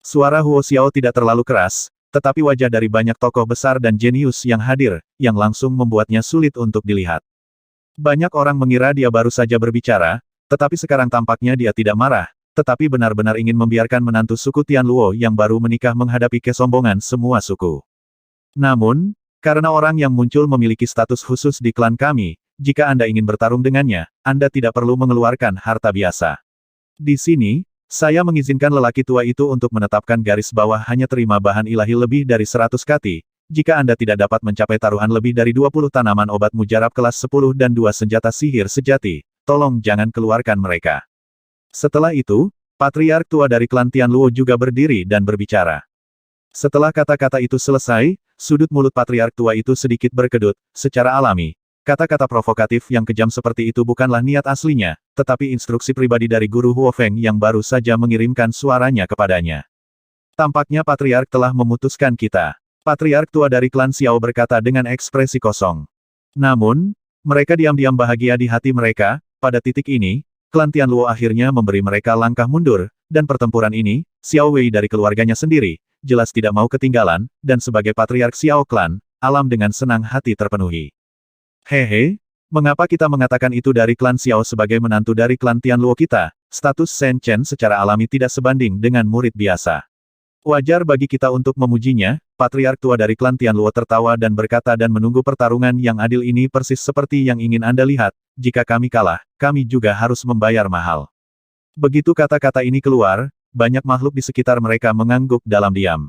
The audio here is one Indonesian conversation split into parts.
Suara Huo Xiao tidak terlalu keras, tetapi wajah dari banyak tokoh besar dan jenius yang hadir, yang langsung membuatnya sulit untuk dilihat. Banyak orang mengira dia baru saja berbicara, tetapi sekarang tampaknya dia tidak marah, tetapi benar-benar ingin membiarkan menantu suku Tianluo yang baru menikah menghadapi kesombongan semua suku. Namun, karena orang yang muncul memiliki status khusus di klan kami, jika Anda ingin bertarung dengannya, Anda tidak perlu mengeluarkan harta biasa. Di sini, saya mengizinkan lelaki tua itu untuk menetapkan garis bawah hanya terima bahan ilahi lebih dari 100 kati. Jika Anda tidak dapat mencapai taruhan lebih dari 20 tanaman obat mujarab kelas 10 dan 2 senjata sihir sejati, tolong jangan keluarkan mereka. Setelah itu, Patriark tua dari klan Tianluo juga berdiri dan berbicara. Setelah kata-kata itu selesai, sudut mulut Patriark tua itu sedikit berkedut, secara alami. Kata-kata provokatif yang kejam seperti itu bukanlah niat aslinya, tetapi instruksi pribadi dari guru Huo Feng yang baru saja mengirimkan suaranya kepadanya. Tampaknya Patriark telah memutuskan kita. Patriark tua dari klan Xiao berkata dengan ekspresi kosong. Namun, mereka diam-diam bahagia di hati mereka. Pada titik ini, klan Tianluo akhirnya memberi mereka langkah mundur, dan pertempuran ini, Xiao Wei dari keluarganya sendiri, jelas tidak mau ketinggalan, dan sebagai Patriark Xiao Klan, alam dengan senang hati terpenuhi. Hehe, mengapa kita mengatakan itu dari klan Xiao sebagai menantu dari klan Tianluo kita? Status Shen Chen secara alami tidak sebanding dengan murid biasa. Wajar bagi kita untuk memujinya. Patriark tua dari klan Tianluo tertawa dan berkata dan menunggu pertarungan yang adil ini persis seperti yang ingin Anda lihat. Jika kami kalah, kami juga harus membayar mahal. Begitu kata-kata ini keluar, banyak makhluk di sekitar mereka mengangguk dalam diam.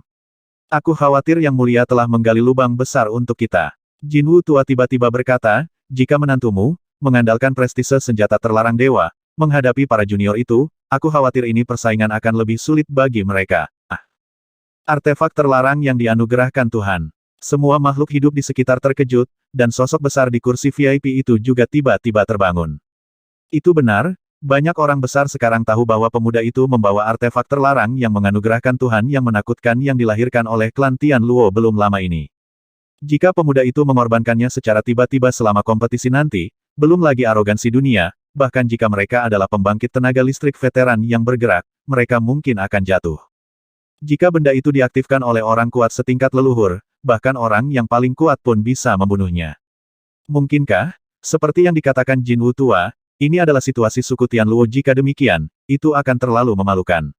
Aku khawatir Yang Mulia telah menggali lubang besar untuk kita. Jinwu tua tiba-tiba berkata, jika menantumu, mengandalkan prestise senjata terlarang dewa, menghadapi para junior itu, aku khawatir ini persaingan akan lebih sulit bagi mereka. Artefak terlarang yang dianugerahkan Tuhan. Semua makhluk hidup di sekitar terkejut, dan sosok besar di kursi VIP itu juga tiba-tiba terbangun. Itu benar, banyak orang besar sekarang tahu bahwa pemuda itu membawa artefak terlarang yang menganugerahkan Tuhan yang menakutkan yang dilahirkan oleh klan Tianluo belum lama ini. Jika pemuda itu mengorbankannya secara tiba-tiba selama kompetisi nanti, belum lagi arogansi dunia, bahkan jika mereka adalah pembangkit tenaga listrik veteran yang bergerak, mereka mungkin akan jatuh. Jika benda itu diaktifkan oleh orang kuat setingkat leluhur, bahkan orang yang paling kuat pun bisa membunuhnya. Mungkinkah, seperti yang dikatakan Jinwu tua, ini adalah situasi suku Tianluo? Jika demikian, itu akan terlalu memalukan.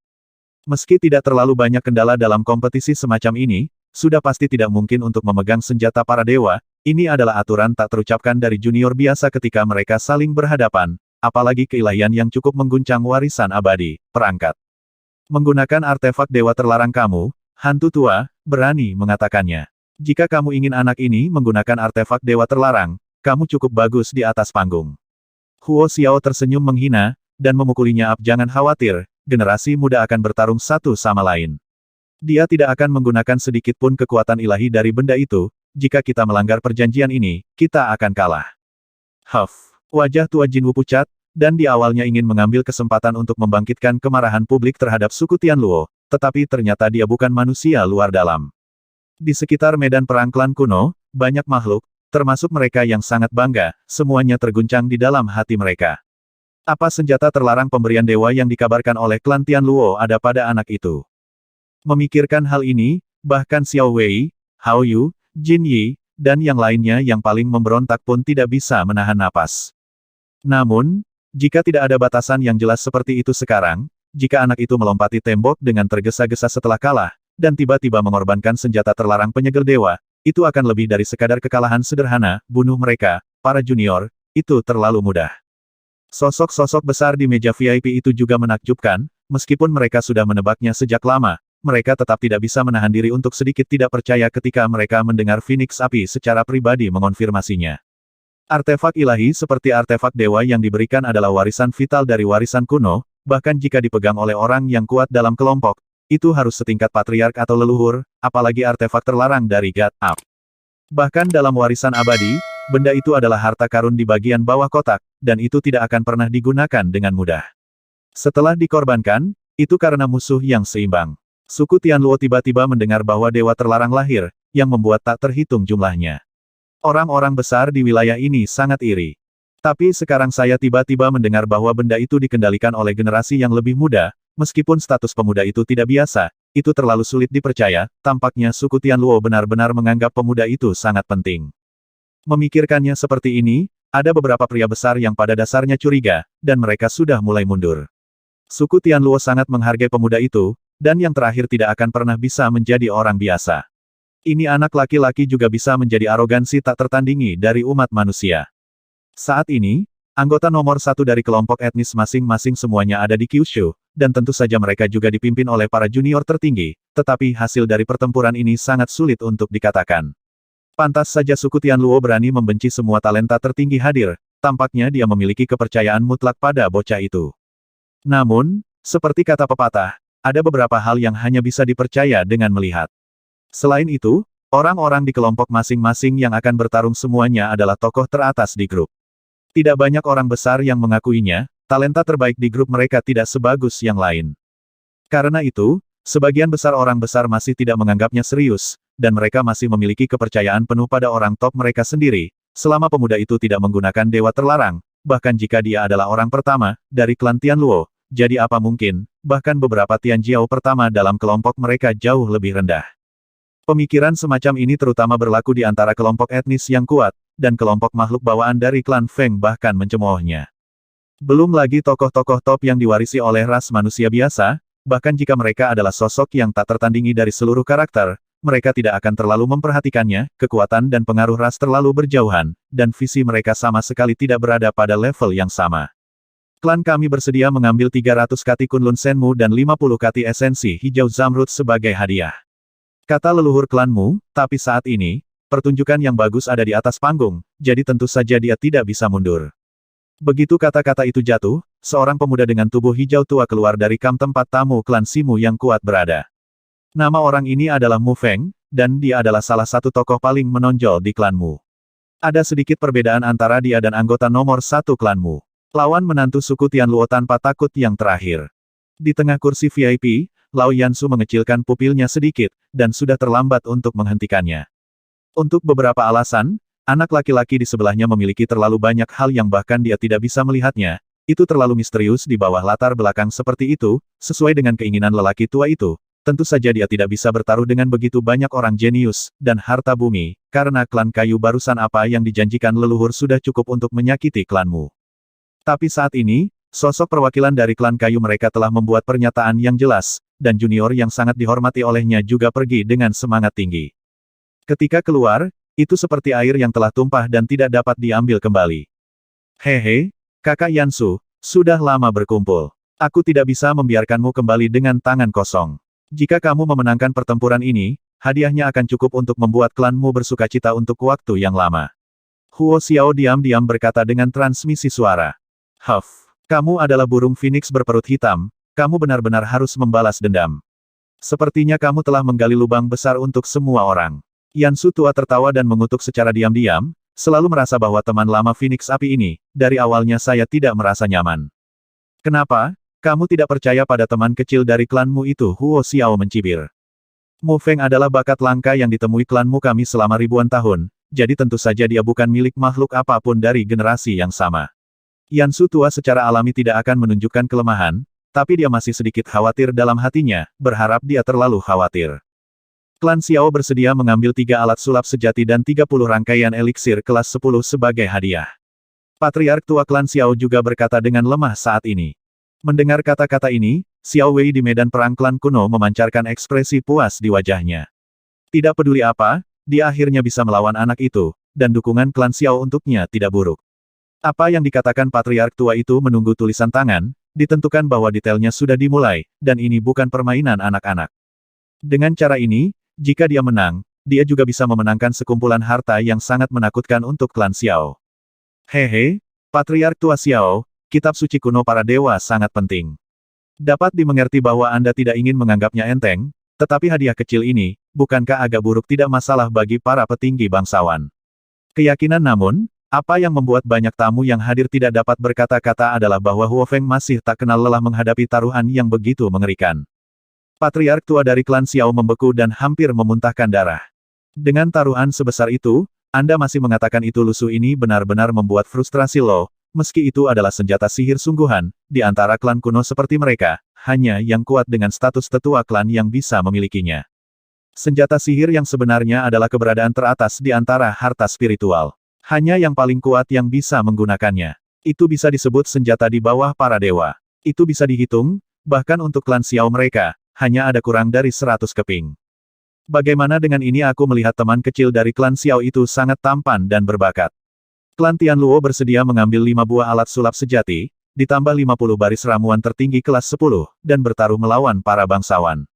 Meski tidak terlalu banyak kendala dalam kompetisi semacam ini, sudah pasti tidak mungkin untuk memegang senjata para dewa. Ini adalah aturan tak terucapkan dari junior biasa ketika mereka saling berhadapan, apalagi keilahian yang cukup mengguncang warisan abadi, perangkat. Menggunakan artefak dewa terlarang kamu, hantu tua, berani mengatakannya. Jika kamu ingin anak ini menggunakan artefak dewa terlarang, kamu cukup bagus di atas panggung. Huo Xiao tersenyum menghina, dan memukulinya. Jangan khawatir, generasi muda akan bertarung satu sama lain. Dia tidak akan menggunakan sedikit pun kekuatan ilahi dari benda itu. Jika kita melanggar perjanjian ini, kita akan kalah. Huff. Wajah tua Jinwu pucat, dan di awalnya ingin mengambil kesempatan untuk membangkitkan kemarahan publik terhadap suku Tianluo, tetapi ternyata dia bukan manusia luar dalam. Di sekitar medan perang klan kuno, banyak makhluk, termasuk mereka yang sangat bangga, semuanya terguncang di dalam hati mereka. Apa senjata terlarang pemberian dewa yang dikabarkan oleh klan Tianluo ada pada anak itu? Memikirkan hal ini, bahkan Xiao Wei, Hao Yu, Jin Yi, dan yang lainnya yang paling memberontak pun tidak bisa menahan napas. Namun, jika tidak ada batasan yang jelas seperti itu sekarang, jika anak itu melompati tembok dengan tergesa-gesa setelah kalah, dan tiba-tiba mengorbankan senjata terlarang penyegel dewa, itu akan lebih dari sekadar kekalahan sederhana. Bunuh mereka, para junior, itu terlalu mudah. Sosok-sosok besar di meja VIP itu juga menakjubkan, meskipun mereka sudah menebaknya sejak lama. Mereka tetap tidak bisa menahan diri untuk sedikit tidak percaya ketika mereka mendengar Phoenix Api secara pribadi mengonfirmasinya. Artefak ilahi seperti artefak dewa yang diberikan adalah warisan vital dari warisan kuno, bahkan jika dipegang oleh orang yang kuat dalam kelompok, itu harus setingkat patriark atau leluhur, apalagi artefak terlarang dari God Up. Bahkan dalam warisan abadi, benda itu adalah harta karun di bagian bawah kotak, dan itu tidak akan pernah digunakan dengan mudah. Setelah dikorbankan, itu karena musuh yang seimbang. Suku Tianluo tiba-tiba mendengar bahwa dewa terlarang lahir, yang membuat tak terhitung jumlahnya. Orang-orang besar di wilayah ini sangat iri. Tapi sekarang saya tiba-tiba mendengar bahwa benda itu dikendalikan oleh generasi yang lebih muda, meskipun status pemuda itu tidak biasa, itu terlalu sulit dipercaya, tampaknya suku Tianluo benar-benar menganggap pemuda itu sangat penting. Memikirkannya seperti ini, ada beberapa pria besar yang pada dasarnya curiga, dan mereka sudah mulai mundur. Suku Tianluo sangat menghargai pemuda itu, dan yang terakhir tidak akan pernah bisa menjadi orang biasa. Ini anak laki-laki juga bisa menjadi arogansi tak tertandingi dari umat manusia. Saat ini, anggota nomor satu dari kelompok etnis masing-masing semuanya ada di Kyushu, dan tentu saja mereka juga dipimpin oleh para junior tertinggi, tetapi hasil dari pertempuran ini sangat sulit untuk dikatakan. Pantas saja suku Tianluo berani membenci semua talenta tertinggi hadir, tampaknya dia memiliki kepercayaan mutlak pada bocah itu. Namun, seperti kata pepatah, ada beberapa hal yang hanya bisa dipercaya dengan melihat. Selain itu, orang-orang di kelompok masing-masing yang akan bertarung semuanya adalah tokoh teratas di grup. Tidak banyak orang besar yang mengakuinya, talenta terbaik di grup mereka tidak sebagus yang lain. Karena itu, sebagian besar orang besar masih tidak menganggapnya serius, dan mereka masih memiliki kepercayaan penuh pada orang top mereka sendiri, selama pemuda itu tidak menggunakan dewa terlarang, bahkan jika dia adalah orang pertama, dari klan Tianluo, jadi apa mungkin, bahkan beberapa Tianjiao pertama dalam kelompok mereka jauh lebih rendah. Pemikiran semacam ini terutama berlaku di antara kelompok etnis yang kuat, dan kelompok makhluk bawaan dari klan Feng bahkan mencemoohnya. Belum lagi tokoh-tokoh top yang diwarisi oleh ras manusia biasa, bahkan jika mereka adalah sosok yang tak tertandingi dari seluruh karakter, mereka tidak akan terlalu memperhatikannya, kekuatan dan pengaruh ras terlalu berjauhan, dan visi mereka sama sekali tidak berada pada level yang sama. Klan kami bersedia mengambil 300 kati Kunlun Senmu dan 50 kati esensi hijau Zamrud sebagai hadiah. Kata leluhur klanmu, tapi saat ini, pertunjukan yang bagus ada di atas panggung, jadi tentu saja dia tidak bisa mundur. Begitu kata-kata itu jatuh, seorang pemuda dengan tubuh hijau tua keluar dari kam tempat tamu klan Simu yang kuat berada. Nama orang ini adalah Mu Feng, dan dia adalah salah satu tokoh paling menonjol di klanmu. Ada sedikit perbedaan antara dia dan anggota nomor satu klanmu. Lawan menantu suku Tianluo tanpa takut yang terakhir. Di tengah kursi VIP, Lao Yansu mengecilkan pupilnya sedikit, dan sudah terlambat untuk menghentikannya. Untuk beberapa alasan, anak laki-laki di sebelahnya memiliki terlalu banyak hal yang bahkan dia tidak bisa melihatnya, itu terlalu misterius di bawah latar belakang seperti itu, sesuai dengan keinginan lelaki tua itu, tentu saja dia tidak bisa bertaruh dengan begitu banyak orang jenius, dan harta bumi, karena klan kayu barusan apa yang dijanjikan leluhur sudah cukup untuk menyakiti klanmu. Tapi saat ini, sosok perwakilan dari klan kayu mereka telah membuat pernyataan yang jelas, dan junior yang sangat dihormati olehnya juga pergi dengan semangat tinggi. Ketika keluar, itu seperti air yang telah tumpah dan tidak dapat diambil kembali. Hehe, kakak Yansu, sudah lama berkumpul. Aku tidak bisa membiarkanmu kembali dengan tangan kosong. Jika kamu memenangkan pertempuran ini, hadiahnya akan cukup untuk membuat klanmu bersukacita untuk waktu yang lama. Huo Xiao diam-diam berkata dengan transmisi suara. Huff, kamu adalah burung phoenix berperut hitam, kamu benar-benar harus membalas dendam. Sepertinya kamu telah menggali lubang besar untuk semua orang. Yansu tua tertawa dan mengutuk secara diam-diam, selalu merasa bahwa teman lama Phoenix Api ini, dari awalnya saya tidak merasa nyaman. Kenapa? Kamu tidak percaya pada teman kecil dari klanmu itu? Huo Xiao mencibir. Mu Feng adalah bakat langka yang ditemui klanmu kami selama ribuan tahun, jadi tentu saja dia bukan milik makhluk apapun dari generasi yang sama. Yansu tua secara alami tidak akan menunjukkan kelemahan, tapi dia masih sedikit khawatir dalam hatinya, berharap dia terlalu khawatir. Klan Xiao bersedia mengambil 3 alat sulap sejati dan 30 rangkaian eliksir kelas 10 sebagai hadiah. Patriark tua klan Xiao juga berkata dengan lemah saat ini. Mendengar kata-kata ini, Xiao Wei di medan perang klan kuno memancarkan ekspresi puas di wajahnya. Tidak peduli apa, dia akhirnya bisa melawan anak itu, dan dukungan klan Xiao untuknya tidak buruk. Apa yang dikatakan Patriark tua itu menunggu tulisan tangan, ditentukan bahwa detailnya sudah dimulai, dan ini bukan permainan anak-anak. Dengan cara ini, jika dia menang, dia juga bisa memenangkan sekumpulan harta yang sangat menakutkan untuk klan Xiao. Hehe, Patriark tua Xiao, kitab suci kuno para dewa sangat penting. Dapat dimengerti bahwa Anda tidak ingin menganggapnya enteng, tetapi hadiah kecil ini, bukankah agak buruk tidak masalah bagi para petinggi bangsawan. Keyakinan namun, apa yang membuat banyak tamu yang hadir tidak dapat berkata-kata adalah bahwa Huo Feng masih tak kenal lelah menghadapi taruhan yang begitu mengerikan. Patriark tua dari klan Xiao membeku dan hampir memuntahkan darah. Dengan taruhan sebesar itu, Anda masih mengatakan itu lusuh ini benar-benar membuat frustrasi lo, meski itu adalah senjata sihir sungguhan, di antara klan kuno seperti mereka, hanya yang kuat dengan status tetua klan yang bisa memilikinya. Senjata sihir yang sebenarnya adalah keberadaan teratas di antara harta spiritual. Hanya yang paling kuat yang bisa menggunakannya. Itu bisa disebut senjata di bawah para dewa. Itu bisa dihitung, bahkan untuk klan Xiao mereka, hanya ada kurang dari 100 keping. Bagaimana dengan ini aku melihat teman kecil dari klan Xiao itu sangat tampan dan berbakat. Klan Tianluo bersedia mengambil 5 buah alat sulap sejati, ditambah 50 baris ramuan tertinggi kelas 10, dan bertaruh melawan para bangsawan.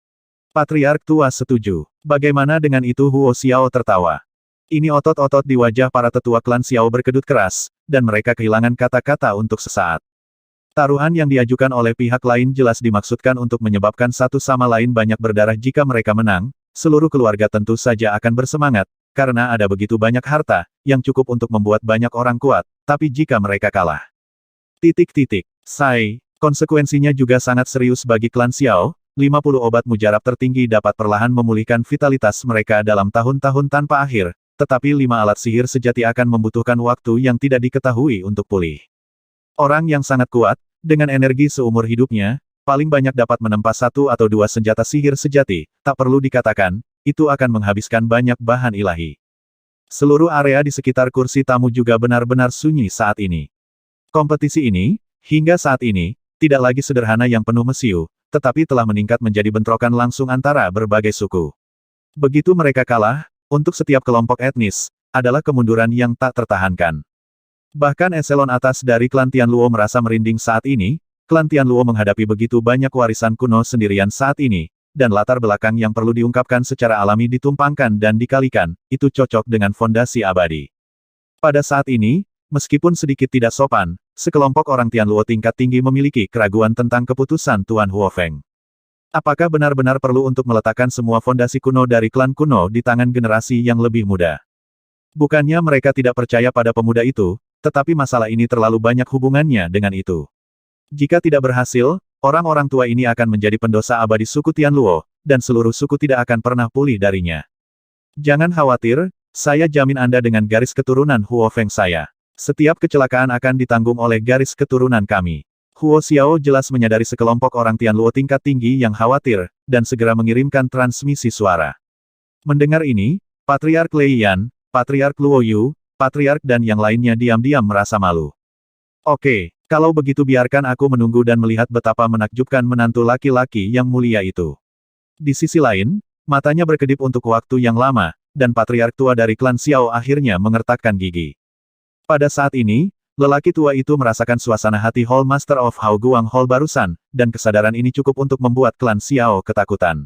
Patriark tua setuju. Bagaimana dengan itu? Huo Xiao tertawa. Ini otot-otot di wajah para tetua klan Xiao berkedut keras, dan mereka kehilangan kata-kata untuk sesaat. Taruhan yang diajukan oleh pihak lain jelas dimaksudkan untuk menyebabkan satu sama lain banyak berdarah. Jika mereka menang, seluruh keluarga tentu saja akan bersemangat, karena ada begitu banyak harta, yang cukup untuk membuat banyak orang kuat, tapi jika mereka kalah. Sai, konsekuensinya juga sangat serius bagi klan Xiao, 50 obat mujarab tertinggi dapat perlahan memulihkan vitalitas mereka dalam tahun-tahun tanpa akhir, tetapi 5 alat sihir sejati akan membutuhkan waktu yang tidak diketahui untuk pulih. Orang yang sangat kuat, dengan energi seumur hidupnya, paling banyak dapat menempa 1 atau 2 senjata sihir sejati, tak perlu dikatakan, itu akan menghabiskan banyak bahan ilahi. Seluruh area di sekitar kursi tamu juga benar-benar sunyi saat ini. Kompetisi ini, hingga saat ini, tidak lagi sederhana yang penuh mesiu, tetapi telah meningkat menjadi bentrokan langsung antara berbagai suku. Begitu mereka kalah, untuk setiap kelompok etnis, adalah kemunduran yang tak tertahankan. Bahkan eselon atas dari klan Tianluo merasa merinding saat ini, klan Tianluo menghadapi begitu banyak warisan kuno sendirian saat ini, dan latar belakang yang perlu diungkapkan secara alami ditumpangkan dan dikalikan, itu cocok dengan fondasi abadi. Pada saat ini, meskipun sedikit tidak sopan, sekelompok orang Tianluo tingkat tinggi memiliki keraguan tentang keputusan Tuan Huofeng. Apakah benar-benar perlu untuk meletakkan semua fondasi kuno dari klan kuno di tangan generasi yang lebih muda? Bukannya mereka tidak percaya pada pemuda itu, tetapi masalah ini terlalu banyak hubungannya dengan itu. Jika tidak berhasil, orang-orang tua ini akan menjadi pendosa abadi suku Tianluo, dan seluruh suku tidak akan pernah pulih darinya. Jangan khawatir, saya jamin Anda dengan garis keturunan Huofeng saya. Setiap kecelakaan akan ditanggung oleh garis keturunan kami. Huo Xiao jelas menyadari sekelompok orang Tianluo tingkat tinggi yang khawatir, dan segera mengirimkan transmisi suara. Mendengar ini, Patriark Lei Yan, Patriark Luo Yu, Patriark dan yang lainnya diam-diam merasa malu. Oke, kalau begitu biarkan aku menunggu dan melihat betapa menakjubkan menantu laki-laki yang mulia itu. Di sisi lain, matanya berkedip untuk waktu yang lama, dan Patriark tua dari klan Xiao akhirnya mengertakkan gigi. Pada saat ini, lelaki tua itu merasakan suasana hati Hall Master of Hao Guang Hall barusan, dan kesadaran ini cukup untuk membuat klan Xiao ketakutan.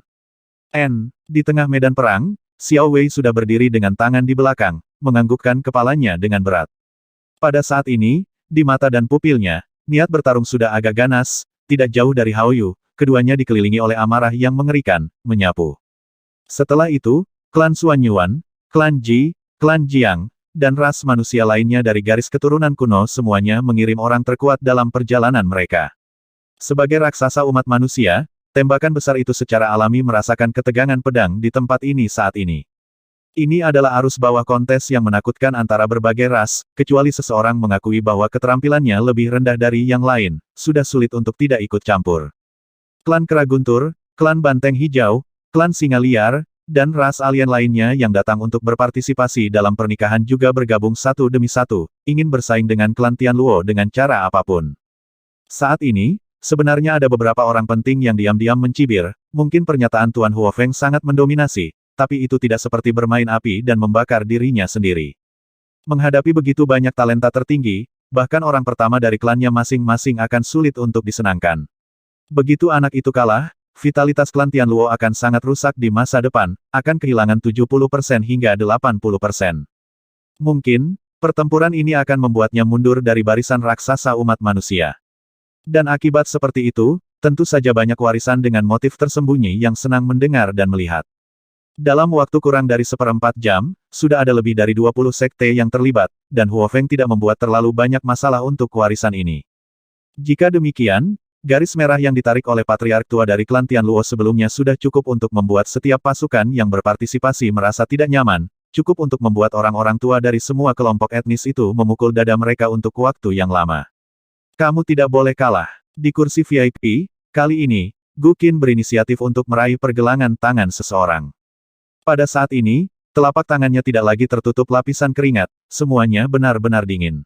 Di tengah medan perang, Xiao Wei sudah berdiri dengan tangan di belakang, menganggukkan kepalanya dengan berat. Pada saat ini, di mata dan pupilnya, niat bertarung sudah agak ganas, tidak jauh dari Hao Yu, keduanya dikelilingi oleh amarah yang mengerikan, menyapu. Setelah itu, klan Xuan Yuan, klan Ji, klan Jiang, dan ras manusia lainnya dari garis keturunan kuno semuanya mengirim orang terkuat dalam perjalanan mereka. Sebagai raksasa umat manusia, tembakan besar itu secara alami merasakan ketegangan pedang di tempat ini saat ini. Ini adalah arus bawah kontes yang menakutkan antara berbagai ras, kecuali seseorang mengakui bahwa keterampilannya lebih rendah dari yang lain, sudah sulit untuk tidak ikut campur. Klan Kera Guntur, klan Banteng Hijau, klan Singa Liar, dan ras alien lainnya yang datang untuk berpartisipasi dalam pernikahan juga bergabung satu demi satu, ingin bersaing dengan klan Tianluo dengan cara apapun. Saat ini, sebenarnya ada beberapa orang penting yang diam-diam mencibir, mungkin pernyataan Tuan Huofeng sangat mendominasi, tapi itu tidak seperti bermain api dan membakar dirinya sendiri. Menghadapi begitu banyak talenta tertinggi, bahkan orang pertama dari klannya masing-masing akan sulit untuk disenangkan. Begitu anak itu kalah, vitalitas klan Tianluo akan sangat rusak di masa depan, akan kehilangan 70% hingga 80%. Mungkin, pertempuran ini akan membuatnya mundur dari barisan raksasa umat manusia. Dan akibat seperti itu, tentu saja banyak warisan dengan motif tersembunyi yang senang mendengar dan melihat. Dalam waktu kurang dari 1/4 jam, sudah ada lebih dari 20 sekte yang terlibat, dan Huofeng tidak membuat terlalu banyak masalah untuk warisan ini. Jika demikian, garis merah yang ditarik oleh Patriark tua dari klan Tianluo sebelumnya sudah cukup untuk membuat setiap pasukan yang berpartisipasi merasa tidak nyaman, cukup untuk membuat orang-orang tua dari semua kelompok etnis itu memukul dada mereka untuk waktu yang lama. Kamu tidak boleh kalah. Di kursi VIP, Kali ini, Gu Qin berinisiatif untuk meraih pergelangan tangan seseorang. Pada saat ini, telapak tangannya tidak lagi tertutup lapisan keringat, semuanya benar-benar dingin.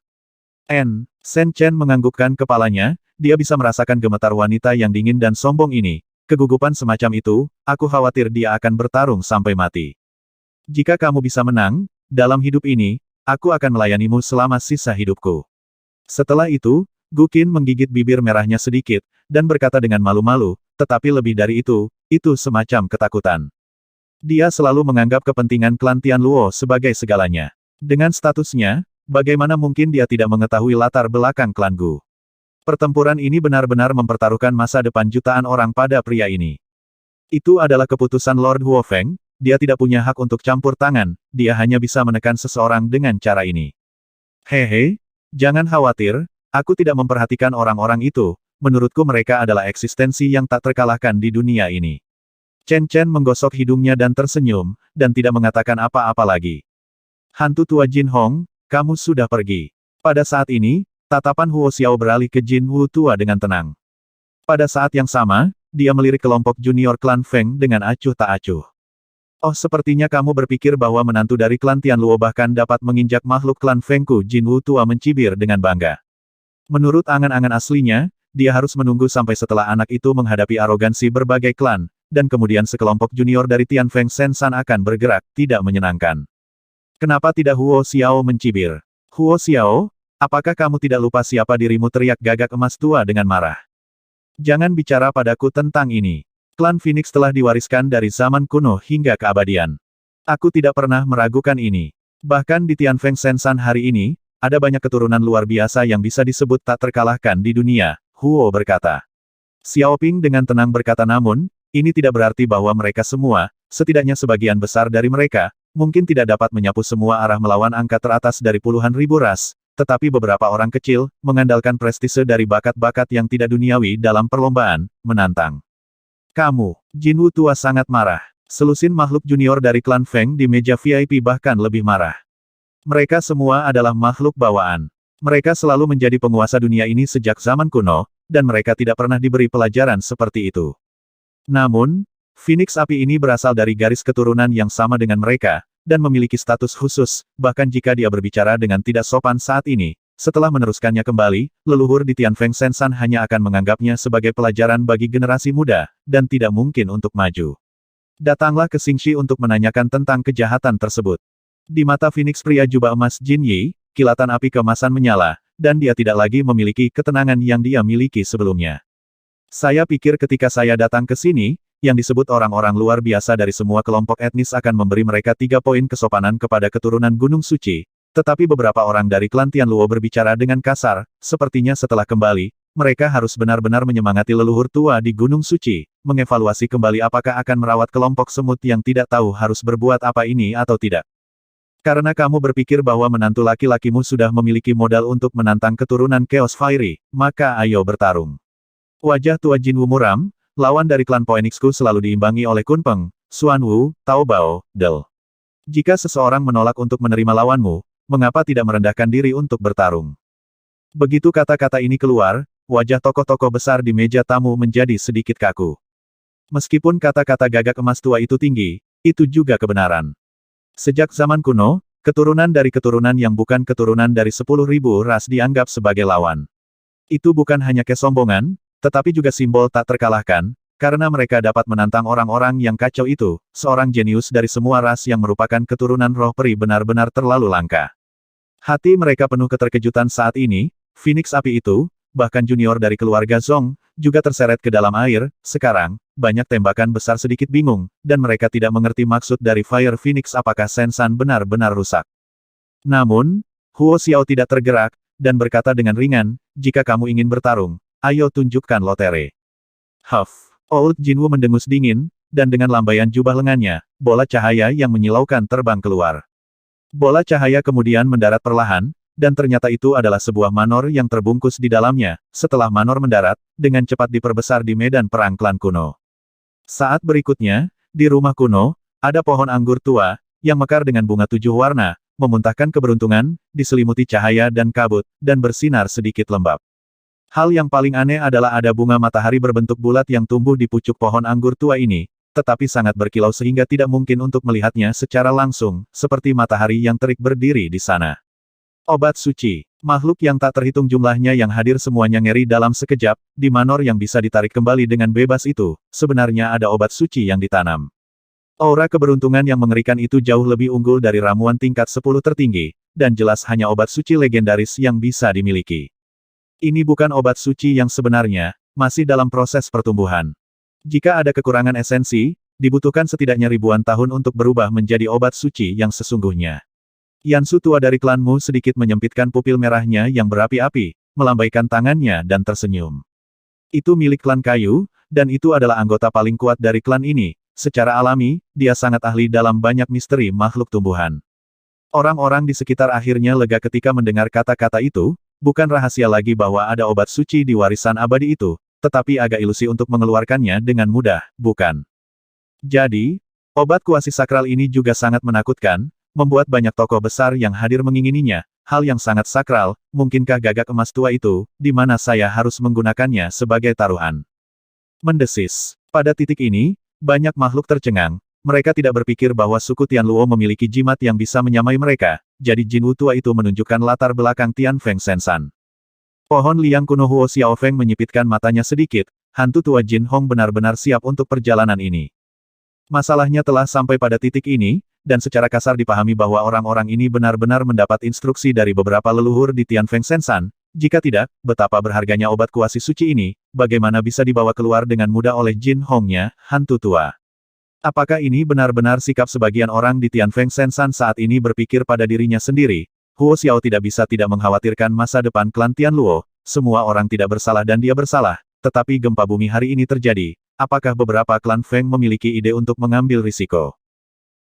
Shen Chen menganggukkan kepalanya, dia bisa merasakan gemetar wanita yang dingin dan sombong ini. Kegugupan semacam itu, aku khawatir dia akan bertarung sampai mati. Jika kamu bisa menang, dalam hidup ini, aku akan melayanimu selama sisa hidupku. Setelah itu, Gu Qin menggigit bibir merahnya sedikit, dan berkata dengan malu-malu, tetapi lebih dari itu semacam ketakutan. Dia selalu menganggap kepentingan klan Tianluo sebagai segalanya. Dengan statusnya, bagaimana mungkin dia tidak mengetahui latar belakang klan Gu? Pertempuran ini benar-benar mempertaruhkan masa depan jutaan orang pada pria ini. Itu adalah keputusan Lord Huo Feng, dia tidak punya hak untuk campur tangan, dia hanya bisa menekan seseorang dengan cara ini. Hehe, jangan khawatir, aku tidak memperhatikan orang-orang itu, menurutku mereka adalah eksistensi yang tak terkalahkan di dunia ini. Chen Chen menggosok hidungnya dan tersenyum, dan tidak mengatakan apa-apa lagi. Hantu tua Jin Hong, kamu sudah pergi. Pada saat ini, tatapan Huo Xiao beralih ke Jin Wu tua dengan tenang. Pada saat yang sama, dia melirik kelompok junior klan Feng dengan acuh tak acuh. Oh, sepertinya kamu berpikir bahwa menantu dari klan Tianluo bahkan dapat menginjak makhluk klan Fengku. Jin Wu tua mencibir dengan bangga. Menurut angan-angan aslinya, dia harus menunggu sampai setelah anak itu menghadapi arogansi berbagai klan, dan kemudian sekelompok junior dari Tianfeng Sensan akan bergerak, tidak menyenangkan. Kenapa tidak? Huo Xiao mencibir. Huo Xiao, apakah kamu tidak lupa siapa dirimu? Teriak gagak emas tua dengan marah. Jangan bicara padaku tentang ini. Klan Phoenix telah diwariskan dari zaman kuno hingga keabadian. Aku tidak pernah meragukan ini. Bahkan di Tianfeng Sensan hari ini, ada banyak keturunan luar biasa yang bisa disebut tak terkalahkan di dunia, Huo berkata. Xiaoping dengan tenang berkata, namun, ini tidak berarti bahwa mereka semua, setidaknya sebagian besar dari mereka, mungkin tidak dapat menyapu semua arah melawan angka teratas dari puluhan ribu ras, tetapi beberapa orang kecil, mengandalkan prestise dari bakat-bakat yang tidak duniawi dalam perlombaan, menantang. Kamu, Jin Wu tua sangat marah. Selusin makhluk junior dari klan Feng di meja VIP bahkan lebih marah. Mereka semua adalah makhluk bawaan. Mereka selalu menjadi penguasa dunia ini sejak zaman kuno, dan mereka tidak pernah diberi pelajaran seperti itu. Namun, Phoenix Api ini berasal dari garis keturunan yang sama dengan mereka, dan memiliki status khusus, bahkan jika dia berbicara dengan tidak sopan saat ini. Setelah meneruskannya kembali, leluhur di Tianfeng Sensan hanya akan menganggapnya sebagai pelajaran bagi generasi muda, dan tidak mungkin untuk maju. Datanglah ke Xingxi untuk menanyakan tentang kejahatan tersebut. Di mata Phoenix pria jubah emas Jin Yi, kilatan api keemasan menyala, dan dia tidak lagi memiliki ketenangan yang dia miliki sebelumnya. Saya pikir ketika saya datang ke sini, yang disebut orang-orang luar biasa dari semua kelompok etnis akan memberi mereka 3 poin kesopanan kepada keturunan Gunung Suci. Tetapi beberapa orang dari klan Tianluo berbicara dengan kasar, sepertinya setelah kembali, mereka harus benar-benar menyemangati leluhur tua di Gunung Suci, mengevaluasi kembali apakah akan merawat kelompok semut yang tidak tahu harus berbuat apa ini atau tidak. Karena kamu berpikir bahwa menantu laki-lakimu sudah memiliki modal untuk menantang keturunan Chaos Fiery, maka ayo bertarung. Wajah tua Jin Wu muram, lawan dari klan Phoenixku selalu diimbangi oleh Kun Peng, Xuan Wu, Tao Bao, Del. Jika seseorang menolak untuk menerima lawanmu, mengapa tidak merendahkan diri untuk bertarung? Begitu kata-kata ini keluar, wajah tokoh-tokoh besar di meja tamu menjadi sedikit kaku. Meskipun kata-kata gagak emas tua itu tinggi, itu juga kebenaran. Sejak zaman kuno, keturunan dari keturunan yang bukan keturunan dari 10.000 ras dianggap sebagai lawan. Itu bukan hanya kesombongan, tetapi juga simbol tak terkalahkan, karena mereka dapat menantang orang-orang yang kacau itu. Seorang jenius dari semua ras yang merupakan keturunan roh peri benar-benar terlalu langka. Hati mereka penuh keterkejutan saat ini. Phoenix Api itu, bahkan junior dari keluarga Zong, juga terseret ke dalam air. Sekarang, banyak tembakan besar sedikit bingung, dan mereka tidak mengerti maksud dari Fire Phoenix. Apakah Sensan benar-benar rusak? Namun, Huo Xiao tidak tergerak, dan berkata dengan ringan, jika kamu ingin bertarung, ayo tunjukkan lotere. Huff. Old Jinwu mendengus dingin, dan dengan lambaian jubah lengannya, bola cahaya yang menyilaukan terbang keluar. Bola cahaya kemudian mendarat perlahan, dan ternyata itu adalah sebuah manor yang terbungkus di dalamnya. Setelah manor mendarat, dengan cepat diperbesar di medan perang klan kuno. Saat berikutnya, di rumah kuno, ada pohon anggur tua, yang mekar dengan bunga 7 warna, memuntahkan keberuntungan, diselimuti cahaya dan kabut, dan bersinar sedikit lembab. Hal yang paling aneh adalah ada bunga matahari berbentuk bulat yang tumbuh di pucuk pohon anggur tua ini, tetapi sangat berkilau sehingga tidak mungkin untuk melihatnya secara langsung, seperti matahari yang terik berdiri di sana. Obat suci. Makhluk yang tak terhitung jumlahnya yang hadir semuanya ngeri dalam sekejap, di manor yang bisa ditarik kembali dengan bebas itu, sebenarnya ada obat suci yang ditanam. Aura keberuntungan yang mengerikan itu jauh lebih unggul dari ramuan tingkat 10 tertinggi, dan jelas hanya obat suci legendaris yang bisa dimiliki. Ini bukan obat suci yang sebenarnya, masih dalam proses pertumbuhan. Jika ada kekurangan esensi, dibutuhkan setidaknya ribuan tahun untuk berubah menjadi obat suci yang sesungguhnya. Yansu tua dari klanmu sedikit menyempitkan pupil merahnya yang berapi-api, melambaikan tangannya dan tersenyum. Itu milik klan kayu, dan itu adalah anggota paling kuat dari klan ini. Secara alami, dia sangat ahli dalam banyak misteri makhluk tumbuhan. Orang-orang di sekitar akhirnya lega ketika mendengar kata-kata itu, bukan rahasia lagi bahwa ada obat suci di warisan abadi itu, tetapi agak ilusi untuk mengeluarkannya dengan mudah, bukan? Jadi, obat kuasi sakral ini juga sangat menakutkan, membuat banyak tokoh besar yang hadir mengingininya, hal yang sangat sakral, mungkinkah gagak emas tua itu, di mana saya harus menggunakannya sebagai taruhan? Mendesis. Pada titik ini, banyak makhluk tercengang. Mereka tidak berpikir bahwa suku Tianluo memiliki jimat yang bisa menyamai mereka, jadi Jinwu tua itu menunjukkan latar belakang Tianfeng Sensan. Pohon liang kuno Huo Xiaofeng menyipitkan matanya sedikit, hantu tua Jin Hong benar-benar siap untuk perjalanan ini. Masalahnya telah sampai pada titik ini, dan secara kasar dipahami bahwa orang-orang ini benar-benar mendapat instruksi dari beberapa leluhur di Tianfeng Sensan. Jika tidak, betapa berharganya obat kuasi suci ini, bagaimana bisa dibawa keluar dengan mudah oleh Jin Hongnya, hantu tua. Apakah ini benar-benar sikap sebagian orang di Tianfeng Sensan saat ini berpikir pada dirinya sendiri? Huo Xiao tidak bisa tidak mengkhawatirkan masa depan klan Tianluo, semua orang tidak bersalah dan dia bersalah, tetapi gempa bumi hari ini terjadi, apakah beberapa klan Feng memiliki ide untuk mengambil risiko?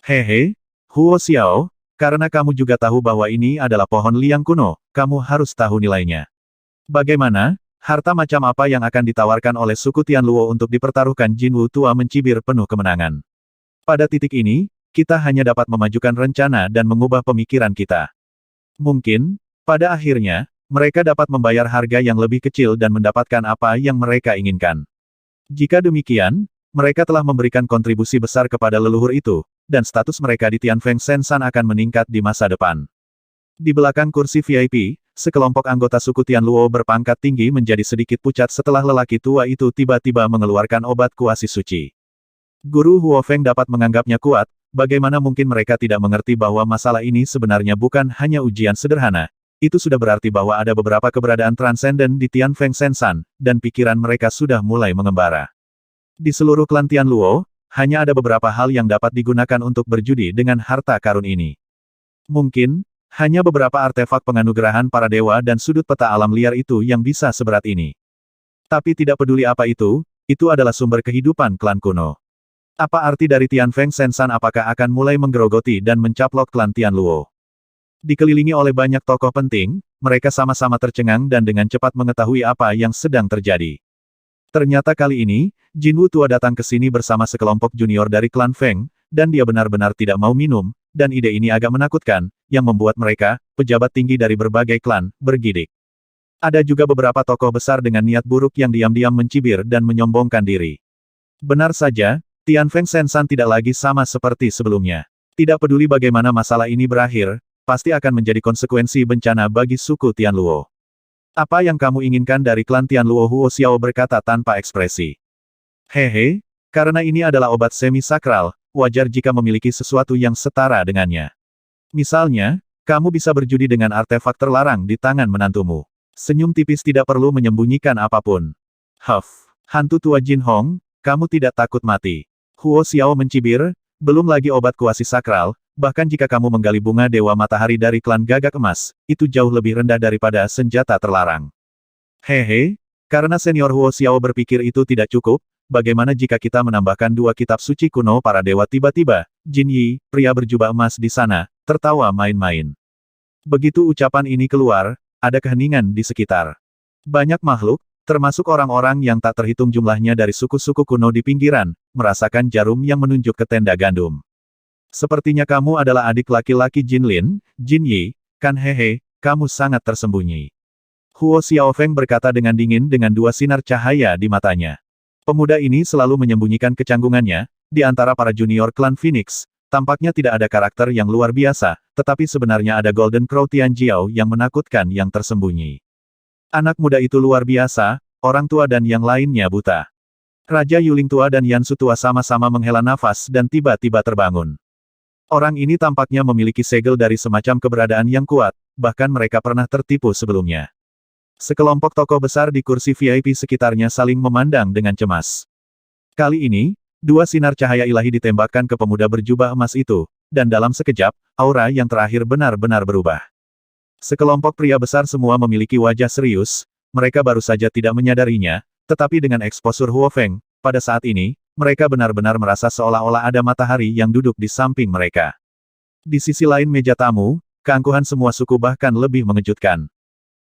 Hehe, Huo Xiao, karena kamu juga tahu bahwa ini adalah pohon liang kuno, kamu harus tahu nilainya. Bagaimana? Harta macam apa yang akan ditawarkan oleh suku Tianluo untuk dipertaruhkan Jinwu tua mencibir penuh kemenangan. Pada titik ini, kita hanya dapat memajukan rencana dan mengubah pemikiran kita. Mungkin, pada akhirnya, mereka dapat membayar harga yang lebih kecil dan mendapatkan apa yang mereka inginkan. Jika demikian, mereka telah memberikan kontribusi besar kepada leluhur itu, dan status mereka di Tianfeng Sensan akan meningkat di masa depan. Di belakang kursi VIP, sekelompok anggota suku Tianluo berpangkat tinggi menjadi sedikit pucat setelah lelaki tua itu tiba-tiba mengeluarkan obat kuasi suci. Guru Huo Feng dapat menganggapnya kuat, bagaimana mungkin mereka tidak mengerti bahwa masalah ini sebenarnya bukan hanya ujian sederhana. Itu sudah berarti bahwa ada beberapa keberadaan transenden di Tianfeng Sensan, dan pikiran mereka sudah mulai mengembara. Di seluruh klan Tianluo, hanya ada beberapa hal yang dapat digunakan untuk berjudi dengan harta karun ini. Mungkin, hanya beberapa artefak penganugerahan para dewa dan sudut peta alam liar itu yang bisa seberat ini. Tapi tidak peduli apa itu adalah sumber kehidupan klan kuno. Apa arti dari Tianfeng Sensan apakah akan mulai menggerogoti dan mencaplok klan Tianluo? Dikelilingi oleh banyak tokoh penting, mereka sama-sama tercengang dan dengan cepat mengetahui apa yang sedang terjadi. Ternyata kali ini, Jinwu tua datang ke sini bersama sekelompok junior dari klan Feng, dan dia benar-benar tidak mau minum, dan ide ini agak menakutkan, yang membuat mereka, pejabat tinggi dari berbagai klan, bergidik. Ada juga beberapa tokoh besar dengan niat buruk yang diam-diam mencibir dan menyombongkan diri. Benar saja, Tianfeng Sensan tidak lagi sama seperti sebelumnya. Tidak peduli bagaimana masalah ini berakhir, pasti akan menjadi konsekuensi bencana bagi suku Tianluo. Apa yang kamu inginkan dari klan Tianluo? Huo Xiao berkata tanpa ekspresi. Hehe, karena ini adalah obat semi-sakral, wajar jika memiliki sesuatu yang setara dengannya. Misalnya, kamu bisa berjudi dengan artefak terlarang di tangan menantumu. Senyum tipis tidak perlu menyembunyikan apapun. Huff, hantu tua Jin Hong, kamu tidak takut mati. Huo Xiao mencibir, belum lagi obat kuasi sakral, bahkan jika kamu menggali bunga Dewa Matahari dari klan Gagak Emas, itu jauh lebih rendah daripada senjata terlarang. Hehe, karena senior Huo Xiao berpikir itu tidak cukup, bagaimana jika kita menambahkan 2 kitab suci kuno para dewa? Tiba-tiba, Jin Yi, pria berjubah emas di sana, tertawa main-main. Begitu ucapan ini keluar, ada keheningan di sekitar. Banyak makhluk, termasuk orang-orang yang tak terhitung jumlahnya dari suku-suku kuno di pinggiran, merasakan jarum yang menunjuk ke tenda gandum. Sepertinya kamu adalah adik laki-laki Jin Lin, Jin Yi, kan? Hehe, kamu sangat tersembunyi. Huo Xiaofeng berkata dengan dingin dengan dua sinar cahaya di matanya. Pemuda ini selalu menyembunyikan kecanggungannya, di antara para junior klan Phoenix. Tampaknya tidak ada karakter yang luar biasa, tetapi sebenarnya ada Golden Crow Tianjiao yang menakutkan yang tersembunyi. Anak muda itu luar biasa, orang tua dan yang lainnya buta. Raja Yuling tua dan Yansu tua sama-sama menghela nafas dan tiba-tiba terbangun. Orang ini tampaknya memiliki segel dari semacam keberadaan yang kuat, bahkan mereka pernah tertipu sebelumnya. Sekelompok tokoh besar di kursi VIP sekitarnya saling memandang dengan cemas. Kali ini, dua sinar cahaya ilahi ditembakkan ke pemuda berjubah emas itu, dan dalam sekejap, aura yang terakhir benar-benar berubah. Sekelompok pria besar semua memiliki wajah serius, mereka baru saja tidak menyadarinya, tetapi dengan eksposur Huo Feng, pada saat ini, mereka benar-benar merasa seolah-olah ada matahari yang duduk di samping mereka. Di sisi lain meja tamu, keangkuhan semua suku bahkan lebih mengejutkan.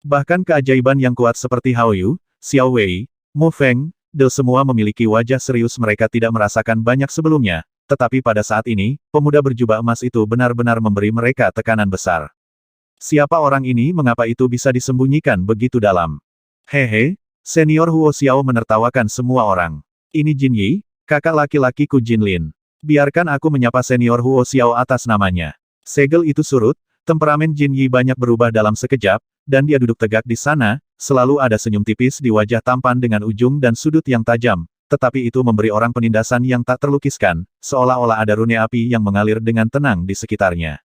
Bahkan keajaiban yang kuat seperti Hao Yu, Xiao Wei, Mu Feng, Del semua memiliki wajah serius mereka tidak merasakan banyak sebelumnya, tetapi pada saat ini, pemuda berjubah emas itu benar-benar memberi mereka tekanan besar. Siapa orang ini mengapa itu bisa disembunyikan begitu dalam? Hehe, senior Huo Xiao menertawakan semua orang. Ini Jin Yi, kakak laki-lakiku Jin Lin. Biarkan aku menyapa senior Huo Xiao atas namanya. Segel itu surut, temperamen Jin Yi banyak berubah dalam sekejap, dan dia duduk tegak di sana, selalu ada senyum tipis di wajah tampan dengan ujung dan sudut yang tajam, tetapi itu memberi orang penindasan yang tak terlukiskan, seolah-olah ada rune api yang mengalir dengan tenang di sekitarnya.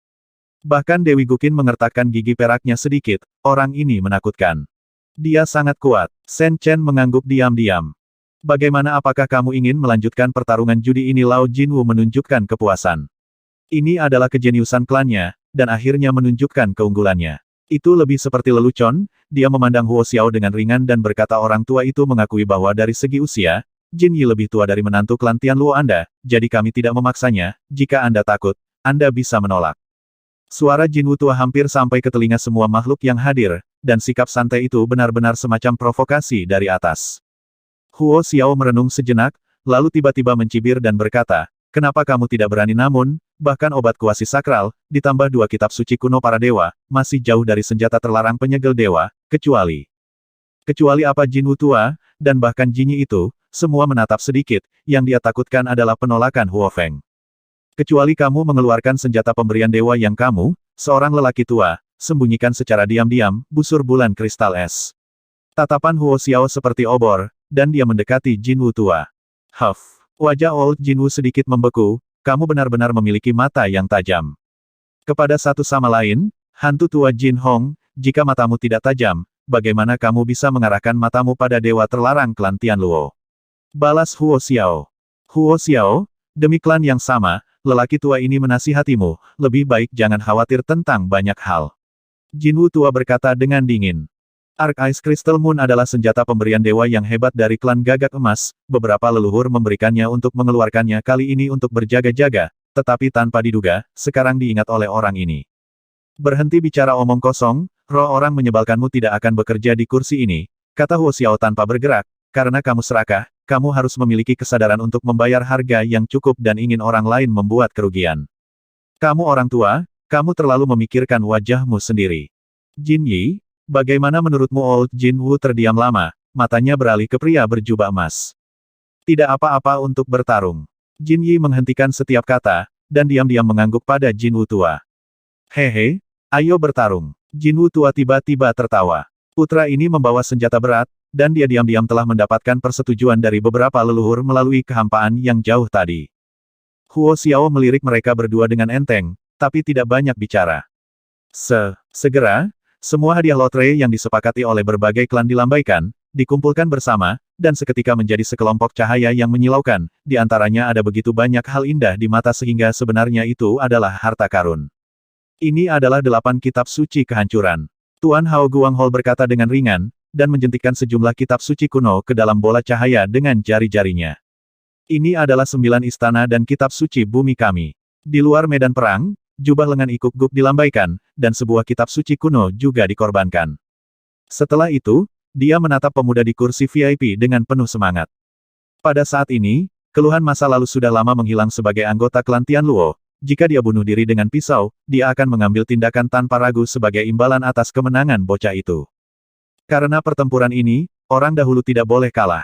Bahkan Dewi Guqin mengertakkan gigi peraknya sedikit, orang ini menakutkan. Dia sangat kuat. Shen Chen mengangguk diam-diam. Bagaimana apakah kamu ingin melanjutkan pertarungan judi ini? Lao Jinwu menunjukkan kepuasan. Ini adalah kejeniusan klannya, dan akhirnya menunjukkan keunggulannya. Itu lebih seperti lelucon, dia memandang Huo Xiao dengan ringan dan berkata orang tua itu mengakui bahwa dari segi usia, Jin Yi lebih tua dari menantu klan Tianluo Anda, jadi kami tidak memaksanya, jika Anda takut, Anda bisa menolak. Suara Jinwu tua hampir sampai ke telinga semua makhluk yang hadir, dan sikap santai itu benar-benar semacam provokasi dari atas. Huo Xiao merenung sejenak, lalu tiba-tiba mencibir dan berkata, kenapa kamu tidak berani? Namun, bahkan obat kuasi sakral, ditambah dua kitab suci kuno para dewa, masih jauh dari senjata terlarang penyegel dewa, kecuali apa Jinwu tua, dan bahkan Jinyi itu, semua menatap sedikit, yang dia takutkan adalah penolakan Huo Feng. Kecuali kamu mengeluarkan senjata pemberian dewa yang kamu, seorang lelaki tua, sembunyikan secara diam-diam, busur bulan kristal es. Tatapan Huo Xiao seperti obor, dan dia mendekati Jinwu tua. Huff, wajah Old Jinwu sedikit membeku, kamu benar-benar memiliki mata yang tajam. Kepada satu sama lain, hantu tua Jin Hong, jika matamu tidak tajam, bagaimana kamu bisa mengarahkan matamu pada dewa terlarang klan Tianluo? Balas Huo Xiao. Huo Xiao, demi klan yang sama, lelaki tua ini menasihatimu, lebih baik jangan khawatir tentang banyak hal. Jinwu tua berkata dengan dingin. Arc Ice Crystal Moon adalah senjata pemberian dewa yang hebat dari klan Gagak Emas, beberapa leluhur memberikannya untuk mengeluarkannya kali ini untuk berjaga-jaga, tetapi tanpa diduga, sekarang diingat oleh orang ini. Berhenti bicara omong kosong, roh orang menyebalkanmu tidak akan bekerja di kursi ini, kata Huo Xiao tanpa bergerak, karena kamu serakah, kamu harus memiliki kesadaran untuk membayar harga yang cukup dan ingin orang lain membuat kerugian. Kamu orang tua, kamu terlalu memikirkan wajahmu sendiri. Jin Yi, bagaimana menurutmu? Old Jin Wu terdiam lama, matanya beralih ke pria berjubah emas. Tidak apa-apa untuk bertarung. Jin Yi menghentikan setiap kata, dan diam-diam mengangguk pada Jin Wu tua. Hehe, ayo bertarung. Jin Wu tua tiba-tiba tertawa. Putra ini membawa senjata berat, dan dia diam-diam telah mendapatkan persetujuan dari beberapa leluhur melalui kehampaan yang jauh tadi. Huo Xiao melirik mereka berdua dengan enteng, tapi tidak banyak bicara. Segera, semua hadiah lotre yang disepakati oleh berbagai klan dilambaikan, dikumpulkan bersama, dan seketika menjadi sekelompok cahaya yang menyilaukan, di antaranya ada begitu banyak hal indah di mata sehingga sebenarnya itu adalah harta karun. Ini adalah 8 kitab suci kehancuran. Tuan Hao Guanghol berkata dengan ringan, dan menjentikkan sejumlah kitab suci kuno ke dalam bola cahaya dengan jari-jarinya. Ini adalah 9 istana dan kitab suci bumi kami. Di luar medan perang, jubah lengan ikuk guk dilambaikan, dan sebuah kitab suci kuno juga dikorbankan. Setelah itu, dia menatap pemuda di kursi VIP dengan penuh semangat. Pada saat ini, keluhan masa lalu sudah lama menghilang sebagai anggota klan Tianluo. Jika dia bunuh diri dengan pisau, dia akan mengambil tindakan tanpa ragu sebagai imbalan atas kemenangan bocah itu. Karena pertempuran ini, orang dahulu tidak boleh kalah.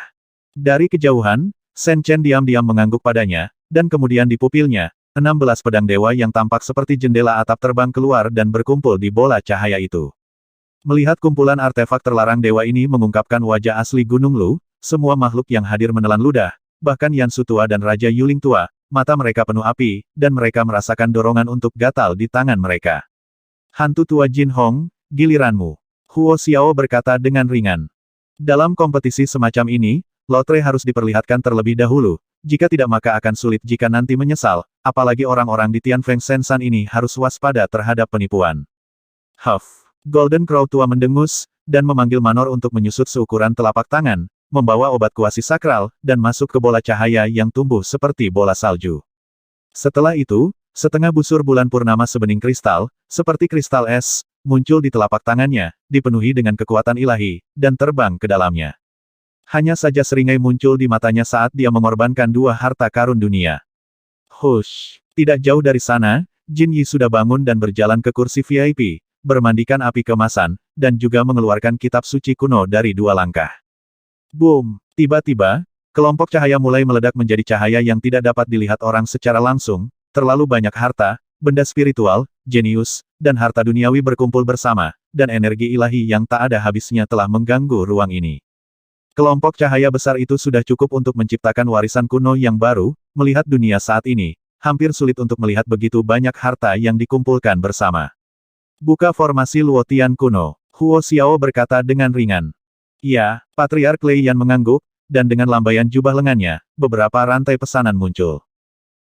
Dari kejauhan, Shen Chen diam-diam mengangguk padanya, dan kemudian di pupilnya, 16 pedang dewa yang tampak seperti jendela atap terbang keluar dan berkumpul di bola cahaya itu. Melihat kumpulan artefak terlarang dewa ini mengungkapkan wajah asli Gunung Lu, semua makhluk yang hadir menelan ludah, bahkan Yansu tua dan Raja Yuling tua, mata mereka penuh api, dan mereka merasakan dorongan untuk gatal di tangan mereka. Hantu tua Jin Hong, giliranmu. Huo Xiao berkata dengan ringan. Dalam kompetisi semacam ini, lotre harus diperlihatkan terlebih dahulu, jika tidak maka akan sulit jika nanti menyesal, apalagi orang-orang di Tianfeng Sensan ini harus waspada terhadap penipuan. Huff. Golden Crow tua mendengus, dan memanggil Manor untuk menyusut seukuran telapak tangan, membawa obat kuasi sakral, dan masuk ke bola cahaya yang tumbuh seperti bola salju. Setelah itu, setengah busur bulan purnama sebening kristal, seperti kristal es, muncul di telapak tangannya, dipenuhi dengan kekuatan ilahi, dan terbang ke dalamnya. Hanya saja seringai muncul di matanya saat dia mengorbankan 2 harta karun dunia. Hush! Tidak jauh dari sana, Jin Yi sudah bangun dan berjalan ke kursi VIP, bermandikan api kemasan, dan juga mengeluarkan kitab suci kuno dari 2 langkah. Boom! Tiba-tiba, kelompok cahaya mulai meledak menjadi cahaya yang tidak dapat dilihat orang secara langsung, terlalu banyak harta, benda spiritual, jenius, dan harta duniawi berkumpul bersama, dan energi ilahi yang tak ada habisnya telah mengganggu ruang ini. Kelompok cahaya besar itu sudah cukup untuk menciptakan warisan kuno yang baru, melihat dunia saat ini, hampir sulit untuk melihat begitu banyak harta yang dikumpulkan bersama. Buka formasi Luotian kuno, Huo Xiao berkata dengan ringan. Ya, Patriark Lei Yan mengangguk, dan dengan lambaian jubah lengannya, beberapa rantai pesanan muncul.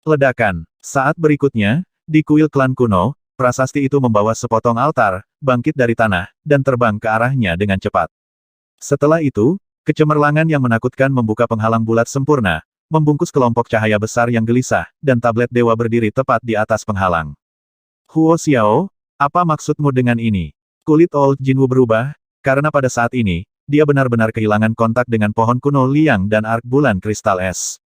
Ledakan. Saat berikutnya, di kuil klan kuno, prasasti itu membawa sepotong altar, bangkit dari tanah, dan terbang ke arahnya dengan cepat. Setelah itu, kecemerlangan yang menakutkan membuka penghalang bulat sempurna, membungkus kelompok cahaya besar yang gelisah, dan tablet dewa berdiri tepat di atas penghalang. Huo Xiao, apa maksudmu dengan ini? Kulit Old Jinwu berubah, karena pada saat ini, dia benar-benar kehilangan kontak dengan pohon kuno liang dan ark bulan kristal es.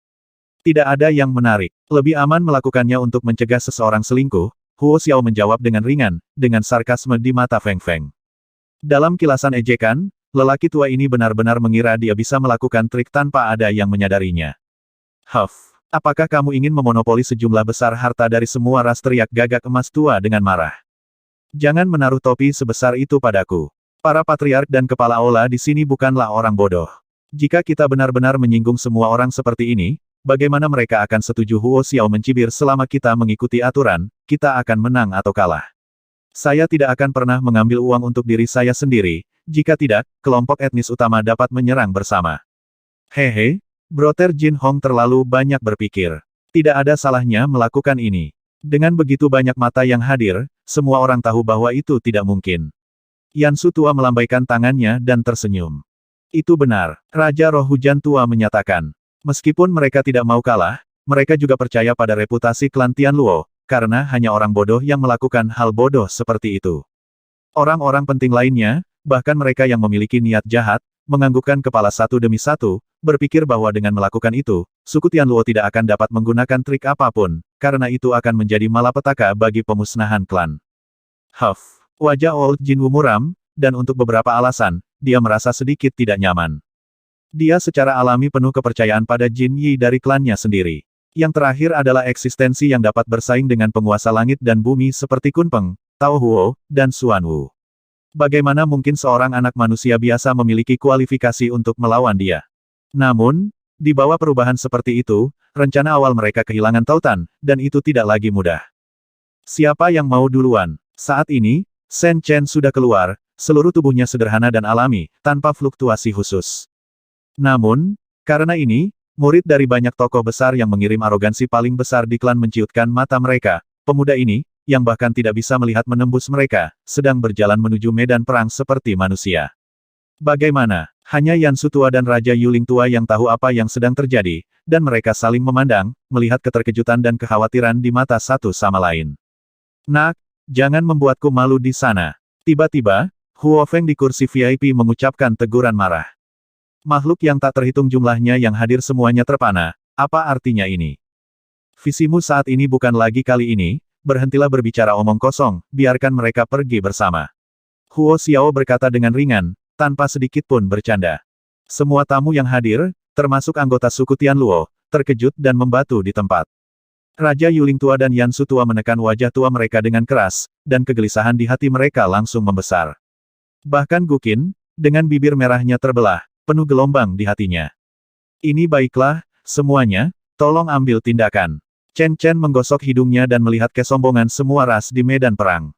Tidak ada yang menarik. Lebih aman melakukannya untuk mencegah seseorang selingkuh, Huo Xiao menjawab dengan ringan, dengan sarkasme di mata Feng Feng. Dalam kilasan ejekan, lelaki tua ini benar-benar mengira dia bisa melakukan trik tanpa ada yang menyadarinya. Huff, apakah kamu ingin memonopoli sejumlah besar harta dari semua ras, teriak gagak emas tua dengan marah. Jangan menaruh topi sebesar itu padaku. Para patriark dan kepala aula di sini bukanlah orang bodoh. Jika kita benar-benar menyinggung semua orang seperti ini, bagaimana mereka akan setuju Huo Xiao mencibir selama kita mengikuti aturan, kita akan menang atau kalah. Saya tidak akan pernah mengambil uang untuk diri saya sendiri, jika tidak, kelompok etnis utama dapat menyerang bersama. Hehe, Brother Jin Hong terlalu banyak berpikir. Tidak ada salahnya melakukan ini. Dengan begitu banyak mata yang hadir, semua orang tahu bahwa itu tidak mungkin. Yansu tua melambaikan tangannya dan tersenyum. Itu benar, Raja Roh Hujan tua menyatakan. Meskipun mereka tidak mau kalah, mereka juga percaya pada reputasi klan Tianluo, karena hanya orang bodoh yang melakukan hal bodoh seperti itu. Orang-orang penting lainnya, bahkan mereka yang memiliki niat jahat, menganggukkan kepala satu demi satu, berpikir bahwa dengan melakukan itu, suku Tianluo tidak akan dapat menggunakan trik apapun, karena itu akan menjadi malapetaka bagi pemusnahan klan. Huff, wajah Old Jinwu muram, dan untuk beberapa alasan, dia merasa sedikit tidak nyaman. Dia secara alami penuh kepercayaan pada Jin Yi dari klannya sendiri. Yang terakhir adalah eksistensi yang dapat bersaing dengan penguasa langit dan bumi seperti Kunpeng, Tao Huo, dan Xuan Wu. Bagaimana mungkin seorang anak manusia biasa memiliki kualifikasi untuk melawan dia? Namun, di bawah perubahan seperti itu, rencana awal mereka kehilangan tautan, dan itu tidak lagi mudah. Siapa yang mau duluan? Saat ini, Shen Chen sudah keluar, seluruh tubuhnya sederhana dan alami, tanpa fluktuasi khusus. Namun, karena ini, murid dari banyak tokoh besar yang mengirim arogansi paling besar di klan menciutkan mata mereka, pemuda ini, yang bahkan tidak bisa melihat menembus mereka, sedang berjalan menuju medan perang seperti manusia. Bagaimana? Hanya Yansu tua dan Raja Yuling tua yang tahu apa yang sedang terjadi, dan mereka saling memandang, melihat keterkejutan dan kekhawatiran di mata satu sama lain. Nak, jangan membuatku malu di sana. Tiba-tiba, Huo Feng di kursi VIP mengucapkan teguran marah. Makhluk yang tak terhitung jumlahnya yang hadir semuanya terpana, apa artinya ini? Visimu saat ini bukan lagi kali ini, berhentilah berbicara omong kosong, biarkan mereka pergi bersama. Huo Xiao berkata dengan ringan, tanpa sedikit pun bercanda. Semua tamu yang hadir, termasuk anggota suku Tianluo, terkejut dan membatu di tempat. Raja Yuling tua dan Yansu tua menekan wajah tua mereka dengan keras, dan kegelisahan di hati mereka langsung membesar. Bahkan Guqin, dengan bibir merahnya terbelah, penuh gelombang di hatinya. Ini baiklah, semuanya, tolong ambil tindakan. Chen Chen menggosok hidungnya dan melihat kesombongan semua ras di medan perang.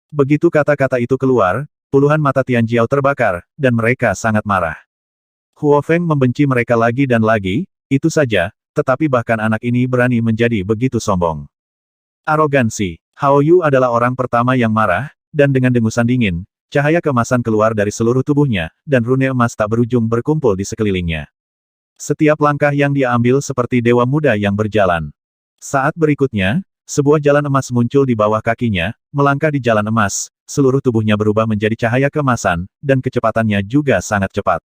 Begitu kata-kata itu keluar, puluhan mata Tian Jiao terbakar, dan mereka sangat marah. Huo Feng membenci mereka lagi dan lagi, itu saja, tetapi bahkan anak ini berani menjadi begitu sombong. Arogansi. Hao Yu adalah orang pertama yang marah, dan dengan dengusan dingin, cahaya keemasan keluar dari seluruh tubuhnya, dan rune emas tak berujung berkumpul di sekelilingnya. Setiap langkah yang dia ambil seperti dewa muda yang berjalan. Saat berikutnya, sebuah jalan emas muncul di bawah kakinya, melangkah di jalan emas, seluruh tubuhnya berubah menjadi cahaya keemasan, dan kecepatannya juga sangat cepat.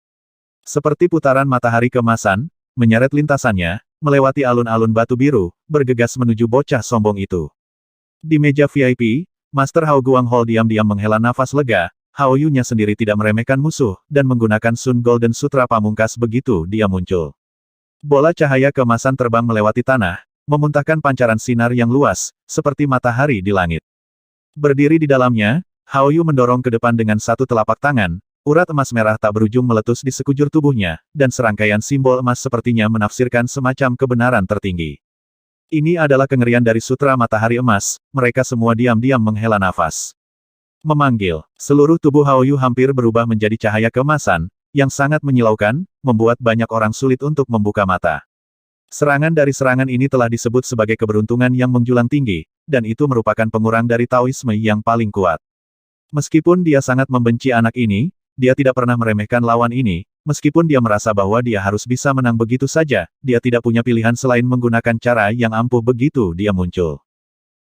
Seperti putaran matahari keemasan, menyeret lintasannya, melewati alun-alun batu biru, bergegas menuju bocah sombong itu. Di meja VIP, Master Hao Guanghol diam-diam menghela nafas lega, Hao Yu-nya sendiri tidak meremehkan musuh, dan menggunakan Sun Golden Sutra pamungkas begitu dia muncul. Bola cahaya keemasan terbang melewati tanah, memuntahkan pancaran sinar yang luas, seperti matahari di langit. Berdiri di dalamnya, Hao Yu mendorong ke depan dengan satu telapak tangan, urat emas merah tak berujung meletus di sekujur tubuhnya, dan serangkaian simbol emas sepertinya menafsirkan semacam kebenaran tertinggi. Ini adalah kengerian dari sutra matahari emas, mereka semua diam-diam menghela nafas. Memanggil, seluruh tubuh Hao Yu hampir berubah menjadi cahaya keemasan, yang sangat menyilaukan, membuat banyak orang sulit untuk membuka mata. Serangan dari serangan ini telah disebut sebagai keberuntungan yang menjulang tinggi, dan itu merupakan pengurang dari Taoisme yang paling kuat. Meskipun dia sangat membenci anak ini, dia tidak pernah meremehkan lawan ini, meskipun dia merasa bahwa dia harus bisa menang begitu saja, dia tidak punya pilihan selain menggunakan cara yang ampuh begitu dia muncul.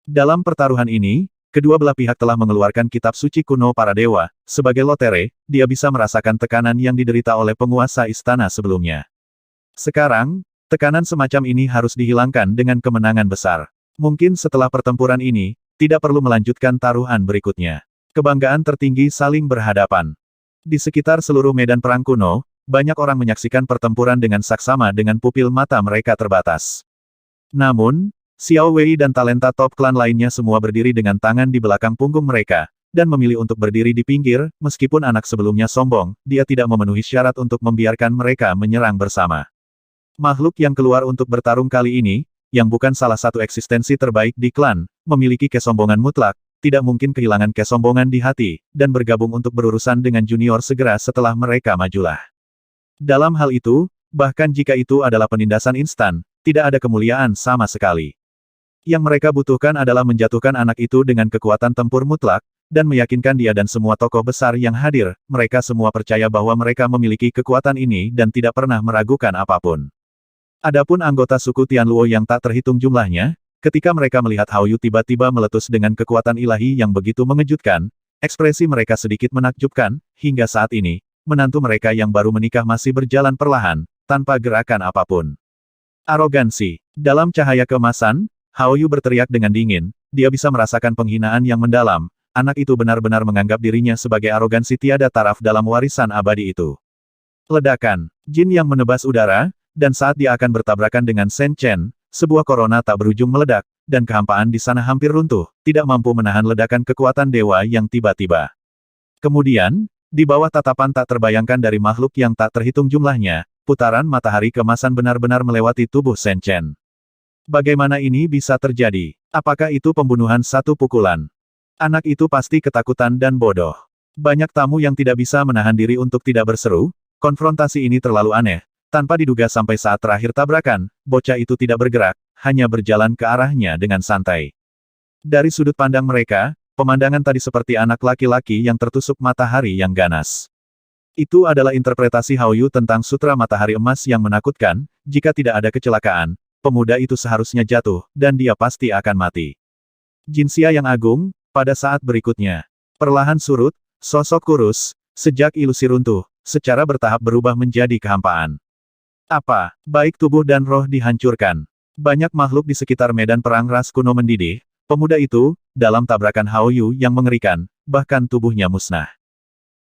Dalam pertaruhan ini, kedua belah pihak telah mengeluarkan kitab suci kuno para dewa, sebagai lotere, dia bisa merasakan tekanan yang diderita oleh penguasa istana sebelumnya. Sekarang, tekanan semacam ini harus dihilangkan dengan kemenangan besar. Mungkin setelah pertempuran ini, tidak perlu melanjutkan taruhan berikutnya. Kebanggaan tertinggi saling berhadapan. Di sekitar seluruh medan perang kuno, banyak orang menyaksikan pertempuran dengan saksama dengan pupil mata mereka terbatas. Namun, Xiao Wei dan talenta top klan lainnya semua berdiri dengan tangan di belakang punggung mereka, dan memilih untuk berdiri di pinggir, meskipun anak sebelumnya sombong, dia tidak memenuhi syarat untuk membiarkan mereka menyerang bersama. Makhluk yang keluar untuk bertarung kali ini, yang bukan salah satu eksistensi terbaik di klan, memiliki kesombongan mutlak, tidak mungkin kehilangan kesombongan di hati, dan bergabung untuk berurusan dengan junior segera setelah mereka majulah. Dalam hal itu, bahkan jika itu adalah penindasan instan, tidak ada kemuliaan sama sekali. Yang mereka butuhkan adalah menjatuhkan anak itu dengan kekuatan tempur mutlak, dan meyakinkan dia dan semua tokoh besar yang hadir, mereka semua percaya bahwa mereka memiliki kekuatan ini dan tidak pernah meragukan apapun. Adapun anggota suku Tianluo yang tak terhitung jumlahnya, ketika mereka melihat Hao Yu tiba-tiba meletus dengan kekuatan ilahi yang begitu mengejutkan, ekspresi mereka sedikit menakjubkan, hingga saat ini, menantu mereka yang baru menikah masih berjalan perlahan, tanpa gerakan apapun. Arogansi. Dalam cahaya keemasan, Hao Yu berteriak dengan dingin, dia bisa merasakan penghinaan yang mendalam, anak itu benar-benar menganggap dirinya sebagai arogansi tiada taraf dalam warisan abadi itu. Ledakan. Jin yang menebas udara, dan saat dia akan bertabrakan dengan Shen Chen, sebuah korona tak berujung meledak, dan kehampaan di sana hampir runtuh, tidak mampu menahan ledakan kekuatan dewa yang tiba-tiba. Kemudian, di bawah tatapan tak terbayangkan dari makhluk yang tak terhitung jumlahnya, putaran matahari keemasan benar-benar melewati tubuh Shen Chen. Bagaimana ini bisa terjadi? Apakah itu pembunuhan satu pukulan? Anak itu pasti ketakutan dan bodoh. Banyak tamu yang tidak bisa menahan diri untuk tidak berseru, konfrontasi ini terlalu aneh. Tanpa diduga sampai saat terakhir tabrakan, bocah itu tidak bergerak, hanya berjalan ke arahnya dengan santai. Dari sudut pandang mereka, pemandangan tadi seperti anak laki-laki yang tertusuk matahari yang ganas. Itu adalah interpretasi Hao Yu tentang sutra matahari emas yang menakutkan, jika tidak ada kecelakaan, pemuda itu seharusnya jatuh, dan dia pasti akan mati. Jinxia yang agung, pada saat berikutnya, perlahan surut, sosok kurus, sejak ilusi runtuh, secara bertahap berubah menjadi kehampaan. Apa, baik tubuh dan roh dihancurkan. Banyak makhluk di sekitar medan perang ras kuno mendidih, pemuda itu, dalam tabrakan Hao Yu yang mengerikan, bahkan tubuhnya musnah.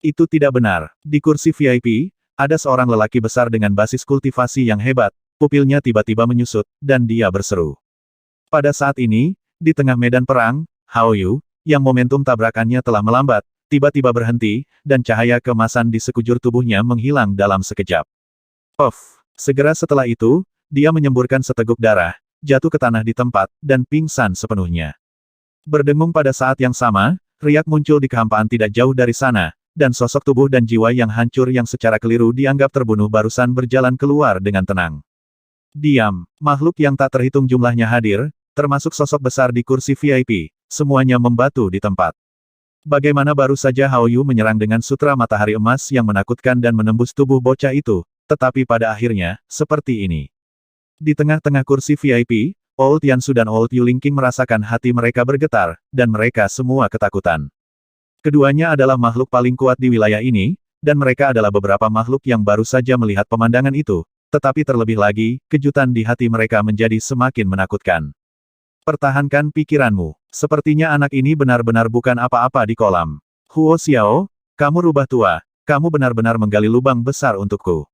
Itu tidak benar. Di kursi VIP, ada seorang lelaki besar dengan basis kultivasi yang hebat, pupilnya tiba-tiba menyusut, dan dia berseru. Pada saat ini, di tengah medan perang, Hao Yu, yang momentum tabrakannya telah melambat, tiba-tiba berhenti, dan cahaya keemasan di sekujur tubuhnya menghilang dalam sekejap. Off. Segera setelah itu, dia menyemburkan seteguk darah, jatuh ke tanah di tempat, dan pingsan sepenuhnya. Berdengung pada saat yang sama, riak muncul di kehampaan tidak jauh dari sana, dan sosok tubuh dan jiwa yang hancur yang secara keliru dianggap terbunuh barusan berjalan keluar dengan tenang. Diam, makhluk yang tak terhitung jumlahnya hadir, termasuk sosok besar di kursi VIP, semuanya membatu di tempat. Bagaimana baru saja Hao Yu menyerang dengan sutra matahari emas yang menakutkan dan menembus tubuh bocah itu, tetapi pada akhirnya, seperti ini. Di tengah-tengah kursi VIP, Old Yansu dan Old Yulingking merasakan hati mereka bergetar, dan mereka semua ketakutan. Keduanya adalah makhluk paling kuat di wilayah ini, dan mereka adalah beberapa makhluk yang baru saja melihat pemandangan itu, tetapi terlebih lagi, kejutan di hati mereka menjadi semakin menakutkan. Pertahankan pikiranmu. Sepertinya anak ini benar-benar bukan apa-apa di kolam. Huo Xiao, kamu rubah tua, kamu benar-benar menggali lubang besar untukku.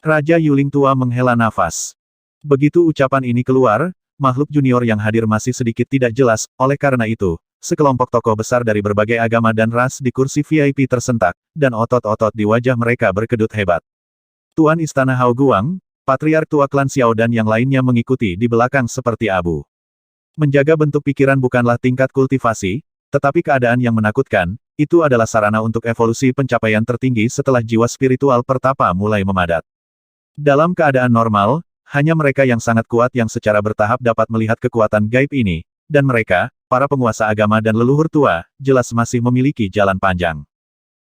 Raja Yuling tua menghela nafas. Begitu ucapan ini keluar, makhluk junior yang hadir masih sedikit tidak jelas, oleh karena itu, sekelompok tokoh besar dari berbagai agama dan ras di kursi VIP tersentak, dan otot-otot di wajah mereka berkedut hebat. Tuan Istana Hao Guang, Patriark tua klan Xiao dan yang lainnya mengikuti di belakang seperti abu. Menjaga bentuk pikiran bukanlah tingkat kultivasi, tetapi keadaan yang menakutkan, itu adalah sarana untuk evolusi pencapaian tertinggi setelah jiwa spiritual pertapa mulai memadat. Dalam keadaan normal, hanya mereka yang sangat kuat yang secara bertahap dapat melihat kekuatan gaib ini, dan mereka, para penguasa agama dan leluhur tua, jelas masih memiliki jalan panjang.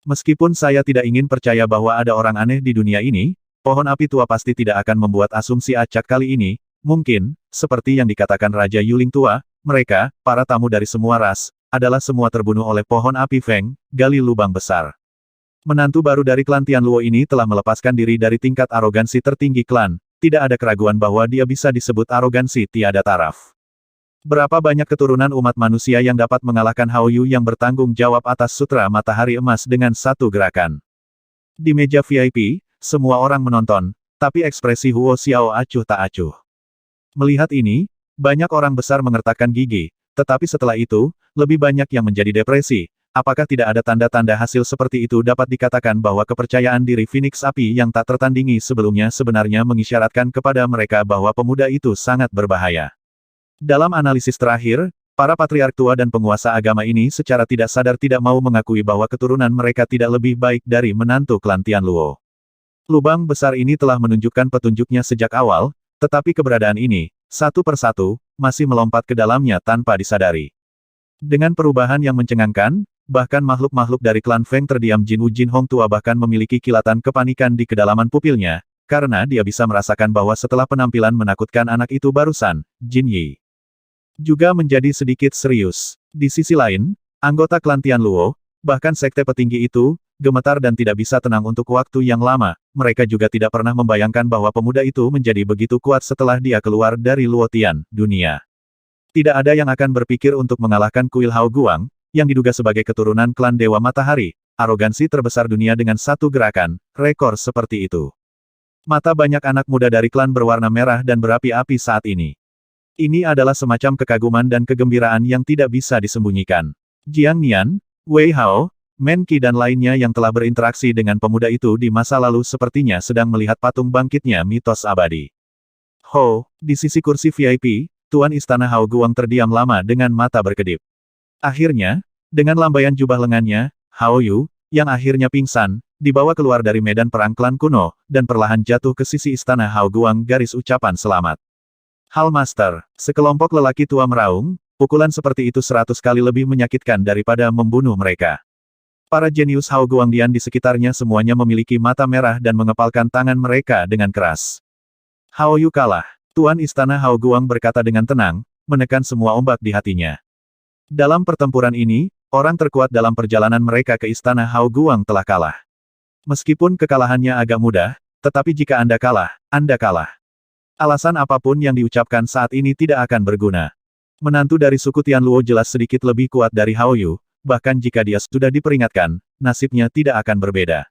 Meskipun saya tidak ingin percaya bahwa ada orang aneh di dunia ini, pohon api tua pasti tidak akan membuat asumsi acak kali ini, mungkin, seperti yang dikatakan Raja Yuling tua, mereka, para tamu dari semua ras, adalah semua terbunuh oleh pohon api Feng, gali lubang besar. Menantu baru dari klan Tianluo ini telah melepaskan diri dari tingkat arogansi tertinggi klan, tidak ada keraguan bahwa dia bisa disebut arogansi tiada taraf. Berapa banyak keturunan umat manusia yang dapat mengalahkan Hao Yu yang bertanggung jawab atas sutra matahari emas dengan satu gerakan? Di meja VIP, semua orang menonton, tapi ekspresi Huo Xiao acuh tak acuh. Melihat ini, banyak orang besar mengertakkan gigi, tetapi setelah itu, lebih banyak yang menjadi depresi. Apakah tidak ada tanda-tanda hasil seperti itu dapat dikatakan bahwa kepercayaan diri Phoenix Api yang tak tertandingi sebelumnya sebenarnya mengisyaratkan kepada mereka bahwa pemuda itu sangat berbahaya. Dalam analisis terakhir, para patriark tua dan penguasa agama ini secara tidak sadar tidak mau mengakui bahwa keturunan mereka tidak lebih baik dari menantu klan Tianluo. Lubang besar ini telah menunjukkan petunjuknya sejak awal, tetapi keberadaan ini, satu persatu, masih melompat ke dalamnya tanpa disadari. Dengan perubahan yang mencengangkan, bahkan makhluk-makhluk dari klan Feng terdiam Jinwu Jinhong tua bahkan memiliki kilatan kepanikan di kedalaman pupilnya, karena dia bisa merasakan bahwa setelah penampilan menakutkan anak itu barusan, Jin Yi juga menjadi sedikit serius. Di sisi lain, anggota klan Tianluo, bahkan sekte petinggi itu, gemetar dan tidak bisa tenang untuk waktu yang lama, mereka juga tidak pernah membayangkan bahwa pemuda itu menjadi begitu kuat setelah dia keluar dari Luotian, dunia. Tidak ada yang akan berpikir untuk mengalahkan kuil Hao Guang, yang diduga sebagai keturunan klan Dewa Matahari, arogansi terbesar dunia dengan satu gerakan, rekor seperti itu. Mata banyak anak muda dari klan berwarna merah dan berapi-api saat ini. Ini adalah semacam kekaguman dan kegembiraan yang tidak bisa disembunyikan. Jiang Nian, Wei Hao, Men Qi dan lainnya yang telah berinteraksi dengan pemuda itu di masa lalu sepertinya sedang melihat patung bangkitnya mitos abadi. Ho, di sisi kursi VIP, Tuan Istana Hao Guang terdiam lama dengan mata berkedip. Akhirnya, dengan lambaian jubah lengannya, Hao Yu, yang akhirnya pingsan, dibawa keluar dari medan perang klan kuno, dan perlahan jatuh ke sisi Istana Hao Guang garis ucapan selamat. Hal Master, sekelompok lelaki tua meraung, pukulan seperti itu 100 kali lebih menyakitkan daripada membunuh mereka. Para jenius Hao Guangdian di sekitarnya semuanya memiliki mata merah dan mengepalkan tangan mereka dengan keras. Hao Yu kalah. Tuan Istana Hao Guang berkata dengan tenang, menekan semua ombak di hatinya. Dalam pertempuran ini, orang terkuat dalam perjalanan mereka ke Istana Hao Guang telah kalah. Meskipun kekalahannya agak mudah, tetapi jika Anda kalah, Anda kalah. Alasan apapun yang diucapkan saat ini tidak akan berguna. Menantu dari suku Tianluo jelas sedikit lebih kuat dari Hao Yu, bahkan jika dia sudah diperingatkan, nasibnya tidak akan berbeda.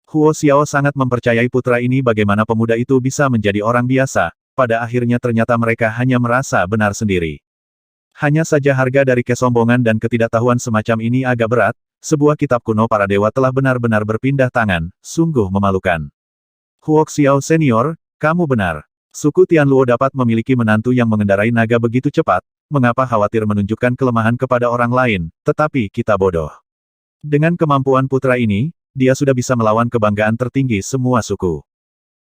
Huo Xiao sangat mempercayai putra ini bagaimana pemuda itu bisa menjadi orang biasa, pada akhirnya ternyata mereka hanya merasa benar sendiri. Hanya saja harga dari kesombongan dan ketidaktahuan semacam ini agak berat, sebuah kitab kuno para dewa telah benar-benar berpindah tangan, sungguh memalukan. Huo Xiao Senior, kamu benar. Suku Tianluo dapat memiliki menantu yang mengendarai naga begitu cepat, mengapa khawatir menunjukkan kelemahan kepada orang lain, tetapi kita bodoh. Dengan kemampuan putra ini, dia sudah bisa melawan kebanggaan tertinggi semua suku.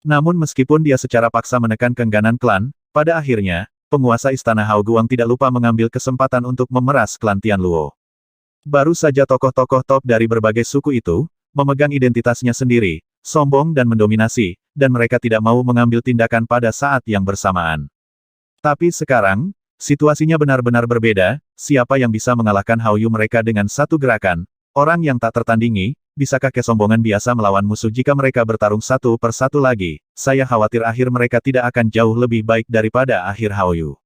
Namun meskipun dia secara paksa menekan keengganan klan, pada akhirnya, penguasa istana Hao Guang tidak lupa mengambil kesempatan untuk memeras klan Tianluo. Baru saja tokoh-tokoh top dari berbagai suku itu, memegang identitasnya sendiri, sombong dan mendominasi, dan mereka tidak mau mengambil tindakan pada saat yang bersamaan. Tapi sekarang, situasinya benar-benar berbeda, siapa yang bisa mengalahkan Hao Yu mereka dengan satu gerakan, orang yang tak tertandingi. Bisakah kesombongan biasa melawan musuh jika mereka bertarung satu per satu lagi? Saya khawatir akhir mereka tidak akan jauh lebih baik daripada akhir Hao Yu.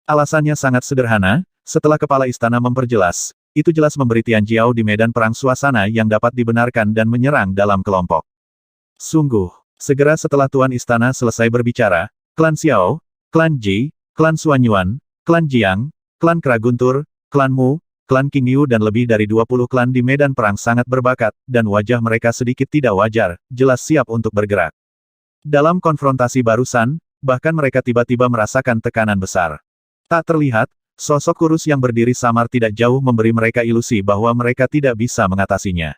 Alasannya sangat sederhana, setelah kepala istana memperjelas, itu jelas memberi Tian Jiao di medan perang suasana yang dapat dibenarkan dan menyerang dalam kelompok. Sungguh, segera setelah tuan istana selesai berbicara, klan Xiao, klan Ji, klan Suanyuan, klan Jiang, klan Kraguntur, klan Mu, klan Qingyu dan lebih dari 20 klan di medan perang sangat berbakat, dan wajah mereka sedikit tidak wajar, jelas siap untuk bergerak. Dalam konfrontasi barusan, bahkan mereka tiba-tiba merasakan tekanan besar. Tak terlihat, sosok kurus yang berdiri samar tidak jauh memberi mereka ilusi bahwa mereka tidak bisa mengatasinya.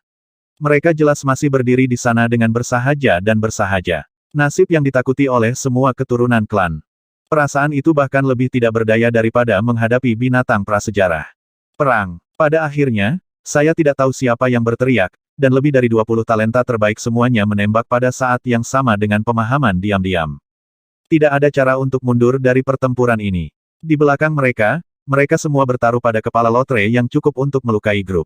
Mereka jelas masih berdiri di sana dengan bersahaja dan bersahaja. Nasib yang ditakuti oleh semua keturunan klan. Perasaan itu bahkan lebih tidak berdaya daripada menghadapi binatang prasejarah. Perang. Pada akhirnya, saya tidak tahu siapa yang berteriak, dan lebih dari 20 talenta terbaik semuanya menembak pada saat yang sama dengan pemahaman diam-diam. Tidak ada cara untuk mundur dari pertempuran ini. Di belakang mereka, mereka semua bertaruh pada kepala lotre yang cukup untuk melukai grup.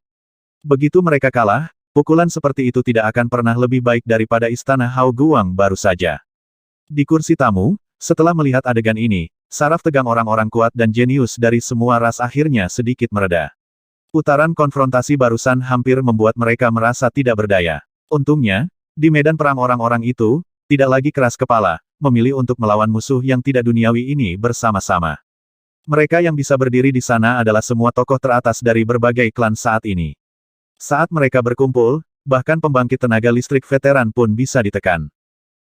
Begitu mereka kalah, pukulan seperti itu tidak akan pernah lebih baik daripada istana Hao Guang baru saja. Di kursi tamu, setelah melihat adegan ini, saraf tegang orang-orang kuat dan jenius dari semua ras akhirnya sedikit mereda. Putaran konfrontasi barusan hampir membuat mereka merasa tidak berdaya. Untungnya, di medan perang orang-orang itu, tidak lagi keras kepala, memilih untuk melawan musuh yang tidak duniawi ini bersama-sama. Mereka yang bisa berdiri di sana adalah semua tokoh teratas dari berbagai klan saat ini. Saat mereka berkumpul, bahkan pembangkit tenaga listrik veteran pun bisa ditekan.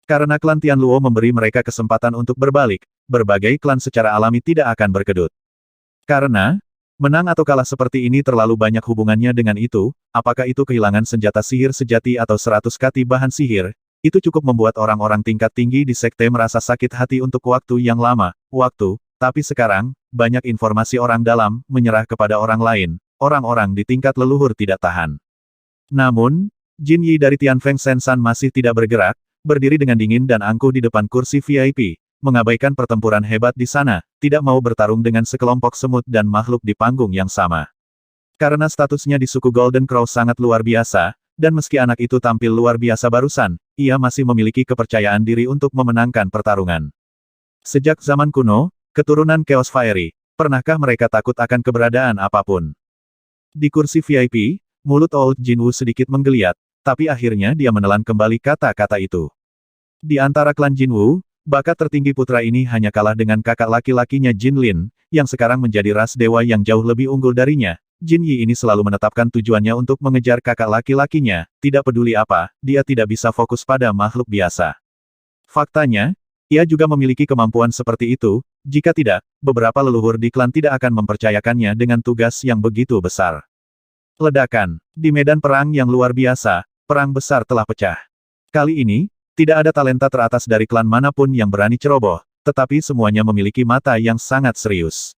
Karena klan Tianluo memberi mereka kesempatan untuk berbalik, berbagai klan secara alami tidak akan berkedut. Karena, menang atau kalah seperti ini terlalu banyak hubungannya dengan itu, apakah itu kehilangan senjata sihir sejati atau 100 kati bahan sihir, itu cukup membuat orang-orang tingkat tinggi di sekte merasa sakit hati untuk waktu yang lama, tapi sekarang, banyak informasi orang dalam, menyerah kepada orang lain, orang-orang di tingkat leluhur tidak tahan. Namun, Jin Yi dari Tianfeng Sensan masih tidak bergerak, berdiri dengan dingin dan angkuh di depan kursi VIP, mengabaikan pertempuran hebat di sana, tidak mau bertarung dengan sekelompok semut dan makhluk di panggung yang sama. Karena statusnya di suku Golden Crow sangat luar biasa, dan meski anak itu tampil luar biasa barusan, ia masih memiliki kepercayaan diri untuk memenangkan pertarungan. Sejak zaman kuno, keturunan Chaos Fiery, pernahkah mereka takut akan keberadaan apapun? Di kursi VIP, mulut Old Jinwu sedikit menggeliat, tapi akhirnya dia menelan kembali kata-kata itu. Di antara klan Jinwu, bakat tertinggi putra ini hanya kalah dengan kakak laki-lakinya Jin Lin, yang sekarang menjadi ras dewa yang jauh lebih unggul darinya. Jin Yi ini selalu menetapkan tujuannya untuk mengejar kakak laki-lakinya, tidak peduli apa, dia tidak bisa fokus pada makhluk biasa. Faktanya, ia juga memiliki kemampuan seperti itu, jika tidak, beberapa leluhur di klan tidak akan mempercayakannya dengan tugas yang begitu besar. Ledakan. Di medan perang yang luar biasa, perang besar telah pecah. Kali ini, tidak ada talenta teratas dari klan manapun yang berani ceroboh, tetapi semuanya memiliki mata yang sangat serius.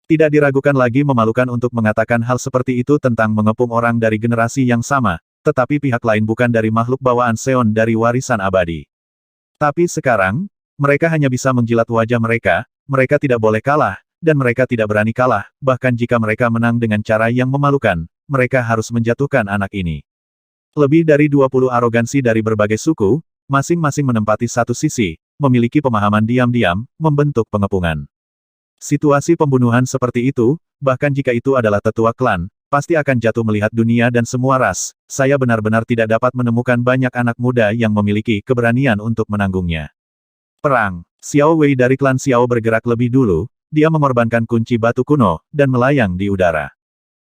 Tidak diragukan lagi memalukan untuk mengatakan hal seperti itu tentang mengepung orang dari generasi yang sama, tetapi pihak lain bukan dari makhluk bawaan Seon dari warisan abadi. Tapi sekarang, mereka hanya bisa menjilat wajah mereka tidak boleh kalah, dan mereka tidak berani kalah, bahkan jika mereka menang dengan cara yang memalukan, mereka harus menjatuhkan anak ini. Lebih dari 20 arogansi dari berbagai suku, masing-masing menempati satu sisi, memiliki pemahaman diam-diam, membentuk pengepungan. Situasi pembunuhan seperti itu, bahkan jika itu adalah tetua klan, pasti akan jatuh melihat dunia dan semua ras. Saya benar-benar tidak dapat menemukan banyak anak muda yang memiliki keberanian untuk menanggungnya. Perang. Xiao Wei dari klan Xiao bergerak lebih dulu, dia mengorbankan kunci batu kuno, dan melayang di udara.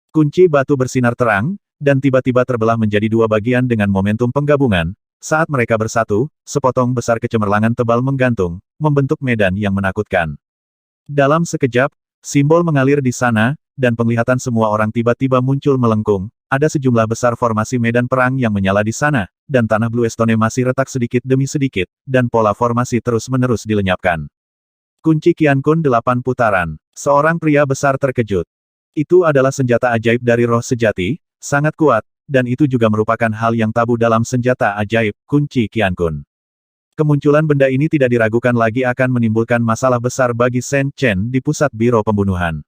Kunci batu bersinar terang, dan tiba-tiba terbelah menjadi dua bagian dengan momentum penggabungan. Saat mereka bersatu, sepotong besar kecemerlangan tebal menggantung, membentuk medan yang menakutkan. Dalam sekejap, simbol mengalir di sana, dan penglihatan semua orang tiba-tiba muncul melengkung. Ada sejumlah besar formasi medan perang yang menyala di sana, dan tanah Bluestone masih retak sedikit demi sedikit, dan pola formasi terus-menerus dilenyapkan. Kunci Qiankun 8 putaran. Seorang pria besar terkejut. Itu adalah senjata ajaib dari roh sejati, sangat kuat, dan itu juga merupakan hal yang tabu dalam senjata ajaib, kunci Qiankun. Kemunculan benda ini tidak diragukan lagi akan menimbulkan masalah besar bagi Shen Chen di pusat biro pembunuhan.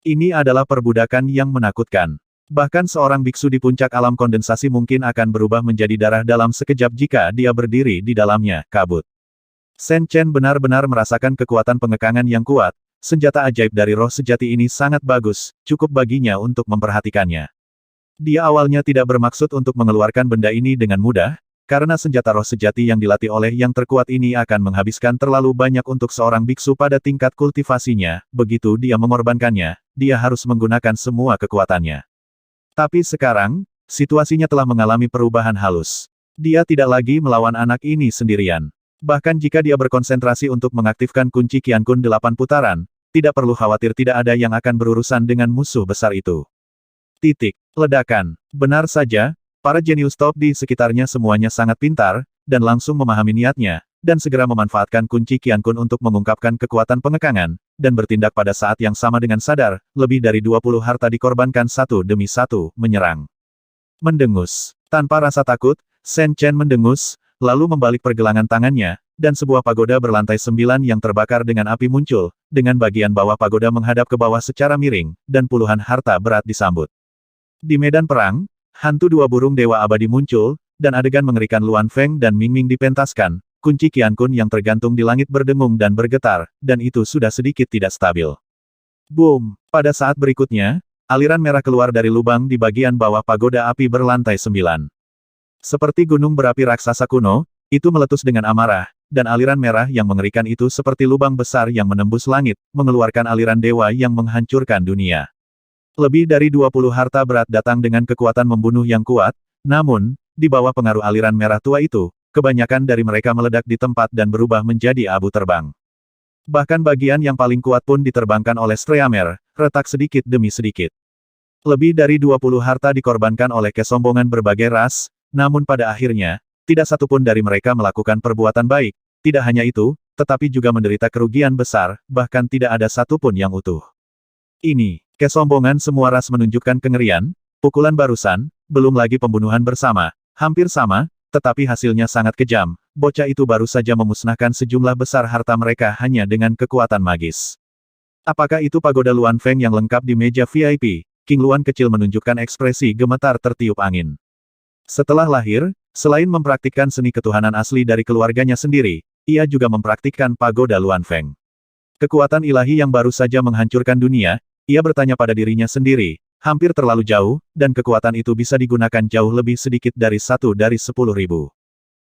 Ini adalah perbudakan yang menakutkan. Bahkan seorang biksu di puncak alam kondensasi mungkin akan berubah menjadi darah dalam sekejap jika dia berdiri di dalamnya, kabut. Shen Chen benar-benar merasakan kekuatan pengekangan yang kuat, senjata ajaib dari roh sejati ini sangat bagus, cukup baginya untuk memperhatikannya. Dia awalnya tidak bermaksud untuk mengeluarkan benda ini dengan mudah, karena senjata roh sejati yang dilatih oleh yang terkuat ini akan menghabiskan terlalu banyak untuk seorang biksu pada tingkat kultivasinya, begitu dia mengorbankannya, dia harus menggunakan semua kekuatannya. Tapi sekarang, situasinya telah mengalami perubahan halus. Dia tidak lagi melawan anak ini sendirian. Bahkan jika dia berkonsentrasi untuk mengaktifkan kunci Qiankun 8 putaran, tidak perlu khawatir tidak ada yang akan berurusan dengan musuh besar itu. Ledakan. Benar saja, para jenius top di sekitarnya semuanya sangat pintar, dan langsung memahami niatnya, dan segera memanfaatkan kunci Qiankun untuk mengungkapkan kekuatan pengekangan, dan bertindak pada saat yang sama dengan sadar, lebih dari 20 harta dikorbankan satu demi satu, menyerang. Mendengus. Tanpa rasa takut, Shen Chen mendengus, lalu membalik pergelangan tangannya, dan sebuah pagoda berlantai 9 yang terbakar dengan api muncul, dengan bagian bawah pagoda menghadap ke bawah secara miring, dan puluhan harta berat disambut. Di medan perang, hantu dua burung dewa abadi muncul, dan adegan mengerikan Luan Feng dan Ming Ming dipentaskan, kunci Qiankun yang tergantung di langit berdengung dan bergetar, dan itu sudah sedikit tidak stabil. Boom! Pada saat berikutnya, aliran merah keluar dari lubang di bagian bawah pagoda api berlantai 9. Seperti gunung berapi raksasa kuno, itu meletus dengan amarah, dan aliran merah yang mengerikan itu seperti lubang besar yang menembus langit, mengeluarkan aliran dewa yang menghancurkan dunia. Lebih dari 20 harta berat datang dengan kekuatan membunuh yang kuat, namun, di bawah pengaruh aliran merah tua itu, kebanyakan dari mereka meledak di tempat dan berubah menjadi abu terbang. Bahkan bagian yang paling kuat pun diterbangkan oleh Streamer, retak sedikit demi sedikit. Lebih dari 20 harta dikorbankan oleh kesombongan berbagai ras, namun pada akhirnya, tidak satupun dari mereka melakukan perbuatan baik, tidak hanya itu, tetapi juga menderita kerugian besar, bahkan tidak ada satupun yang utuh. Ini. Kesombongan semua ras menunjukkan kengerian, pukulan barusan, belum lagi pembunuhan bersama, hampir sama, tetapi hasilnya sangat kejam, bocah itu baru saja memusnahkan sejumlah besar harta mereka hanya dengan kekuatan magis. Apakah itu pagoda Luan Feng yang lengkap di meja VIP? King Luan kecil menunjukkan ekspresi gemetar tertiup angin. Setelah lahir, selain mempraktikkan seni ketuhanan asli dari keluarganya sendiri, ia juga mempraktikkan pagoda Luan Feng. Kekuatan ilahi yang baru saja menghancurkan dunia, ia bertanya pada dirinya sendiri, hampir terlalu jauh, dan kekuatan itu bisa digunakan jauh lebih sedikit dari 1 dari 10.000.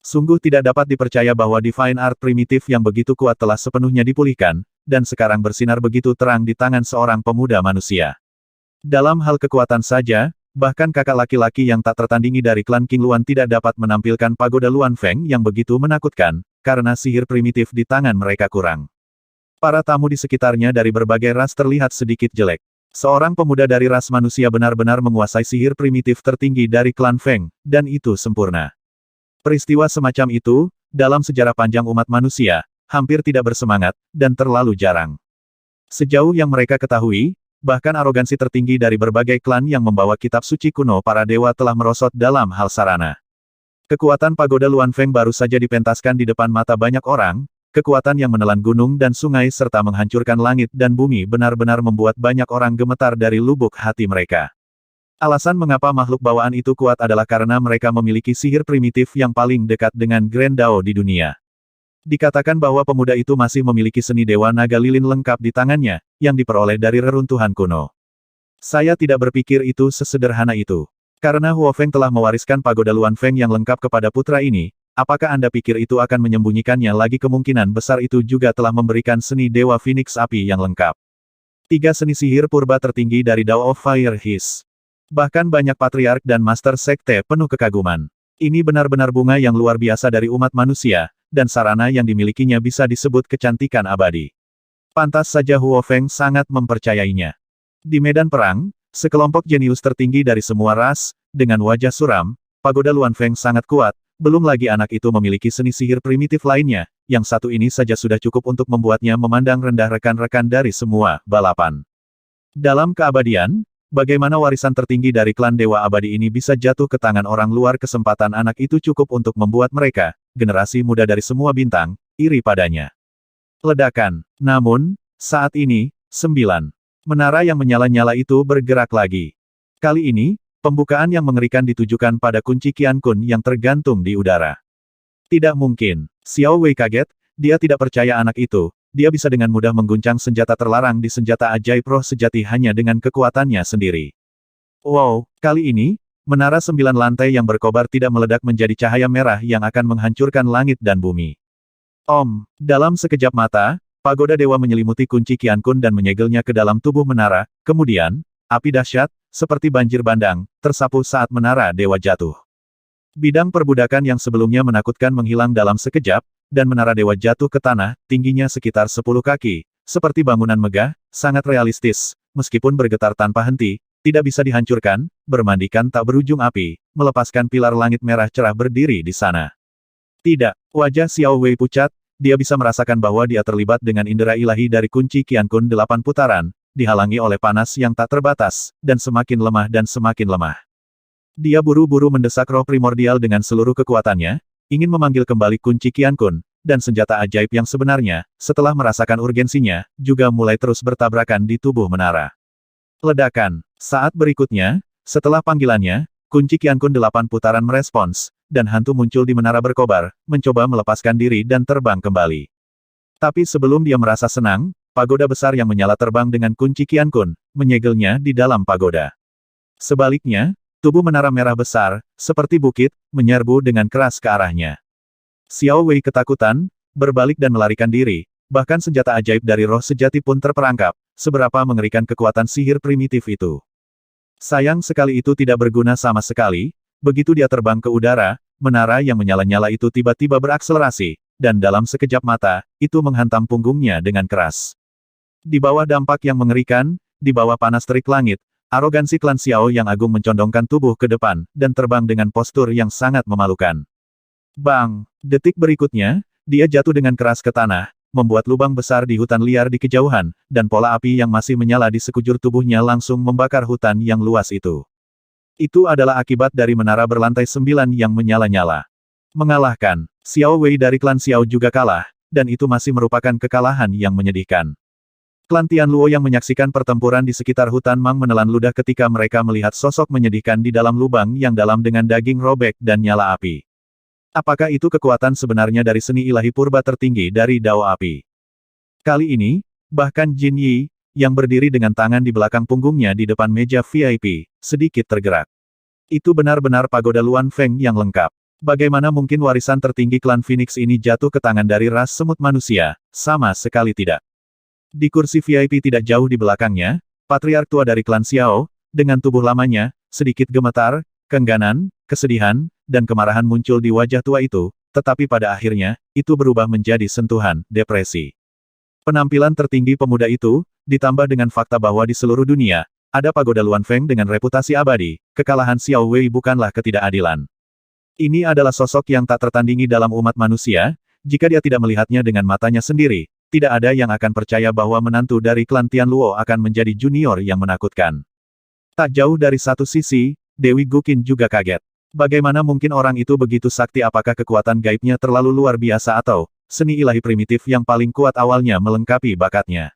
Sungguh tidak dapat dipercaya bahwa Divine Art primitif yang begitu kuat telah sepenuhnya dipulihkan, dan sekarang bersinar begitu terang di tangan seorang pemuda manusia. Dalam hal kekuatan saja, bahkan kakak laki-laki yang tak tertandingi dari klan King Luan tidak dapat menampilkan pagoda Luan Feng yang begitu menakutkan, karena sihir primitif di tangan mereka kurang. Para tamu di sekitarnya dari berbagai ras terlihat sedikit jelek. Seorang pemuda dari ras manusia benar-benar menguasai sihir primitif tertinggi dari klan Feng, dan itu sempurna. Peristiwa semacam itu, dalam sejarah panjang umat manusia, hampir tidak bersemangat, dan terlalu jarang. Sejauh yang mereka ketahui, bahkan arogansi tertinggi dari berbagai klan yang membawa kitab suci kuno para dewa telah merosot dalam hal sarana. Kekuatan pagoda Luan Feng baru saja dipentaskan di depan mata banyak orang. Kekuatan yang menelan gunung dan sungai serta menghancurkan langit dan bumi benar-benar membuat banyak orang gemetar dari lubuk hati mereka. Alasan mengapa makhluk bawaan itu kuat adalah karena mereka memiliki sihir primitif yang paling dekat dengan Grand Dao di dunia. Dikatakan bahwa pemuda itu masih memiliki seni dewa naga lilin lengkap di tangannya, yang diperoleh dari reruntuhan kuno. Saya tidak berpikir itu sesederhana itu. Karena Huo Feng telah mewariskan pagoda Luan Feng yang lengkap kepada putra ini, apakah Anda pikir itu akan menyembunyikannya lagi? Kemungkinan besar itu juga telah memberikan seni Dewa Phoenix Api yang lengkap. 3 seni sihir purba tertinggi dari Dao of Fire His. Bahkan banyak patriark dan master sekte penuh kekaguman. Ini benar-benar bunga yang luar biasa dari umat manusia, dan sarana yang dimilikinya bisa disebut kecantikan abadi. Pantas saja Huo Feng sangat mempercayainya. Di medan perang, sekelompok jenius tertinggi dari semua ras, dengan wajah suram, pagoda Luan Feng sangat kuat, belum lagi anak itu memiliki seni sihir primitif lainnya, yang satu ini saja sudah cukup untuk membuatnya memandang rendah rekan-rekan dari semua balapan. Dalam keabadian, bagaimana warisan tertinggi dari klan Dewa Abadi ini bisa jatuh ke tangan orang luar? Kesempatan anak itu cukup untuk membuat mereka, generasi muda dari semua bintang, iri padanya. Ledakan. Namun, saat ini, 9. Menara yang menyala-nyala itu bergerak lagi. Kali ini, pembukaan yang mengerikan ditujukan pada kunci Qiankun yang tergantung di udara. Tidak mungkin. Xiao Wei kaget, dia tidak percaya anak itu, dia bisa dengan mudah mengguncang senjata terlarang di senjata ajaib roh sejati hanya dengan kekuatannya sendiri. Wow, kali ini, menara 9 lantai yang berkobar tidak meledak menjadi cahaya merah yang akan menghancurkan langit dan bumi. Dalam sekejap mata, pagoda dewa menyelimuti kunci Qiankun dan menyegelnya ke dalam tubuh menara, kemudian, api dahsyat, seperti banjir bandang, tersapu saat menara dewa jatuh. Bidang perbudakan yang sebelumnya menakutkan menghilang dalam sekejap, dan menara dewa jatuh ke tanah, tingginya sekitar 10 kaki, seperti bangunan megah, sangat realistis, meskipun bergetar tanpa henti, tidak bisa dihancurkan, bermandikan tak berujung api, melepaskan pilar langit merah cerah berdiri di sana. Tidak, wajah Xiao Wei pucat, dia bisa merasakan bahwa dia terlibat dengan indera ilahi dari kunci Qiankun 8 putaran, dihalangi oleh panas yang tak terbatas, dan semakin lemah dan semakin lemah. Dia buru-buru mendesak roh primordial dengan seluruh kekuatannya, ingin memanggil kembali kunci Qiankun, dan senjata ajaib yang sebenarnya, setelah merasakan urgensinya, juga mulai terus bertabrakan di tubuh menara. Ledakan. Saat berikutnya, setelah panggilannya, kunci Qiankun 8 putaran merespons, dan hantu muncul di menara berkobar, mencoba melepaskan diri dan terbang kembali. Tapi sebelum dia merasa senang, pagoda besar yang menyala terbang dengan kunci Qiankun, menyegelnya di dalam pagoda. Sebaliknya, tubuh menara merah besar, seperti bukit, menyerbu dengan keras ke arahnya. Xiao Wei ketakutan, berbalik dan melarikan diri, bahkan senjata ajaib dari roh sejati pun terperangkap, seberapa mengerikan kekuatan sihir primitif itu. Sayang sekali itu tidak berguna sama sekali. Begitu dia terbang ke udara, menara yang menyala-nyala itu tiba-tiba berakselerasi, dan dalam sekejap mata, itu menghantam punggungnya dengan keras. Di bawah dampak yang mengerikan, di bawah panas terik langit, arogansi klan Xiao yang agung mencondongkan tubuh ke depan, dan terbang dengan postur yang sangat memalukan. Bang! Detik berikutnya, dia jatuh dengan keras ke tanah, membuat lubang besar di hutan liar di kejauhan, dan pola api yang masih menyala di sekujur tubuhnya langsung membakar hutan yang luas itu. Itu adalah akibat dari menara berlantai 9 yang menyala-nyala. Mengalahkan, Xiao Wei dari klan Xiao juga kalah, dan itu masih merupakan kekalahan yang menyedihkan. Klan Tianluo yang menyaksikan pertempuran di sekitar hutan Mang menelan ludah ketika mereka melihat sosok menyedihkan di dalam lubang yang dalam dengan daging robek dan nyala api. Apakah itu kekuatan sebenarnya dari seni ilahi purba tertinggi dari Dao Api? Kali ini, bahkan Jin Yi, yang berdiri dengan tangan di belakang punggungnya di depan meja VIP, sedikit tergerak. Itu benar-benar pagoda Luan Feng yang lengkap. Bagaimana mungkin warisan tertinggi klan Phoenix ini jatuh ke tangan dari ras semut manusia? Sama sekali tidak. Di kursi VIP tidak jauh di belakangnya, patriark tua dari klan Xiao, dengan tubuh lamanya, sedikit gemetar, keengganan, kesedihan, dan kemarahan muncul di wajah tua itu, tetapi pada akhirnya, itu berubah menjadi sentuhan, depresi. Penampilan tertinggi pemuda itu, ditambah dengan fakta bahwa di seluruh dunia, ada pagoda Luan Feng dengan reputasi abadi, kekalahan Xiao Wei bukanlah ketidakadilan. Ini adalah sosok yang tak tertandingi dalam umat manusia, jika dia tidak melihatnya dengan matanya sendiri, tidak ada yang akan percaya bahwa menantu dari klan Tianluo akan menjadi junior yang menakutkan. Tak jauh dari satu sisi, Dewi Guqin juga kaget. Bagaimana mungkin orang itu begitu sakti? Apakah kekuatan gaibnya terlalu luar biasa atau seni ilahi primitif yang paling kuat awalnya melengkapi bakatnya?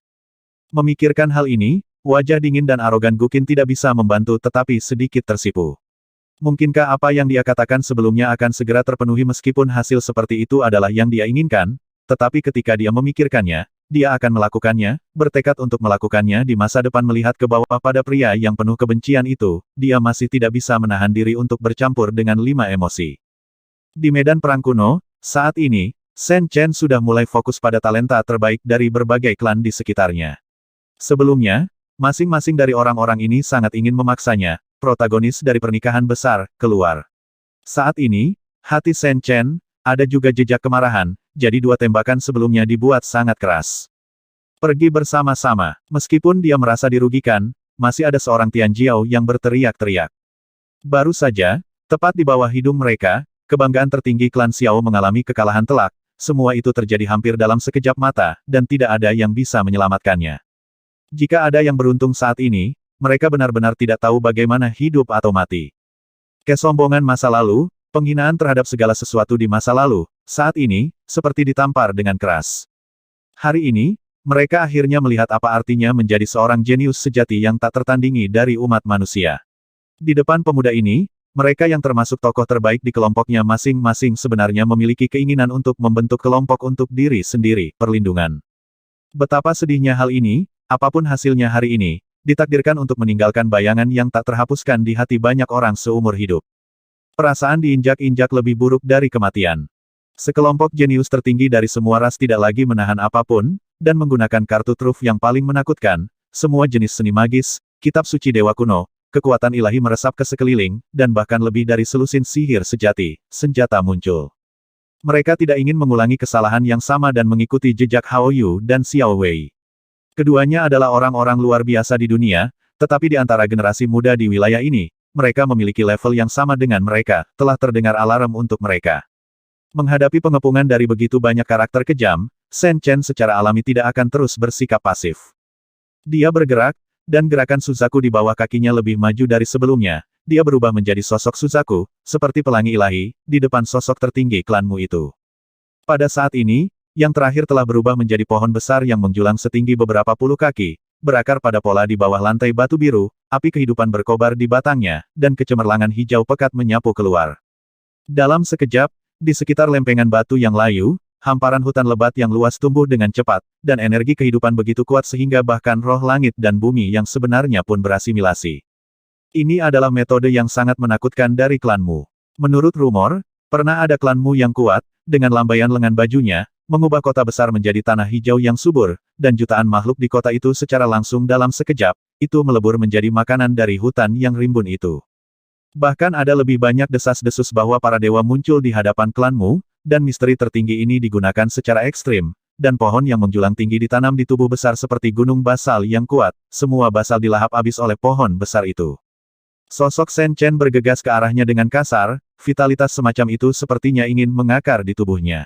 Memikirkan hal ini, wajah dingin dan arogan Guqin tidak bisa membantu tetapi sedikit tersipu. Mungkinkah apa yang dia katakan sebelumnya akan segera terpenuhi meskipun hasil seperti itu adalah yang dia inginkan? Tetapi ketika dia memikirkannya, dia akan melakukannya, bertekad untuk melakukannya di masa depan. Melihat ke bawah pada pria yang penuh kebencian itu, dia masih tidak bisa menahan diri untuk bercampur dengan 5 emosi. Di medan perang kuno, saat ini, Shen Chen sudah mulai fokus pada talenta terbaik dari berbagai klan di sekitarnya. Sebelumnya, masing-masing dari orang-orang ini sangat ingin memaksanya, protagonis dari pernikahan besar, keluar. Saat ini, hati Shen Chen, ada juga jejak kemarahan, jadi 2 tembakan sebelumnya dibuat sangat keras. Pergi bersama-sama, meskipun dia merasa dirugikan, masih ada seorang Tian Jiao yang berteriak-teriak. Baru saja, tepat di bawah hidung mereka, kebanggaan tertinggi klan Xiao mengalami kekalahan telak, semua itu terjadi hampir dalam sekejap mata, dan tidak ada yang bisa menyelamatkannya. Jika ada yang beruntung saat ini, mereka benar-benar tidak tahu bagaimana hidup atau mati. Kesombongan masa lalu, penghinaan terhadap segala sesuatu di masa lalu, saat ini, seperti ditampar dengan keras. Hari ini, mereka akhirnya melihat apa artinya menjadi seorang jenius sejati yang tak tertandingi dari umat manusia. Di depan pemuda ini, mereka yang termasuk tokoh terbaik di kelompoknya masing-masing sebenarnya memiliki keinginan untuk membentuk kelompok untuk diri sendiri, perlindungan. Betapa sedihnya hal ini, apapun hasilnya hari ini, ditakdirkan untuk meninggalkan bayangan yang tak terhapuskan di hati banyak orang seumur hidup. Perasaan diinjak-injak lebih buruk dari kematian. Sekelompok jenius tertinggi dari semua ras tidak lagi menahan apapun, dan menggunakan kartu truf yang paling menakutkan, semua jenis seni magis, kitab suci dewa kuno, kekuatan ilahi meresap ke sekeliling, dan bahkan lebih dari selusin sihir sejati, senjata muncul. Mereka tidak ingin mengulangi kesalahan yang sama dan mengikuti jejak Hao Yu dan Xiao Wei. Keduanya adalah orang-orang luar biasa di dunia, tetapi di antara generasi muda di wilayah ini, mereka memiliki level yang sama dengan mereka, telah terdengar alarm untuk mereka. Menghadapi pengepungan dari begitu banyak karakter kejam, Shen Chen secara alami tidak akan terus bersikap pasif. Dia bergerak, dan gerakan Suzaku di bawah kakinya lebih maju dari sebelumnya, dia berubah menjadi sosok Suzaku, seperti pelangi ilahi, di depan sosok tertinggi klanmu itu. Pada saat ini, yang terakhir telah berubah menjadi pohon besar yang menjulang setinggi beberapa puluh kaki, berakar pada pola di bawah lantai batu biru, api kehidupan berkobar di batangnya, dan kecemerlangan hijau pekat menyapu keluar. Dalam sekejap, di sekitar lempengan batu yang layu, hamparan hutan lebat yang luas tumbuh dengan cepat, dan energi kehidupan begitu kuat sehingga bahkan roh langit dan bumi yang sebenarnya pun berasimilasi. Ini adalah metode yang sangat menakutkan dari klanmu. Menurut rumor, pernah ada klanmu yang kuat, dengan lambaian lengan bajunya, mengubah kota besar menjadi tanah hijau yang subur, dan jutaan makhluk di kota itu secara langsung dalam sekejap, itu melebur menjadi makanan dari hutan yang rimbun itu. Bahkan ada lebih banyak desas-desus bahwa para dewa muncul di hadapan klanmu, dan misteri tertinggi ini digunakan secara ekstrim, dan pohon yang menjulang tinggi ditanam di tubuh besar seperti gunung basal yang kuat, semua basal dilahap habis oleh pohon besar itu. Sosok Shen Chen bergegas ke arahnya dengan kasar, vitalitas semacam itu sepertinya ingin mengakar di tubuhnya.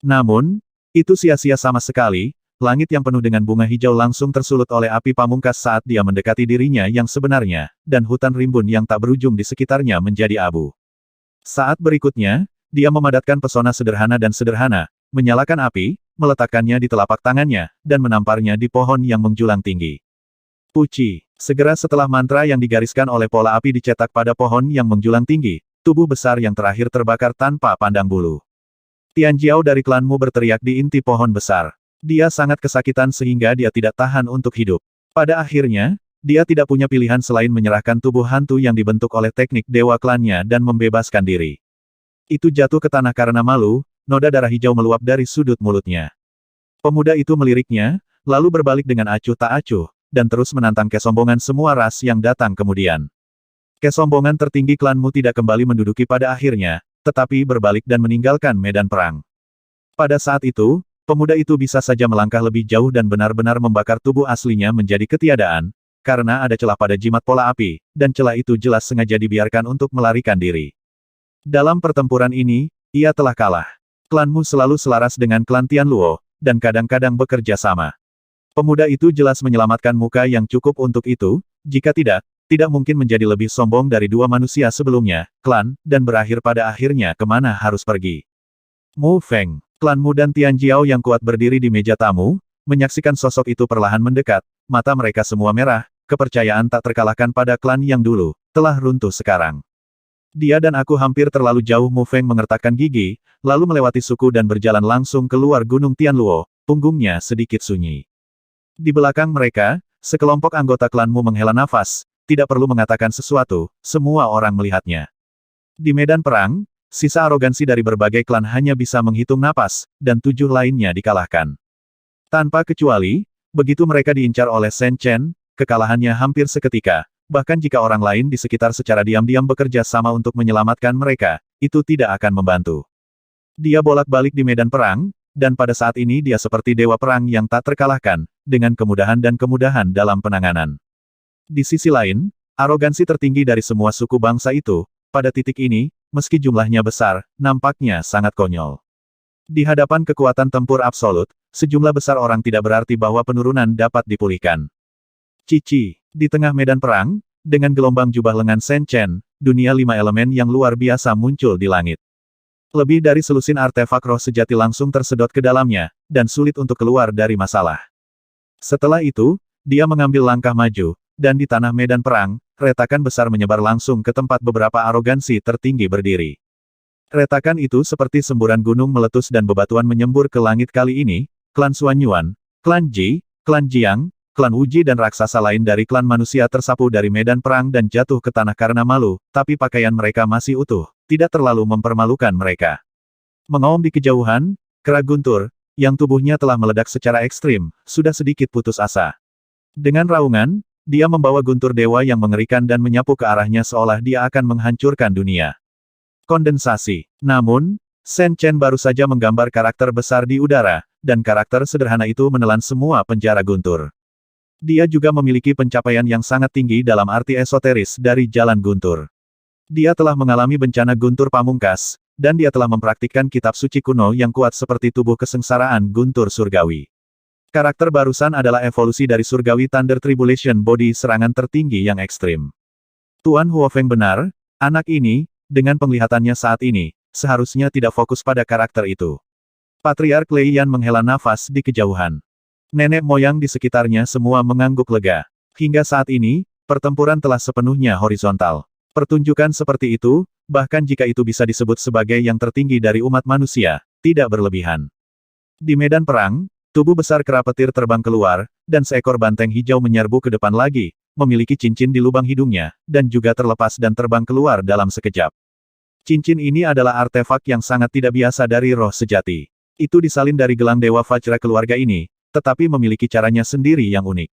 Namun, itu sia-sia sama sekali, langit yang penuh dengan bunga hijau langsung tersulut oleh api pamungkas saat dia mendekati dirinya yang sebenarnya, dan hutan rimbun yang tak berujung di sekitarnya menjadi abu. Saat berikutnya, dia memadatkan pesona sederhana dan sederhana, menyalakan api, meletakkannya di telapak tangannya, dan menamparnya di pohon yang menjulang tinggi. Puci. Segera setelah mantra yang digariskan oleh pola api dicetak pada pohon yang menjulang tinggi, tubuh besar yang terakhir terbakar tanpa pandang bulu. Tian Jiao dari klanmu berteriak di inti pohon besar. Dia sangat kesakitan sehingga dia tidak tahan untuk hidup. Pada akhirnya, dia tidak punya pilihan selain menyerahkan tubuh hantu yang dibentuk oleh teknik dewa klannya dan membebaskan diri. Itu jatuh ke tanah karena malu, noda darah hijau meluap dari sudut mulutnya. Pemuda itu meliriknya, lalu berbalik dengan acuh tak acuh, dan terus menantang kesombongan semua ras yang datang kemudian. Kesombongan tertinggi klanmu tidak kembali menduduki pada akhirnya, tetapi berbalik dan meninggalkan medan perang. Pada saat itu, pemuda itu bisa saja melangkah lebih jauh dan benar-benar membakar tubuh aslinya menjadi ketiadaan, karena ada celah pada jimat pola api, dan celah itu jelas sengaja dibiarkan untuk melarikan diri. Dalam pertempuran ini, ia telah kalah. Klanmu selalu selaras dengan klan Tianluo, dan kadang-kadang bekerja sama. Pemuda itu jelas menyelamatkan muka yang cukup untuk itu, jika tidak mungkin menjadi lebih sombong dari dua manusia sebelumnya, klan, dan berakhir pada akhirnya kemana harus pergi. Mu Feng, klanmu dan Tian Jiao yang kuat berdiri di meja tamu, menyaksikan sosok itu perlahan mendekat, mata mereka semua merah, kepercayaan tak terkalahkan pada klan yang dulu, telah runtuh sekarang. Dia dan aku hampir terlalu jauh. Mu Feng mengertakkan gigi, lalu melewati suku dan berjalan langsung keluar Gunung Tianluo, punggungnya sedikit sunyi. Di belakang mereka, sekelompok anggota klanmu menghela nafas, tidak perlu mengatakan sesuatu, semua orang melihatnya. Di medan perang, sisa arogansi dari berbagai klan hanya bisa menghitung napas, dan 7 lainnya dikalahkan. Tanpa kecuali, begitu mereka diincar oleh Shen Chen, kekalahannya hampir seketika, bahkan jika orang lain di sekitar secara diam-diam bekerja sama untuk menyelamatkan mereka, itu tidak akan membantu. Dia bolak-balik di medan perang, dan pada saat ini dia seperti dewa perang yang tak terkalahkan, dengan kemudahan dan kemudahan dalam penanganan. Di sisi lain, arogansi tertinggi dari semua suku bangsa itu, pada titik ini, meski jumlahnya besar, nampaknya sangat konyol. Di hadapan kekuatan tempur absolut, sejumlah besar orang tidak berarti bahwa penurunan dapat dipulihkan. Cici, di tengah medan perang, dengan gelombang jubah lengan Shen Chen, dunia 5 elemen yang luar biasa muncul di langit. Lebih dari selusin artefak roh sejati langsung tersedot ke dalamnya, dan sulit untuk keluar dari masalah. Setelah itu, dia mengambil langkah maju, dan di tanah medan perang, retakan besar menyebar langsung ke tempat beberapa arogansi tertinggi berdiri. Retakan itu seperti semburan gunung meletus dan bebatuan menyembur ke langit kali ini, klan Xuan Yuan, klan Ji, klan Jiang, klan Wuji dan raksasa lain dari klan manusia tersapu dari medan perang dan jatuh ke tanah karena malu, tapi pakaian mereka masih utuh, tidak terlalu mempermalukan mereka. Mengaum di kejauhan, kera guntur, yang tubuhnya telah meledak secara ekstrim, sudah sedikit putus asa. Dengan raungan, dia membawa guntur dewa yang mengerikan dan menyapu ke arahnya seolah dia akan menghancurkan dunia. Kondensasi. Namun, Shen Chen baru saja menggambar karakter besar di udara, dan karakter sederhana itu menelan semua penjara guntur. Dia juga memiliki pencapaian yang sangat tinggi dalam arti esoteris dari jalan guntur. Dia telah mengalami bencana guntur pamungkas, dan dia telah mempraktikkan kitab suci kuno yang kuat seperti tubuh kesengsaraan guntur surgawi. Karakter barusan adalah evolusi dari surgawi Thunder Tribulation Body serangan tertinggi yang ekstrim. Tuan Huofeng benar, anak ini, dengan penglihatannya saat ini, seharusnya tidak fokus pada karakter itu. Patriark Lei Yan menghela nafas di kejauhan. Nenek moyang di sekitarnya semua mengangguk lega. Hingga saat ini, pertempuran telah sepenuhnya horizontal. Pertunjukan seperti itu, bahkan jika itu bisa disebut sebagai yang tertinggi dari umat manusia, tidak berlebihan. Di medan perang, tubuh besar kera petir terbang keluar, dan seekor banteng hijau menyerbu ke depan lagi, memiliki cincin di lubang hidungnya, dan juga terlepas dan terbang keluar dalam sekejap. Cincin ini adalah artefak yang sangat tidak biasa dari roh sejati. Itu disalin dari gelang Dewa Vajra keluarga ini, tetapi memiliki caranya sendiri yang unik.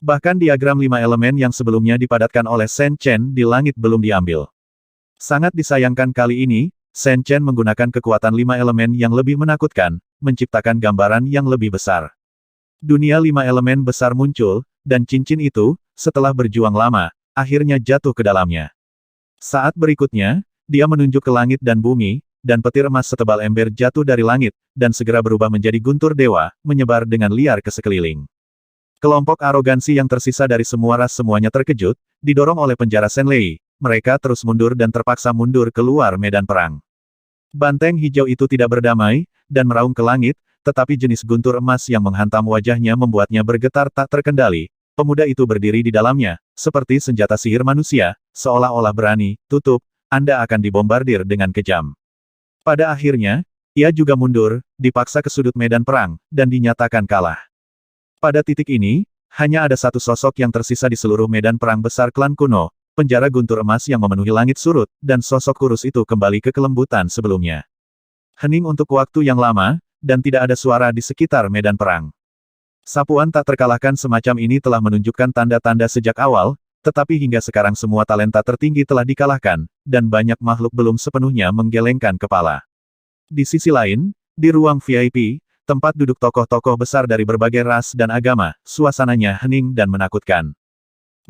Bahkan diagram 5 elemen yang sebelumnya dipadatkan oleh Shen Chen di langit belum diambil. Sangat disayangkan kali ini, Shen Chen menggunakan kekuatan 5 elemen yang lebih menakutkan, menciptakan gambaran yang lebih besar. Dunia 5 elemen besar muncul, dan cincin itu, setelah berjuang lama, akhirnya jatuh ke dalamnya. Saat berikutnya, dia menunjuk ke langit dan bumi, dan petir emas setebal ember jatuh dari langit, dan segera berubah menjadi guntur dewa, menyebar dengan liar ke sekeliling. Kelompok arogansi yang tersisa dari semua ras semuanya terkejut, didorong oleh penjara Shen Lei, mereka terus mundur dan terpaksa mundur keluar medan perang. Banteng hijau itu tidak berdamai, dan meraung ke langit, tetapi jenis guntur emas yang menghantam wajahnya membuatnya bergetar tak terkendali. Pemuda itu berdiri di dalamnya, seperti senjata sihir manusia, seolah-olah berani, tutup, Anda akan dibombardir dengan kejam. Pada akhirnya, ia juga mundur, dipaksa ke sudut medan perang, dan dinyatakan kalah. Pada titik ini, hanya ada satu sosok yang tersisa di seluruh medan perang besar klan kuno, penjara guntur emas yang memenuhi langit surut, dan sosok kurus itu kembali ke kelembutan sebelumnya. Hening untuk waktu yang lama, dan tidak ada suara di sekitar medan perang. Sapuan tak terkalahkan semacam ini telah menunjukkan tanda-tanda sejak awal, tetapi hingga sekarang semua talenta tertinggi telah dikalahkan, dan banyak makhluk belum sepenuhnya menggelengkan kepala. Di sisi lain, di ruang VIP, tempat duduk tokoh-tokoh besar dari berbagai ras dan agama, suasananya hening dan menakutkan.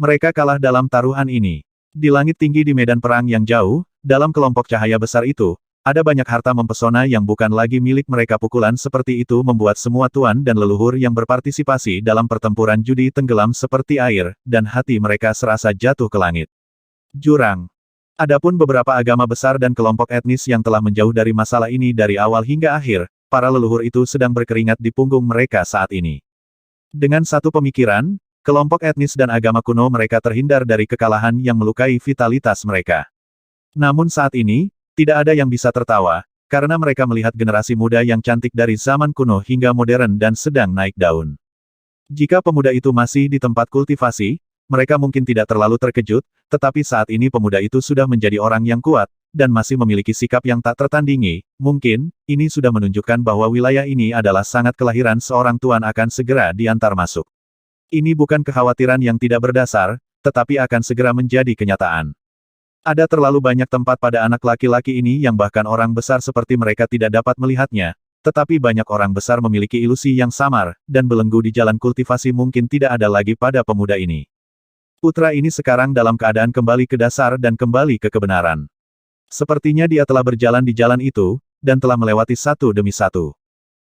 Mereka kalah dalam taruhan ini. Di langit tinggi di medan perang yang jauh, dalam kelompok cahaya besar itu, ada banyak harta mempesona yang bukan lagi milik mereka. Pukulan seperti itu membuat semua tuan dan leluhur yang berpartisipasi dalam pertempuran judi tenggelam seperti air, dan hati mereka serasa jatuh ke langit. Jurang. Adapun beberapa agama besar dan kelompok etnis yang telah menjauh dari masalah ini dari awal hingga akhir, para leluhur itu sedang berkeringat di punggung mereka saat ini. Dengan satu pemikiran, kelompok etnis dan agama kuno mereka terhindar dari kekalahan yang melukai vitalitas mereka. Namun saat ini, tidak ada yang bisa tertawa, karena mereka melihat generasi muda yang cantik dari zaman kuno hingga modern dan sedang naik daun. Jika pemuda itu masih di tempat kultivasi, mereka mungkin tidak terlalu terkejut, tetapi saat ini pemuda itu sudah menjadi orang yang kuat, dan masih memiliki sikap yang tak tertandingi. Mungkin, ini sudah menunjukkan bahwa wilayah ini adalah sangat kelahiran seorang tuan akan segera diantar masuk. Ini bukan kekhawatiran yang tidak berdasar, tetapi akan segera menjadi kenyataan. Ada terlalu banyak tempat pada anak laki-laki ini yang bahkan orang besar seperti mereka tidak dapat melihatnya, tetapi banyak orang besar memiliki ilusi yang samar, dan belenggu di jalan kultivasi mungkin tidak ada lagi pada pemuda ini. Putra ini sekarang dalam keadaan kembali ke dasar dan kembali ke kebenaran. Sepertinya dia telah berjalan di jalan itu, dan telah melewati satu demi satu.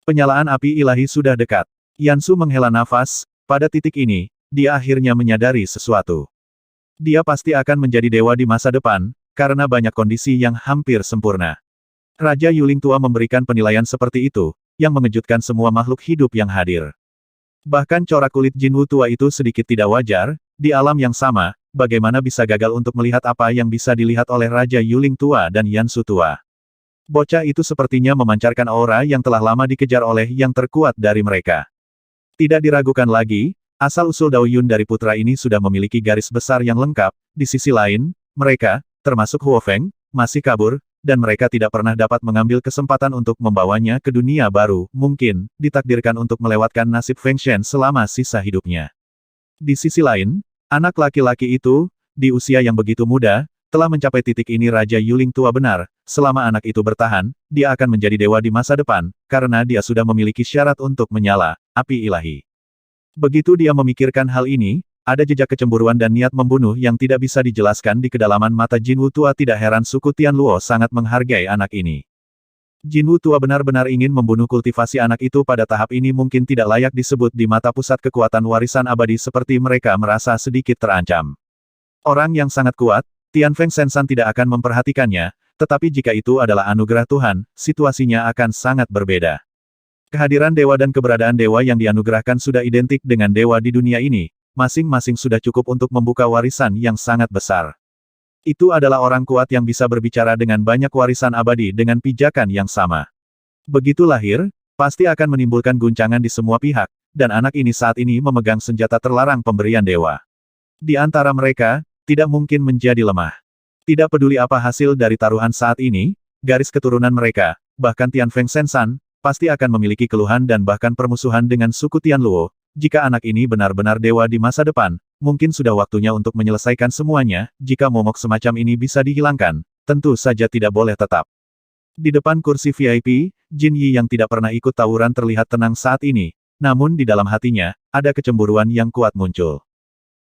Penyalaan api ilahi sudah dekat. Yansu menghela nafas, pada titik ini, dia akhirnya menyadari sesuatu. Dia pasti akan menjadi dewa di masa depan, karena banyak kondisi yang hampir sempurna. Raja Yuling tua memberikan penilaian seperti itu, yang mengejutkan semua makhluk hidup yang hadir. Bahkan corak kulit Jinwu tua itu sedikit tidak wajar, di alam yang sama, bagaimana bisa gagal untuk melihat apa yang bisa dilihat oleh Raja Yuling tua dan Yansu tua. Bocah itu sepertinya memancarkan aura yang telah lama dikejar oleh yang terkuat dari mereka. Tidak diragukan lagi, asal-usul Dao Yun dari putra ini sudah memiliki garis besar yang lengkap, di sisi lain, mereka, termasuk Huo Feng, masih kabur, dan mereka tidak pernah dapat mengambil kesempatan untuk membawanya ke dunia baru, mungkin, ditakdirkan untuk melewatkan nasib Feng Shen selama sisa hidupnya. Di sisi lain, anak laki-laki itu, di usia yang begitu muda, telah mencapai titik ini. Raja Yuling tua benar, selama anak itu bertahan, dia akan menjadi dewa di masa depan, karena dia sudah memiliki syarat untuk menyala, api ilahi. Begitu dia memikirkan hal ini, ada jejak kecemburuan dan niat membunuh yang tidak bisa dijelaskan di kedalaman mata Jinwu tua. Tidak heran suku Tianluo sangat menghargai anak ini. Jinwu tua benar-benar ingin membunuh kultivasi anak itu. Pada tahap ini mungkin tidak layak disebut di mata pusat kekuatan warisan abadi seperti mereka merasa sedikit terancam. Orang yang sangat kuat, Tianfeng Sensan tidak akan memperhatikannya, tetapi jika itu adalah anugerah Tuhan, situasinya akan sangat berbeda. Kehadiran dewa dan keberadaan dewa yang dianugerahkan sudah identik dengan dewa di dunia ini, masing-masing sudah cukup untuk membuka warisan yang sangat besar. Itu adalah orang kuat yang bisa berbicara dengan banyak warisan abadi dengan pijakan yang sama. Begitu lahir, pasti akan menimbulkan guncangan di semua pihak, dan anak ini saat ini memegang senjata terlarang pemberian dewa. Di antara mereka, tidak mungkin menjadi lemah. Tidak peduli apa hasil dari taruhan saat ini, garis keturunan mereka, bahkan Tianfeng Sensan, pasti akan memiliki keluhan dan bahkan permusuhan dengan suku Tianluo. Jika anak ini benar-benar dewa di masa depan, mungkin sudah waktunya untuk menyelesaikan semuanya. Jika momok semacam ini bisa dihilangkan, tentu saja tidak boleh tetap. Di depan kursi VIP, Jin Yi yang tidak pernah ikut tawuran terlihat tenang saat ini, namun di dalam hatinya, ada kecemburuan yang kuat muncul.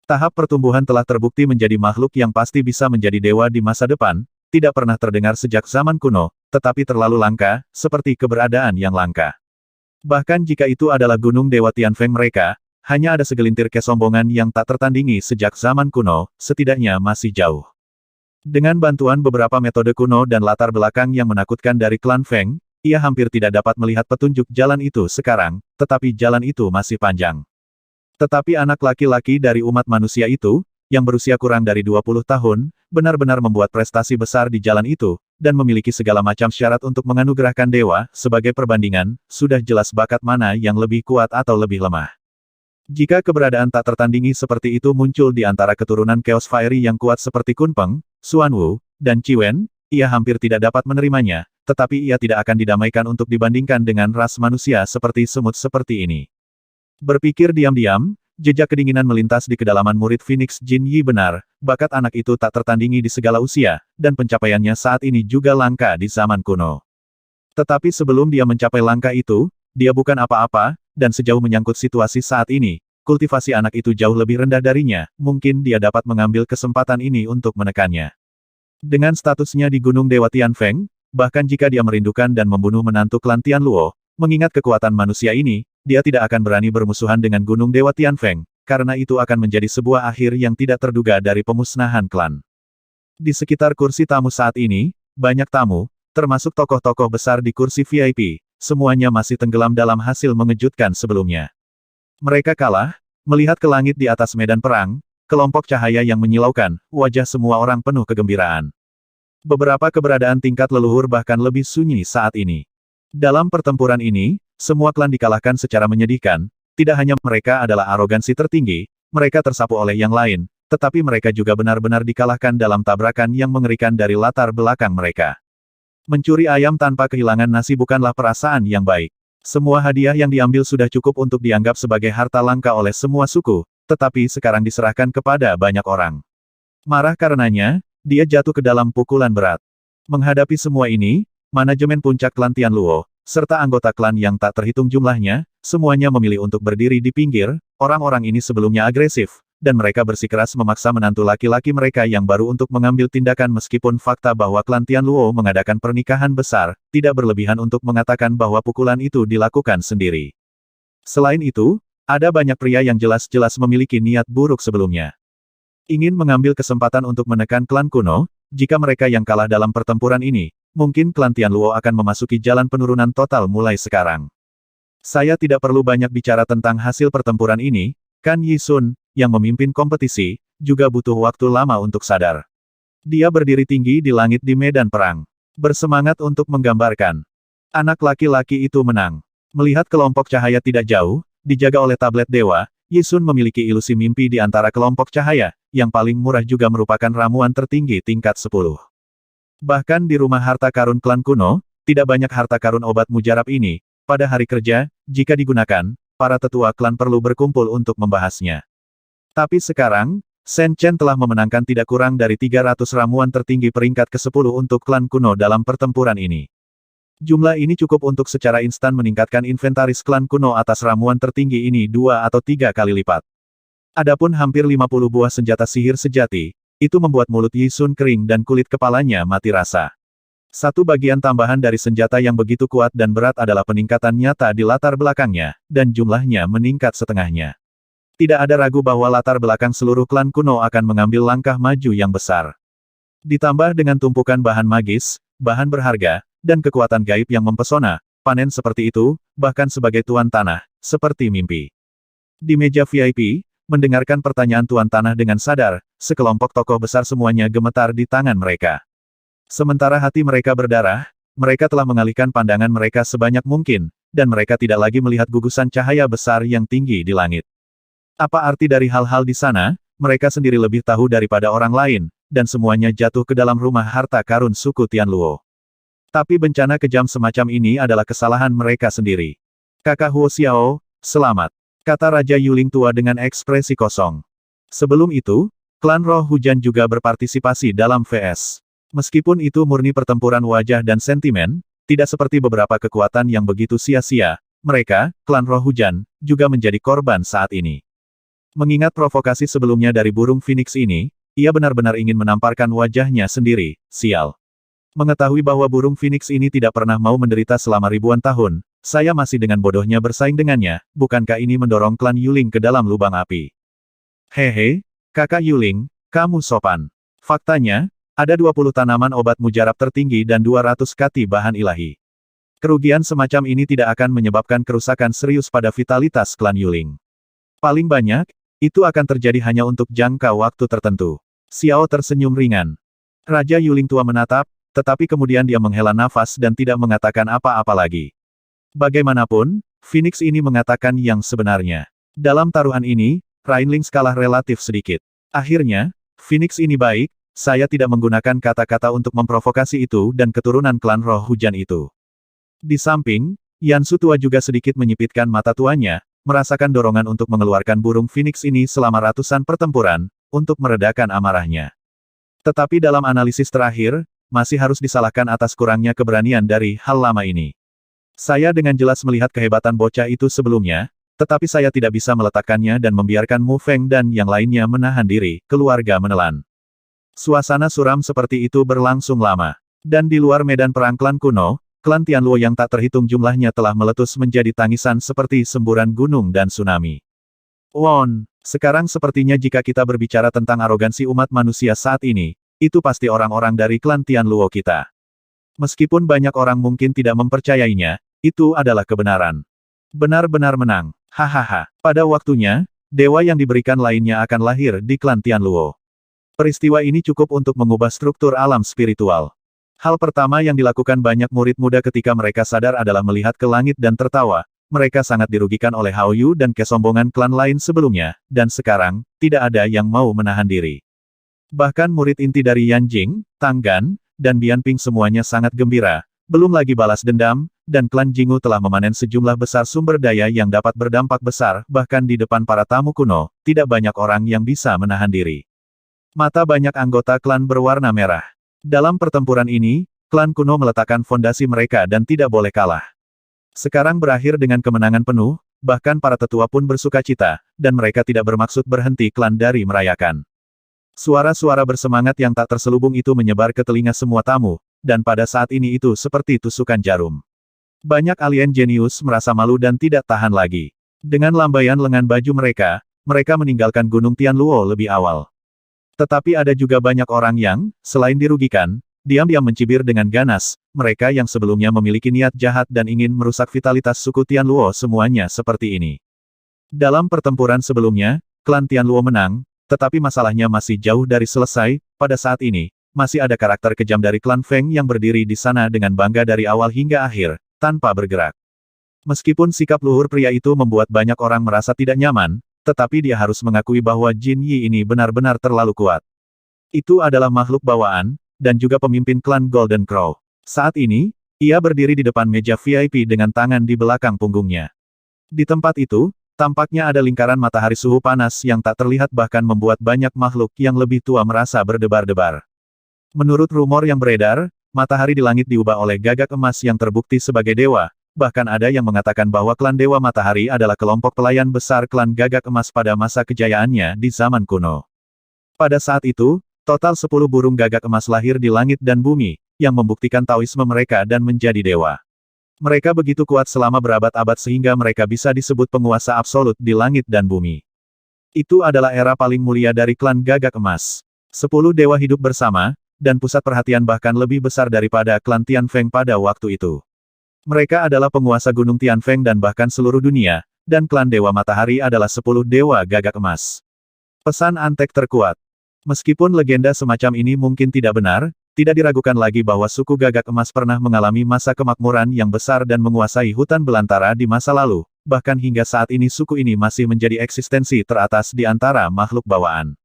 Tahap pertumbuhan telah terbukti menjadi makhluk yang pasti bisa menjadi dewa di masa depan, tidak pernah terdengar sejak zaman kuno, tetapi terlalu langka, seperti keberadaan yang langka. Bahkan jika itu adalah gunung dewa Tianfeng mereka, hanya ada segelintir kesombongan yang tak tertandingi sejak zaman kuno, setidaknya masih jauh. Dengan bantuan beberapa metode kuno dan latar belakang yang menakutkan dari klan Feng, ia hampir tidak dapat melihat petunjuk jalan itu sekarang, tetapi jalan itu masih panjang. Tetapi anak laki-laki dari umat manusia itu, yang berusia kurang dari 20 tahun, benar-benar membuat prestasi besar di jalan itu, dan memiliki segala macam syarat untuk menganugerahkan dewa. Sebagai perbandingan, sudah jelas bakat mana yang lebih kuat atau lebih lemah. Jika keberadaan tak tertandingi seperti itu muncul di antara keturunan Chaos Fiery yang kuat seperti Kun Peng, Xuan Wu, dan Qi Wen, ia hampir tidak dapat menerimanya, tetapi ia tidak akan didamaikan untuk dibandingkan dengan ras manusia seperti semut seperti ini. Berpikir diam-diam, jejak kedinginan melintas di kedalaman murid Phoenix Jin Yi. Benar, bakat anak itu tak tertandingi di segala usia, dan pencapaiannya saat ini juga langka di zaman kuno. Tetapi sebelum dia mencapai langkah itu, dia bukan apa-apa, dan sejauh menyangkut situasi saat ini, kultivasi anak itu jauh lebih rendah darinya, mungkin dia dapat mengambil kesempatan ini untuk menekannya. Dengan statusnya di Gunung Dewa Tianfeng, bahkan jika dia merindukan dan membunuh menantu klan Tianluo, mengingat kekuatan manusia ini, dia tidak akan berani bermusuhan dengan Gunung Dewa Tianfeng, karena itu akan menjadi sebuah akhir yang tidak terduga dari pemusnahan klan. Di sekitar kursi tamu saat ini, banyak tamu, termasuk tokoh-tokoh besar di kursi VIP, semuanya masih tenggelam dalam hasil mengejutkan sebelumnya. Mereka kalah, melihat ke langit di atas medan perang, kelompok cahaya yang menyilaukan, wajah semua orang penuh kegembiraan. Beberapa keberadaan tingkat leluhur bahkan lebih sunyi saat ini. Dalam pertempuran ini, semua klan dikalahkan secara menyedihkan, tidak hanya mereka adalah arogansi tertinggi, mereka tersapu oleh yang lain, tetapi mereka juga benar-benar dikalahkan dalam tabrakan yang mengerikan dari latar belakang mereka. Mencuri ayam tanpa kehilangan nasi bukanlah perasaan yang baik. Semua hadiah yang diambil sudah cukup untuk dianggap sebagai harta langka oleh semua suku, tetapi sekarang diserahkan kepada banyak orang. Marah karenanya, dia jatuh ke dalam pukulan berat. Menghadapi semua ini, manajemen puncak klan Tianluo, serta anggota klan yang tak terhitung jumlahnya, semuanya memilih untuk berdiri di pinggir. Orang-orang ini sebelumnya agresif, dan mereka bersikeras memaksa menantu laki-laki mereka yang baru untuk mengambil tindakan meskipun fakta bahwa klan Tianluo mengadakan pernikahan besar, tidak berlebihan untuk mengatakan bahwa pukulan itu dilakukan sendiri. Selain itu, ada banyak pria yang jelas-jelas memiliki niat buruk sebelumnya. Ingin mengambil kesempatan untuk menekan klan kuno, jika mereka yang kalah dalam pertempuran ini, mungkin klan Tianluo akan memasuki jalan penurunan total mulai sekarang. Saya tidak perlu banyak bicara tentang hasil pertempuran ini, Kan Yisun, yang memimpin kompetisi, juga butuh waktu lama untuk sadar. Dia berdiri tinggi di langit di medan perang. Bersemangat untuk menggambarkan. Anak laki-laki itu menang. Melihat kelompok cahaya tidak jauh, dijaga oleh tablet dewa, Yisun memiliki ilusi mimpi di antara kelompok cahaya, yang paling murah juga merupakan ramuan tertinggi tingkat 10. Bahkan di rumah harta karun klan kuno, tidak banyak harta karun obat mujarab ini. Pada hari kerja, jika digunakan, para tetua klan perlu berkumpul untuk membahasnya. Tapi sekarang, Shen Chen telah memenangkan tidak kurang dari 300 ramuan tertinggi peringkat ke-10 untuk klan kuno dalam pertempuran ini. Jumlah ini cukup untuk secara instan meningkatkan inventaris klan kuno atas ramuan tertinggi ini 2 atau 3 kali lipat. Adapun hampir 50 buah senjata sihir sejati, itu membuat mulut Yisun kering dan kulit kepalanya mati rasa. Satu bagian tambahan dari senjata yang begitu kuat dan berat adalah peningkatan nyata di latar belakangnya, dan jumlahnya meningkat setengahnya. Tidak ada ragu bahwa latar belakang seluruh klan kuno akan mengambil langkah maju yang besar. Ditambah dengan tumpukan bahan magis, bahan berharga, dan kekuatan gaib yang mempesona, panen seperti itu, bahkan sebagai tuan tanah, seperti mimpi. Di meja VIP, mendengarkan pertanyaan tuan tanah dengan sadar, sekelompok tokoh besar semuanya gemetar di tangan mereka. Sementara hati mereka berdarah, mereka telah mengalihkan pandangan mereka sebanyak mungkin, dan mereka tidak lagi melihat gugusan cahaya besar yang tinggi di langit. Apa arti dari hal-hal di sana? Mereka sendiri lebih tahu daripada orang lain, dan semuanya jatuh ke dalam rumah harta karun suku Tianluo. Tapi bencana kejam semacam ini adalah kesalahan mereka sendiri. Kakak Huo Xiao, selamat, kata Raja Yuling tua dengan ekspresi kosong. Sebelum itu, klan Roh Hujan juga berpartisipasi dalam VS. Meskipun itu murni pertempuran wajah dan sentimen, tidak seperti beberapa kekuatan yang begitu sia-sia, mereka, klan Roh Hujan, juga menjadi korban saat ini. Mengingat provokasi sebelumnya dari burung Phoenix ini, ia benar-benar ingin menamparkan wajahnya sendiri, sial. Mengetahui bahwa burung Phoenix ini tidak pernah mau menderita selama ribuan tahun, saya masih dengan bodohnya bersaing dengannya, bukankah ini mendorong klan Yuling ke dalam lubang api? Hehe, kakak Yuling, kamu sopan. Faktanya, ada 20 tanaman obat mujarab tertinggi dan 200 kati bahan ilahi. Kerugian semacam ini tidak akan menyebabkan kerusakan serius pada vitalitas klan Yuling. Paling banyak, itu akan terjadi hanya untuk jangka waktu tertentu. Xiao tersenyum ringan. Raja Yuling tua menatap, tetapi kemudian dia menghela nafas dan tidak mengatakan apa-apa lagi. Bagaimanapun, Phoenix ini mengatakan yang sebenarnya. Dalam taruhan ini, Rainling kalah relatif sedikit. Akhirnya, Phoenix ini baik, saya tidak menggunakan kata-kata untuk memprovokasi itu dan keturunan klan Roh Hujan itu. Di samping, Yansu tua juga sedikit menyipitkan mata tuanya, merasakan dorongan untuk mengeluarkan burung Phoenix ini selama ratusan pertempuran, untuk meredakan amarahnya. Tetapi dalam analisis terakhir, masih harus disalahkan atas kurangnya keberanian dari hal lama ini. Saya dengan jelas melihat kehebatan bocah itu sebelumnya, tetapi saya tidak bisa meletakkannya dan membiarkan Mu Feng dan yang lainnya menahan diri, keluarga menelan. Suasana suram seperti itu berlangsung lama. Dan di luar medan perang klan kuno, klan Tianluo yang tak terhitung jumlahnya telah meletus menjadi tangisan seperti semburan gunung dan tsunami. Won, sekarang sepertinya jika kita berbicara tentang arogansi umat manusia saat ini, itu pasti orang-orang dari klan Tianluo kita. Meskipun banyak orang mungkin tidak mempercayainya, itu adalah kebenaran. Benar-benar menang. Hahaha. Pada waktunya, dewa yang diberikan lainnya akan lahir di klan Tianluo. Peristiwa ini cukup untuk mengubah struktur alam spiritual. Hal pertama yang dilakukan banyak murid muda ketika mereka sadar adalah melihat ke langit dan tertawa. Mereka sangat dirugikan oleh Hao Yu dan kesombongan klan lain sebelumnya, dan sekarang, tidak ada yang mau menahan diri. Bahkan murid inti dari Yan Jing, Tang Gan, dan Bian Ping semuanya sangat gembira. Belum lagi balas dendam, dan klan Jingu telah memanen sejumlah besar sumber daya yang dapat berdampak besar, bahkan di depan para tamu kuno, tidak banyak orang yang bisa menahan diri. Mata banyak anggota klan berwarna merah. Dalam pertempuran ini, klan kuno meletakkan fondasi mereka dan tidak boleh kalah. Sekarang berakhir dengan kemenangan penuh, bahkan para tetua pun bersukacita, dan mereka tidak bermaksud berhenti klan dari merayakan. Suara-suara bersemangat yang tak terselubung itu menyebar ke telinga semua tamu, dan pada saat ini itu seperti tusukan jarum. Banyak alien jenius merasa malu dan tidak tahan lagi. Dengan lambaian lengan baju mereka, mereka meninggalkan Gunung Tianluo lebih awal. Tetapi ada juga banyak orang yang, selain dirugikan, diam-diam mencibir dengan ganas, mereka yang sebelumnya memiliki niat jahat dan ingin merusak vitalitas suku Tianluo semuanya seperti ini. Dalam pertempuran sebelumnya, klan Tianluo menang, tetapi masalahnya masih jauh dari selesai. Pada saat ini, masih ada karakter kejam dari klan Feng yang berdiri di sana dengan bangga dari awal hingga akhir, tanpa bergerak. Meskipun sikap luhur pria itu membuat banyak orang merasa tidak nyaman, tetapi dia harus mengakui bahwa Jin Yi ini benar-benar terlalu kuat. Itu adalah makhluk bawaan, dan juga pemimpin klan Golden Crow. Saat ini, ia berdiri di depan meja VIP dengan tangan di belakang punggungnya. Di tempat itu, tampaknya ada lingkaran matahari suhu panas yang tak terlihat bahkan membuat banyak makhluk yang lebih tua merasa berdebar-debar. Menurut rumor yang beredar, matahari di langit diubah oleh gagak emas yang terbukti sebagai dewa. Bahkan ada yang mengatakan bahwa klan Dewa Matahari adalah kelompok pelayan besar klan Gagak Emas pada masa kejayaannya di zaman kuno. Pada saat itu, total 10 burung gagak emas lahir di langit dan bumi, yang membuktikan Taoisme mereka dan menjadi dewa. Mereka begitu kuat selama berabad-abad sehingga mereka bisa disebut penguasa absolut di langit dan bumi. Itu adalah era paling mulia dari klan Gagak Emas. 10 dewa hidup bersama, dan pusat perhatian bahkan lebih besar daripada klan Tianfeng pada waktu itu. Mereka adalah penguasa Gunung Tianfeng dan bahkan seluruh dunia, dan klan Dewa Matahari adalah 10 dewa gagak emas. Pesan antek terkuat. Meskipun legenda semacam ini mungkin tidak benar, tidak diragukan lagi bahwa suku gagak emas pernah mengalami masa kemakmuran yang besar dan menguasai hutan belantara di masa lalu, bahkan hingga saat ini suku ini masih menjadi eksistensi teratas di antara makhluk bawaan.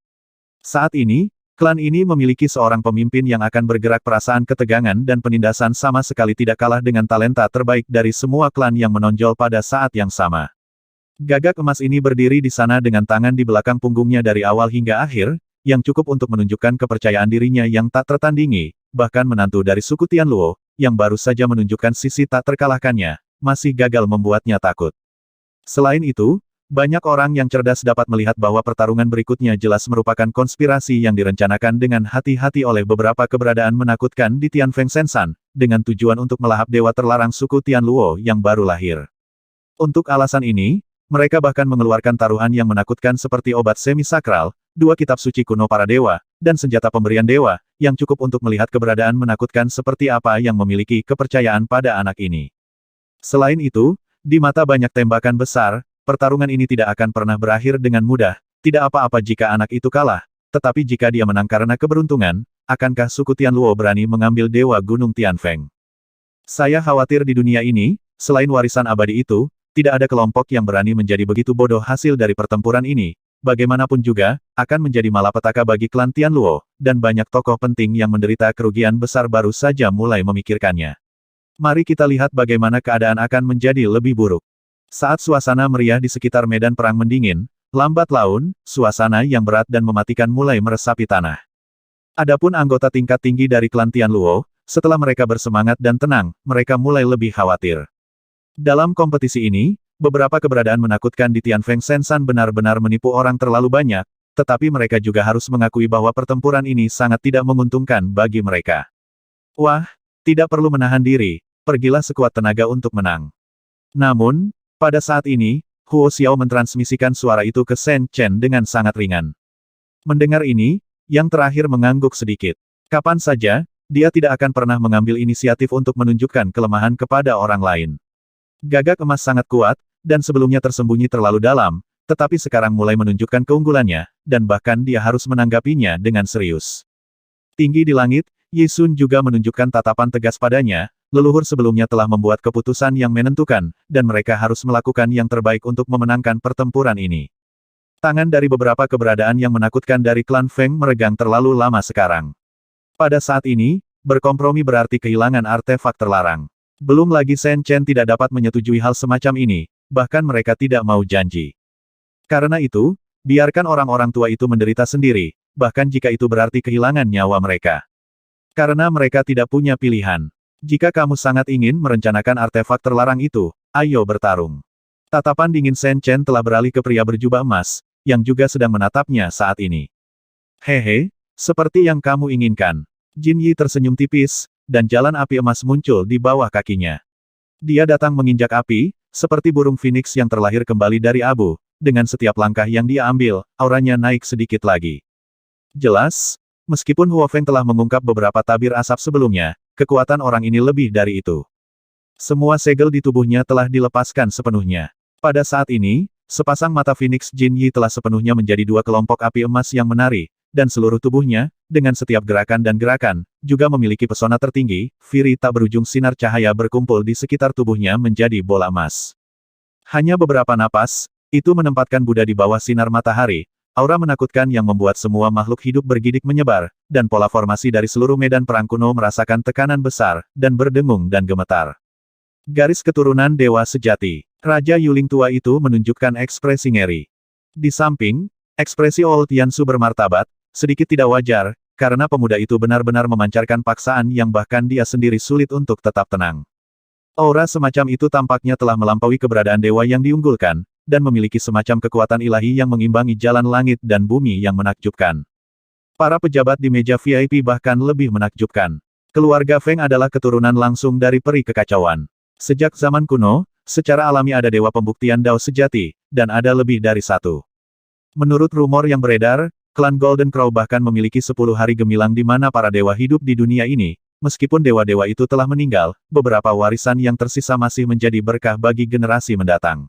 Saat ini, klan ini memiliki seorang pemimpin yang akan bergerak perasaan ketegangan dan penindasan sama sekali tidak kalah dengan talenta terbaik dari semua klan yang menonjol pada saat yang sama. Gagak emas ini berdiri di sana dengan tangan di belakang punggungnya dari awal hingga akhir, yang cukup untuk menunjukkan kepercayaan dirinya yang tak tertandingi, bahkan menantu dari suku Tianluo, yang baru saja menunjukkan sisi tak terkalahkannya, masih gagal membuatnya takut. Selain itu, banyak orang yang cerdas dapat melihat bahwa pertarungan berikutnya jelas merupakan konspirasi yang direncanakan dengan hati-hati oleh beberapa keberadaan menakutkan di Tianfeng Sensan, dengan tujuan untuk melahap dewa terlarang suku Tianluo yang baru lahir. Untuk alasan ini, mereka bahkan mengeluarkan taruhan yang menakutkan seperti obat semi-sakral, 2 kitab suci kuno para dewa, dan senjata pemberian dewa, yang cukup untuk melihat keberadaan menakutkan seperti apa yang memiliki kepercayaan pada anak ini. Selain itu, di mata banyak tembakan besar, pertarungan ini tidak akan pernah berakhir dengan mudah, tidak apa-apa jika anak itu kalah, tetapi jika dia menang karena keberuntungan, akankah suku Tianluo berani mengambil dewa Gunung Tianfeng? Saya khawatir di dunia ini, selain warisan abadi itu, tidak ada kelompok yang berani menjadi begitu bodoh hasil dari pertempuran ini. Bagaimanapun juga, akan menjadi malapetaka bagi klan Tianluo, dan banyak tokoh penting yang menderita kerugian besar baru saja mulai memikirkannya. Mari kita lihat bagaimana keadaan akan menjadi lebih buruk. Saat suasana meriah di sekitar medan perang mendingin, lambat laun, suasana yang berat dan mematikan mulai meresapi tanah. Adapun anggota tingkat tinggi dari klan Tianluo, setelah mereka bersemangat dan tenang, mereka mulai lebih khawatir. Dalam kompetisi ini, beberapa keberadaan menakutkan di Tianfeng Sensan benar-benar menipu orang terlalu banyak, tetapi mereka juga harus mengakui bahwa pertempuran ini sangat tidak menguntungkan bagi mereka. Wah, tidak perlu menahan diri, pergilah sekuat tenaga untuk menang. Namun, pada saat ini, Huo Xiao mentransmisikan suara itu ke Shen Chen dengan sangat ringan. Mendengar ini, yang terakhir mengangguk sedikit. Kapan saja, dia tidak akan pernah mengambil inisiatif untuk menunjukkan kelemahan kepada orang lain. Gagak emas sangat kuat, dan sebelumnya tersembunyi terlalu dalam, tetapi sekarang mulai menunjukkan keunggulannya, dan bahkan dia harus menanggapinya dengan serius. Tinggi di langit, Yi Sun juga menunjukkan tatapan tegas padanya, leluhur sebelumnya telah membuat keputusan yang menentukan, dan mereka harus melakukan yang terbaik untuk memenangkan pertempuran ini. Tangan dari beberapa keberadaan yang menakutkan dari klan Feng meregang terlalu lama sekarang. Pada saat ini, berkompromi berarti kehilangan artefak terlarang. Belum lagi Shen Chen tidak dapat menyetujui hal semacam ini, bahkan mereka tidak mau janji. Karena itu, biarkan orang-orang tua itu menderita sendiri, bahkan jika itu berarti kehilangan nyawa mereka. Karena mereka tidak punya pilihan. Jika kamu sangat ingin merencanakan artefak terlarang itu, ayo bertarung. Tatapan dingin Shen Chen telah beralih ke pria berjubah emas, yang juga sedang menatapnya saat ini. Hehe, seperti yang kamu inginkan. Jin Yi tersenyum tipis, dan jalan api emas muncul di bawah kakinya. Dia datang menginjak api, seperti burung phoenix yang terlahir kembali dari abu. Dengan setiap langkah yang dia ambil, auranya naik sedikit lagi. Jelas, meskipun Huo Feng telah mengungkap beberapa tabir asap sebelumnya, kekuatan orang ini lebih dari itu. Semua segel di tubuhnya telah dilepaskan sepenuhnya. Pada saat ini, sepasang mata Phoenix Jin Yi telah sepenuhnya menjadi dua kelompok api emas yang menari, dan seluruh tubuhnya, dengan setiap gerakan dan gerakan, juga memiliki pesona tertinggi, Firi tak berujung sinar cahaya berkumpul di sekitar tubuhnya menjadi bola emas. Hanya beberapa napas, itu menempatkan Buddha di bawah sinar matahari, aura menakutkan yang membuat semua makhluk hidup bergidik menyebar, dan pola formasi dari seluruh medan perang kuno merasakan tekanan besar, dan berdengung dan gemetar. Garis keturunan Dewa Sejati. Raja Yuling tua itu menunjukkan ekspresi ngeri. Di samping, ekspresi Old Yansu bermartabat, sedikit tidak wajar, karena pemuda itu benar-benar memancarkan paksaan yang bahkan dia sendiri sulit untuk tetap tenang. Aura semacam itu tampaknya telah melampaui keberadaan dewa yang diunggulkan, dan memiliki semacam kekuatan ilahi yang mengimbangi jalan langit dan bumi yang menakjubkan. Para pejabat di meja VIP bahkan lebih menakjubkan. Keluarga Feng adalah keturunan langsung dari peri kekacauan. Sejak zaman kuno, secara alami ada dewa pembuktian Dao sejati, dan ada lebih dari satu. Menurut rumor yang beredar, klan Golden Crow bahkan memiliki 10 hari gemilang di mana para dewa hidup di dunia ini. Meskipun dewa-dewa itu telah meninggal, beberapa warisan yang tersisa masih menjadi berkah bagi generasi mendatang.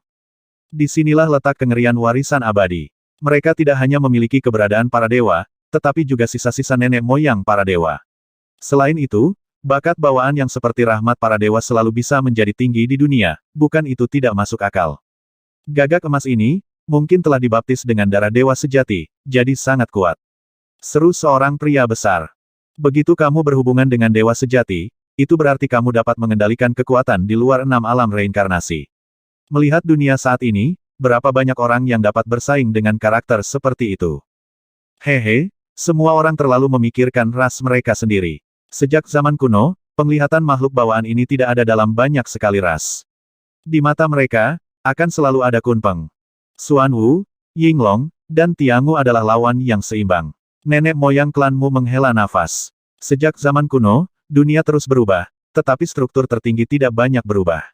Disinilah letak kengerian warisan abadi. Mereka tidak hanya memiliki keberadaan para dewa, tetapi juga sisa-sisa nenek moyang para dewa. Selain itu, bakat bawaan yang seperti rahmat para dewa selalu bisa menjadi tinggi di dunia, bukan itu tidak masuk akal. Gagak emas ini, mungkin telah dibaptis dengan darah dewa sejati, jadi sangat kuat. Seru seorang pria besar. Begitu kamu berhubungan dengan dewa sejati, itu berarti kamu dapat mengendalikan kekuatan di luar 6 alam reinkarnasi. Melihat dunia saat ini, berapa banyak orang yang dapat bersaing dengan karakter seperti itu? Hehe, semua orang terlalu memikirkan ras mereka sendiri. Sejak zaman kuno, penglihatan makhluk bawaan ini tidak ada dalam banyak sekali ras. Di mata mereka, akan selalu ada Kunpeng, Xuan Wu, Yinglong, dan Tiangu adalah lawan yang seimbang. Nenek moyang klanmu menghela nafas. Sejak zaman kuno, dunia terus berubah, tetapi struktur tertinggi tidak banyak berubah.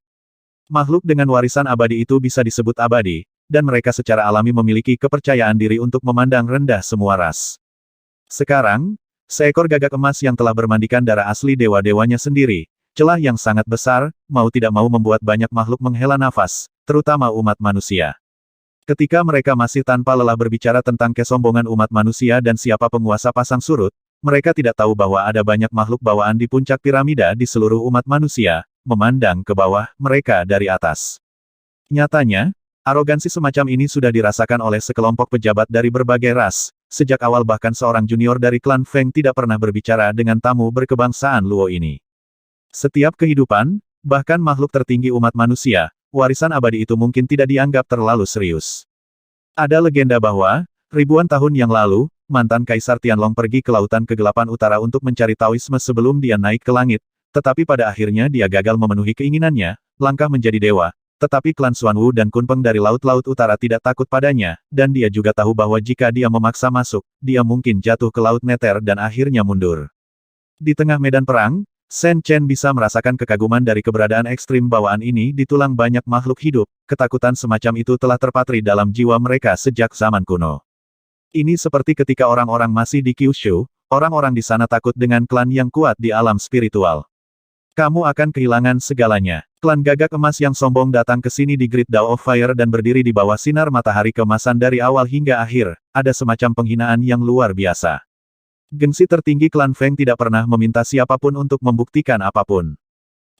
Makhluk dengan warisan abadi itu bisa disebut abadi, dan mereka secara alami memiliki kepercayaan diri untuk memandang rendah semua ras. Sekarang, seekor gagak emas yang telah bermandikan darah asli dewa-dewanya sendiri, celah yang sangat besar, mau tidak mau membuat banyak makhluk menghela nafas, terutama umat manusia. Ketika mereka masih tanpa lelah berbicara tentang kesombongan umat manusia dan siapa penguasa pasang surut, mereka tidak tahu bahwa ada banyak makhluk bawaan di puncak piramida di seluruh umat manusia, memandang ke bawah mereka dari atas. Nyatanya, arogansi semacam ini sudah dirasakan oleh sekelompok pejabat dari berbagai ras. Sejak awal bahkan seorang junior dari klan Feng tidak pernah berbicara dengan tamu berkebangsaan Luo ini. Setiap kehidupan, bahkan makhluk tertinggi umat manusia, warisan abadi itu mungkin tidak dianggap terlalu serius. Ada legenda bahwa, ribuan tahun yang lalu, mantan Kaisar Tianlong pergi ke lautan kegelapan utara untuk mencari Taoisme sebelum dia naik ke langit, tetapi pada akhirnya dia gagal memenuhi keinginannya, langkah menjadi dewa. Tetapi klan Xuanwu dan Kunpeng dari Laut-Laut Utara tidak takut padanya, dan dia juga tahu bahwa jika dia memaksa masuk, dia mungkin jatuh ke Laut Neter dan akhirnya mundur. Di tengah medan perang, Shen Chen bisa merasakan kekaguman dari keberadaan ekstrim bawaan ini di tulang banyak makhluk hidup, ketakutan semacam itu telah terpatri dalam jiwa mereka sejak zaman kuno. Ini seperti ketika orang-orang masih di Kyushu, orang-orang di sana takut dengan klan yang kuat di alam spiritual. Kamu akan kehilangan segalanya. Klan Gagak Emas yang sombong datang ke sini di Great Dao of Fire dan berdiri di bawah sinar matahari keemasan dari awal hingga akhir, ada semacam penghinaan yang luar biasa. Gengsi tertinggi klan Feng tidak pernah meminta siapapun untuk membuktikan apapun.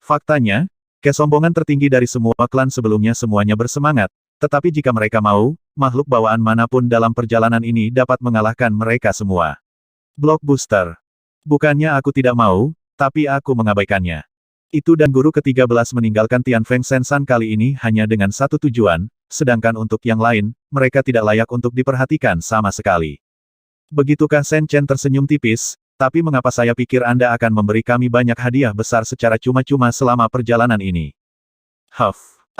Faktanya, kesombongan tertinggi dari semua klan sebelumnya semuanya bersemangat, tetapi jika mereka mau, makhluk bawaan manapun dalam perjalanan ini dapat mengalahkan mereka semua. Blockbuster. Bukannya aku tidak mau, tapi aku mengabaikannya. Itu dan guru ke-13 meninggalkan Tianfeng Sensan kali ini hanya dengan satu tujuan, sedangkan untuk yang lain, mereka tidak layak untuk diperhatikan sama sekali. Begitukah Sen Chen tersenyum tipis, tapi mengapa saya pikir Anda akan memberi kami banyak hadiah besar secara cuma-cuma selama perjalanan ini?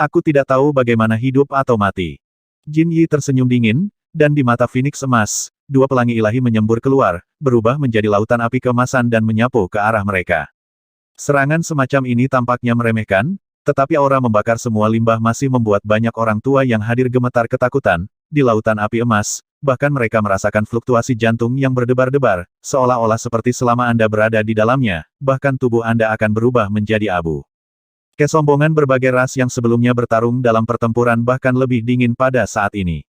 Aku tidak tahu bagaimana hidup atau mati. Jin Yi tersenyum dingin, dan di mata Phoenix emas, dua pelangi ilahi menyembur keluar, berubah menjadi lautan api keemasan dan menyapu ke arah mereka. Serangan semacam ini tampaknya meremehkan, tetapi aura membakar semua limbah masih membuat banyak orang tua yang hadir gemetar ketakutan, di lautan api emas, bahkan mereka merasakan fluktuasi jantung yang berdebar-debar, seolah-olah seperti selama Anda berada di dalamnya, bahkan tubuh Anda akan berubah menjadi abu. Kesombongan berbagai ras yang sebelumnya bertarung dalam pertempuran bahkan lebih dingin pada saat ini.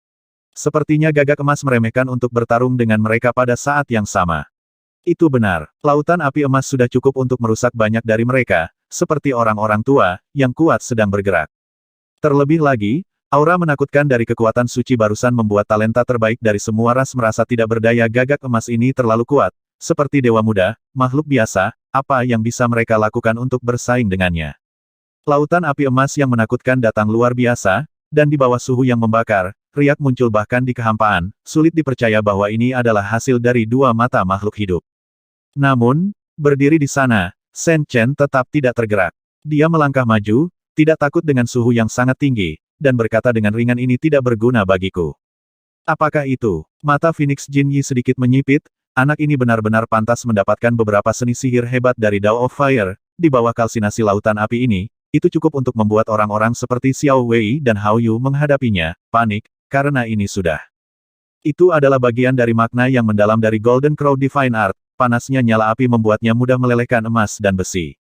Sepertinya Gagak Emas meremehkan untuk bertarung dengan mereka pada saat yang sama. Itu benar, lautan api emas sudah cukup untuk merusak banyak dari mereka, seperti orang-orang tua, yang kuat sedang bergerak. Terlebih lagi, aura menakutkan dari kekuatan suci barusan membuat talenta terbaik dari semua ras merasa tidak berdaya. Gagak Emas ini terlalu kuat, seperti dewa muda, makhluk biasa, apa yang bisa mereka lakukan untuk bersaing dengannya. Lautan api emas yang menakutkan datang luar biasa, dan di bawah suhu yang membakar, riak muncul bahkan di kehampaan, sulit dipercaya bahwa ini adalah hasil dari dua mata makhluk hidup. Namun, berdiri di sana, Sen Chen tetap tidak tergerak. Dia melangkah maju, tidak takut dengan suhu yang sangat tinggi, dan berkata dengan ringan, ini tidak berguna bagiku. Apakah itu? Mata Phoenix Jin Yi sedikit menyipit, anak ini benar-benar pantas mendapatkan beberapa seni sihir hebat dari Dao of Fire, di bawah kalsinasi lautan api ini, itu cukup untuk membuat orang-orang seperti Xiao Wei dan Hao Yu menghadapinya, panik, karena ini sudah. Itu adalah bagian dari makna yang mendalam dari Golden Crow Divine Art. Panasnya nyala api membuatnya mudah melelehkan emas dan besi.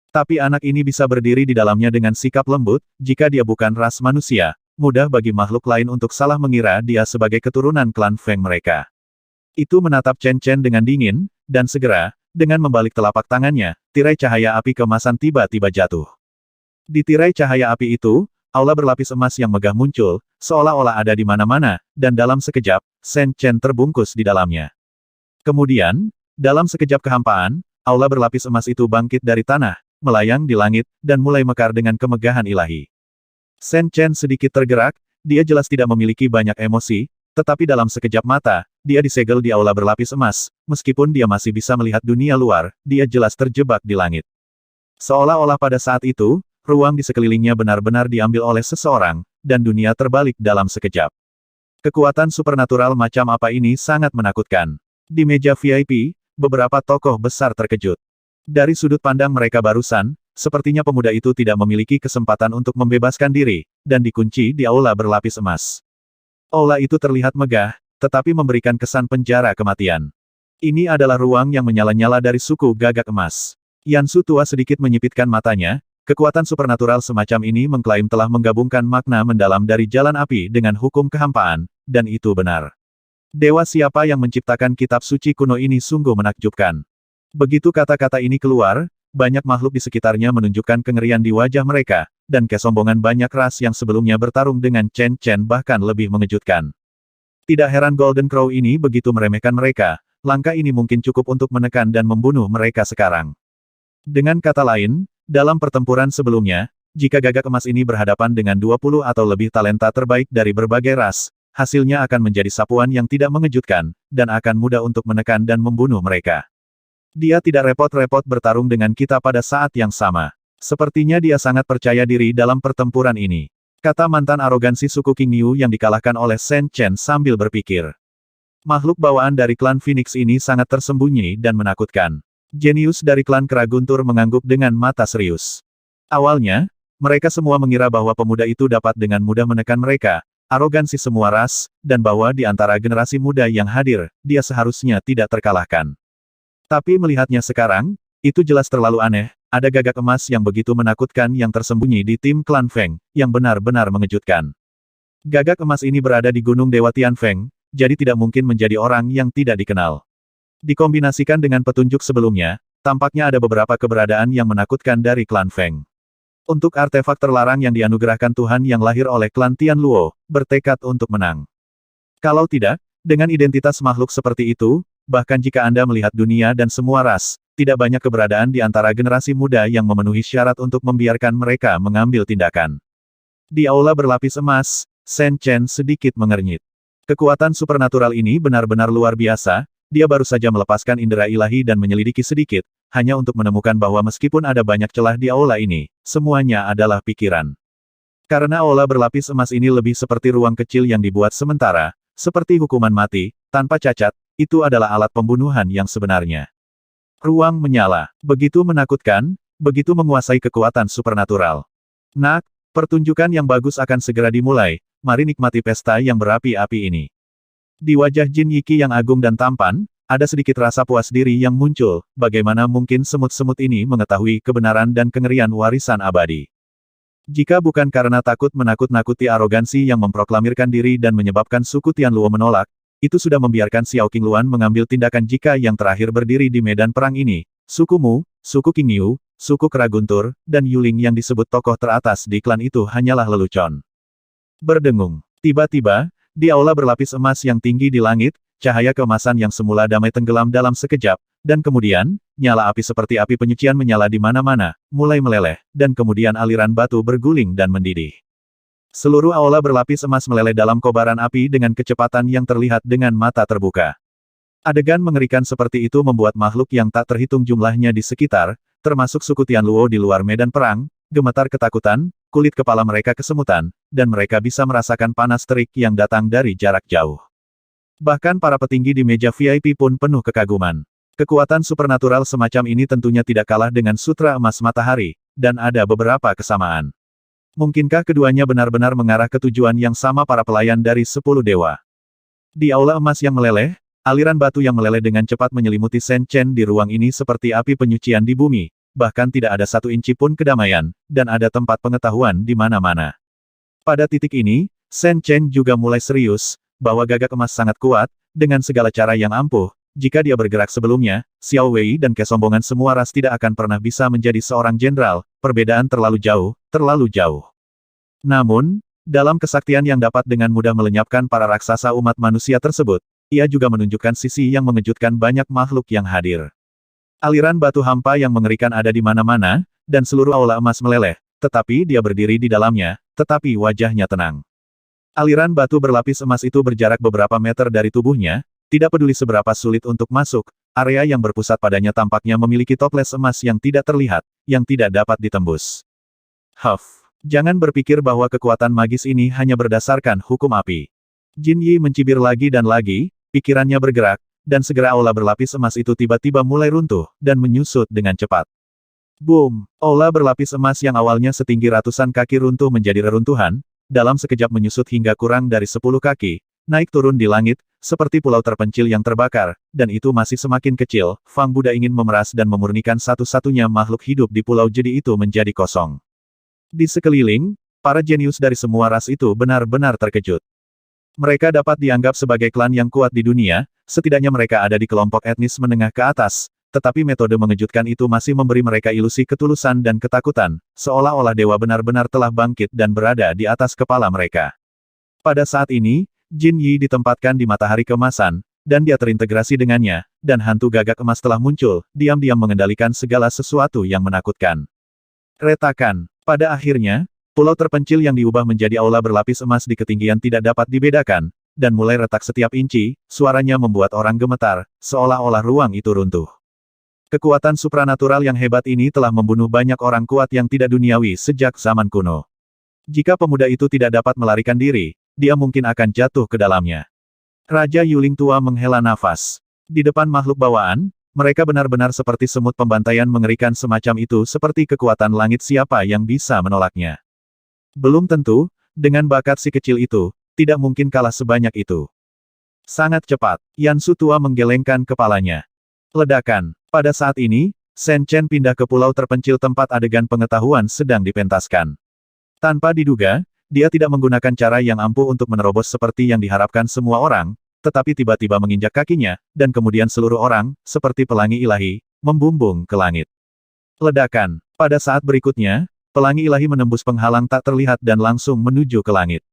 Tapi anak ini bisa berdiri di dalamnya dengan sikap lembut, jika dia bukan ras manusia, mudah bagi makhluk lain untuk salah mengira dia sebagai keturunan klan Feng mereka. Itu menatap Chen Chen dengan dingin, dan segera, dengan membalik telapak tangannya, tirai cahaya api keemasan tiba-tiba jatuh. Di tirai cahaya api itu, aula berlapis emas yang megah muncul, seolah-olah ada di mana-mana, dan dalam sekejap, Sen Chen terbungkus di dalamnya. Kemudian, dalam sekejap kehampaan, aula berlapis emas itu bangkit dari tanah, melayang di langit, dan mulai mekar dengan kemegahan ilahi. Sen Chen sedikit tergerak, dia jelas tidak memiliki banyak emosi, tetapi dalam sekejap mata, dia disegel di aula berlapis emas, meskipun dia masih bisa melihat dunia luar, dia jelas terjebak di langit. Seolah-olah pada saat itu, ruang di sekelilingnya benar-benar diambil oleh seseorang, dan dunia terbalik dalam sekejap. Kekuatan supernatural macam apa ini sangat menakutkan. Di meja VIP, beberapa tokoh besar terkejut. Dari sudut pandang mereka barusan, sepertinya pemuda itu tidak memiliki kesempatan untuk membebaskan diri, dan dikunci di aula berlapis emas. Aula itu terlihat megah, tetapi memberikan kesan penjara kematian. Ini adalah ruang yang menyala-nyala dari suku Gagak Emas. Yansu tua sedikit menyipitkan matanya, kekuatan supernatural semacam ini mengklaim telah menggabungkan makna mendalam dari jalan api dengan hukum kehampaan, dan itu benar. Dewa siapa yang menciptakan kitab suci kuno ini sungguh menakjubkan. Begitu kata-kata ini keluar, banyak makhluk di sekitarnya menunjukkan kengerian di wajah mereka, dan kesombongan banyak ras yang sebelumnya bertarung dengan Chen Chen bahkan lebih mengejutkan. Tidak heran Golden Crow ini begitu meremehkan mereka, langkah ini mungkin cukup untuk menekan dan membunuh mereka sekarang. Dengan kata lain, dalam pertempuran sebelumnya, jika Gagak Emas ini berhadapan dengan 20 atau lebih talenta terbaik dari berbagai ras, hasilnya akan menjadi sapuan yang tidak mengejutkan, dan akan mudah untuk menekan dan membunuh mereka. Dia tidak repot-repot bertarung dengan kita pada saat yang sama. Sepertinya dia sangat percaya diri dalam pertempuran ini. Kata mantan arogansi suku King Yu yang dikalahkan oleh Sen Chen sambil berpikir. Makhluk bawaan dari klan Phoenix ini sangat tersembunyi dan menakutkan. Jenius dari klan Kera Guntur mengangguk dengan mata serius. Awalnya, mereka semua mengira bahwa pemuda itu dapat dengan mudah menekan mereka, arogansi semua ras, dan bahwa di antara generasi muda yang hadir, dia seharusnya tidak terkalahkan. Tapi melihatnya sekarang, itu jelas terlalu aneh, ada gagak emas yang begitu menakutkan yang tersembunyi di tim klan Feng, yang benar-benar mengejutkan. Gagak emas ini berada di Gunung Dewa Tianfeng, jadi tidak mungkin menjadi orang yang tidak dikenal. Dikombinasikan dengan petunjuk sebelumnya, tampaknya ada beberapa keberadaan yang menakutkan dari klan Feng. Untuk artefak terlarang yang dianugerahkan Tuhan yang lahir oleh klan Tianluo, bertekad untuk menang. Kalau tidak, dengan identitas makhluk seperti itu, bahkan jika Anda melihat dunia dan semua ras, tidak banyak keberadaan di antara generasi muda yang memenuhi syarat untuk membiarkan mereka mengambil tindakan. Di aula berlapis emas, Shen Chen sedikit mengernyit. Kekuatan supernatural ini benar-benar luar biasa, dia baru saja melepaskan indera ilahi dan menyelidiki sedikit, hanya untuk menemukan bahwa meskipun ada banyak celah di aula ini, semuanya adalah pikiran. Karena aula berlapis emas ini lebih seperti ruang kecil yang dibuat sementara, seperti hukuman mati, tanpa cacat, itu adalah alat pembunuhan yang sebenarnya. Ruang menyala. Begitu menakutkan, begitu menguasai kekuatan supernatural. Nak, pertunjukan yang bagus akan segera dimulai, mari nikmati pesta yang berapi-api ini. Di wajah Jin Yiki yang agung dan tampan, ada sedikit rasa puas diri yang muncul, bagaimana mungkin semut-semut ini mengetahui kebenaran dan kengerian warisan abadi. Jika bukan karena takut menakut-nakuti arogansi yang memproklamirkan diri dan menyebabkan suku Tianluo menolak, itu sudah membiarkan Xiao Qingluan mengambil tindakan jika yang terakhir berdiri di medan perang ini, suku Mu, suku Qingyu, suku Keraguntur, dan Yuling yang disebut tokoh teratas di klan itu hanyalah lelucon. Berdengung. Tiba-tiba, di aula berlapis emas yang tinggi di langit, cahaya keemasan yang semula damai tenggelam dalam sekejap, dan kemudian, nyala api seperti api penyucian menyala di mana-mana, mulai meleleh, dan kemudian aliran batu berguling dan mendidih. Seluruh aula berlapis emas meleleh dalam kobaran api dengan kecepatan yang terlihat dengan mata terbuka. Adegan mengerikan seperti itu membuat makhluk yang tak terhitung jumlahnya di sekitar, termasuk suku Tianluo di luar medan perang, gemetar ketakutan, kulit kepala mereka kesemutan, dan mereka bisa merasakan panas terik yang datang dari jarak jauh. Bahkan para petinggi di meja VIP pun penuh kekaguman. Kekuatan supernatural semacam ini tentunya tidak kalah dengan sutra emas matahari, dan ada beberapa kesamaan. Mungkinkah keduanya benar-benar mengarah ke tujuan yang sama para pelayan dari 10 dewa? Di aula emas yang meleleh, aliran batu yang meleleh dengan cepat menyelimuti Shen Chen di ruang ini seperti api penyucian di bumi, bahkan tidak ada 1 inci pun kedamaian, dan ada tempat pengetahuan di mana-mana. Pada titik ini, Shen Chen juga mulai serius, bahwa gagak emas sangat kuat, dengan segala cara yang ampuh. Jika dia bergerak sebelumnya, Xiao Wei dan kesombongan semua ras tidak akan pernah bisa menjadi seorang jenderal, perbedaan terlalu jauh, terlalu jauh. Namun, dalam kesaktian yang dapat dengan mudah melenyapkan para raksasa umat manusia tersebut, ia juga menunjukkan sisi yang mengejutkan banyak makhluk yang hadir. Aliran batu hampa yang mengerikan ada di mana-mana, dan seluruh aula emas meleleh, tetapi dia berdiri di dalamnya, tetapi wajahnya tenang. Aliran batu berlapis emas itu berjarak beberapa meter dari tubuhnya, tidak peduli seberapa sulit untuk masuk, area yang berpusat padanya tampaknya memiliki toples emas yang tidak terlihat, yang tidak dapat ditembus. Jangan berpikir bahwa kekuatan magis ini hanya berdasarkan hukum api. Jin Yi mencibir lagi dan lagi, pikirannya bergerak, dan segera aula berlapis emas itu tiba-tiba mulai runtuh, dan menyusut dengan cepat. Boom! Aula berlapis emas yang awalnya setinggi ratusan kaki runtuh menjadi reruntuhan, dalam sekejap menyusut hingga kurang dari 10 kaki, naik turun di langit, seperti pulau terpencil yang terbakar, dan itu masih semakin kecil. Fang Buddha ingin memeras dan memurnikan satu-satunya makhluk hidup di pulau jadi itu menjadi kosong. Di sekeliling, para jenius dari semua ras itu benar-benar terkejut. Mereka dapat dianggap sebagai klan yang kuat di dunia, setidaknya mereka ada di kelompok etnis menengah ke atas, tetapi metode mengejutkan itu masih memberi mereka ilusi ketulusan dan ketakutan, seolah-olah dewa benar-benar telah bangkit dan berada di atas kepala mereka. Pada saat ini, Jin Yi ditempatkan di matahari keemasan, dan dia terintegrasi dengannya, dan hantu gagak emas telah muncul, diam-diam mengendalikan segala sesuatu yang menakutkan. Retakan. Pada akhirnya, pulau terpencil yang diubah menjadi aula berlapis emas di ketinggian tidak dapat dibedakan, dan mulai retak setiap inci, suaranya membuat orang gemetar, seolah-olah ruang itu runtuh. Kekuatan supranatural yang hebat ini telah membunuh banyak orang kuat yang tidak duniawi sejak zaman kuno. Jika pemuda itu tidak dapat melarikan diri, dia mungkin akan jatuh ke dalamnya. Raja Yuling tua menghela nafas. Di depan makhluk bawaan, mereka benar-benar seperti semut pembantaian mengerikan semacam itu seperti kekuatan langit siapa yang bisa menolaknya. Belum tentu, dengan bakat si kecil itu, tidak mungkin kalah sebanyak itu. Sangat cepat, Yansu tua menggelengkan kepalanya. Ledakan. Pada saat ini, Shen Chen pindah ke pulau terpencil tempat adegan pengetahuan sedang dipentaskan. Tanpa diduga, dia tidak menggunakan cara yang ampuh untuk menerobos seperti yang diharapkan semua orang, tetapi tiba-tiba menginjak kakinya, dan kemudian seluruh orang, seperti pelangi ilahi, membumbung ke langit. Ledakan. Pada saat berikutnya, pelangi ilahi menembus penghalang tak terlihat dan langsung menuju ke langit.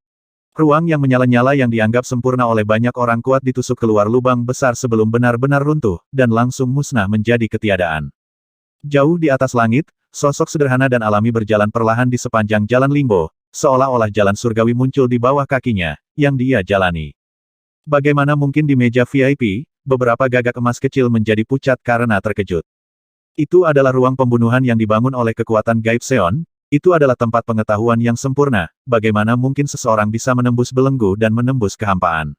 Ruang yang menyala-nyala yang dianggap sempurna oleh banyak orang kuat ditusuk keluar lubang besar sebelum benar-benar runtuh, dan langsung musnah menjadi ketiadaan. Jauh di atas langit, sosok sederhana dan alami berjalan perlahan di sepanjang jalan Lingbo, seolah-olah jalan surgawi muncul di bawah kakinya, yang dia jalani. Bagaimana mungkin di meja VIP, beberapa gagak emas kecil menjadi pucat karena terkejut. Itu adalah ruang pembunuhan yang dibangun oleh kekuatan gaib Seon. Itu adalah tempat pengetahuan yang sempurna, bagaimana mungkin seseorang bisa menembus belenggu dan menembus kehampaan.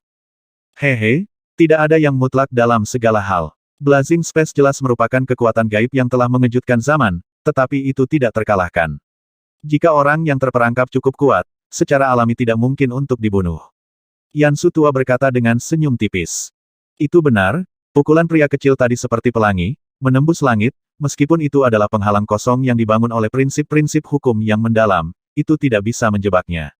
Hehe, tidak ada yang mutlak dalam segala hal. Blazing Space jelas merupakan kekuatan gaib yang telah mengejutkan zaman, tetapi itu tidak terkalahkan. Jika orang yang terperangkap cukup kuat, secara alami tidak mungkin untuk dibunuh. Yansu tua berkata dengan senyum tipis. Itu benar, pukulan pria kecil tadi seperti pelangi, menembus langit. Meskipun itu adalah penghalang kosong yang dibangun oleh prinsip-prinsip hukum yang mendalam, itu tidak bisa menjebaknya.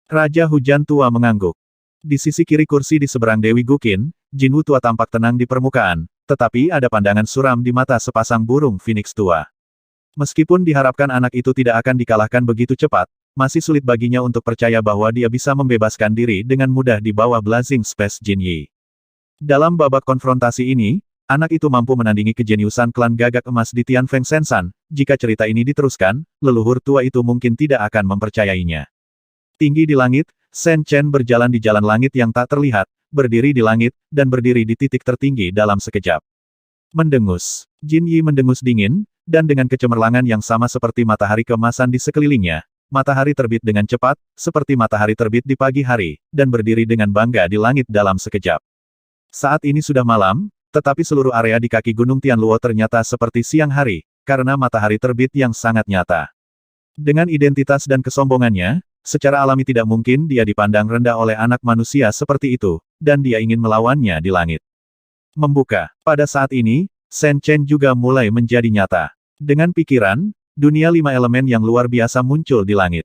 Raja Hujan Tua mengangguk. Di sisi kiri kursi di seberang Dewi Guqin, Jinwu Tua tampak tenang di permukaan, tetapi ada pandangan suram di mata sepasang burung Phoenix tua. Meskipun diharapkan anak itu tidak akan dikalahkan begitu cepat, masih sulit baginya untuk percaya bahwa dia bisa membebaskan diri dengan mudah di bawah Blazing Space Jin Yi. Dalam babak konfrontasi ini, anak itu mampu menandingi kejeniusan klan gagak emas di Tianfeng Sensan. Jika cerita ini diteruskan, leluhur tua itu mungkin tidak akan mempercayainya. Tinggi di langit, Shen Chen berjalan di jalan langit yang tak terlihat, berdiri di langit, dan berdiri di titik tertinggi dalam sekejap. Mendengus. Jin Yi mendengus dingin, dan dengan kecemerlangan yang sama seperti matahari keemasan di sekelilingnya, matahari terbit dengan cepat, seperti matahari terbit di pagi hari, dan berdiri dengan bangga di langit dalam sekejap. Saat ini sudah malam, tetapi seluruh area di kaki Gunung Tianluo ternyata seperti siang hari, karena matahari terbit yang sangat nyata. Dengan identitas dan kesombongannya, secara alami tidak mungkin dia dipandang rendah oleh anak manusia seperti itu, dan dia ingin melawannya di langit. Membuka. Pada saat ini, Shen Chen juga mulai menjadi nyata. Dengan pikiran, dunia 5 elemen yang luar biasa muncul di langit.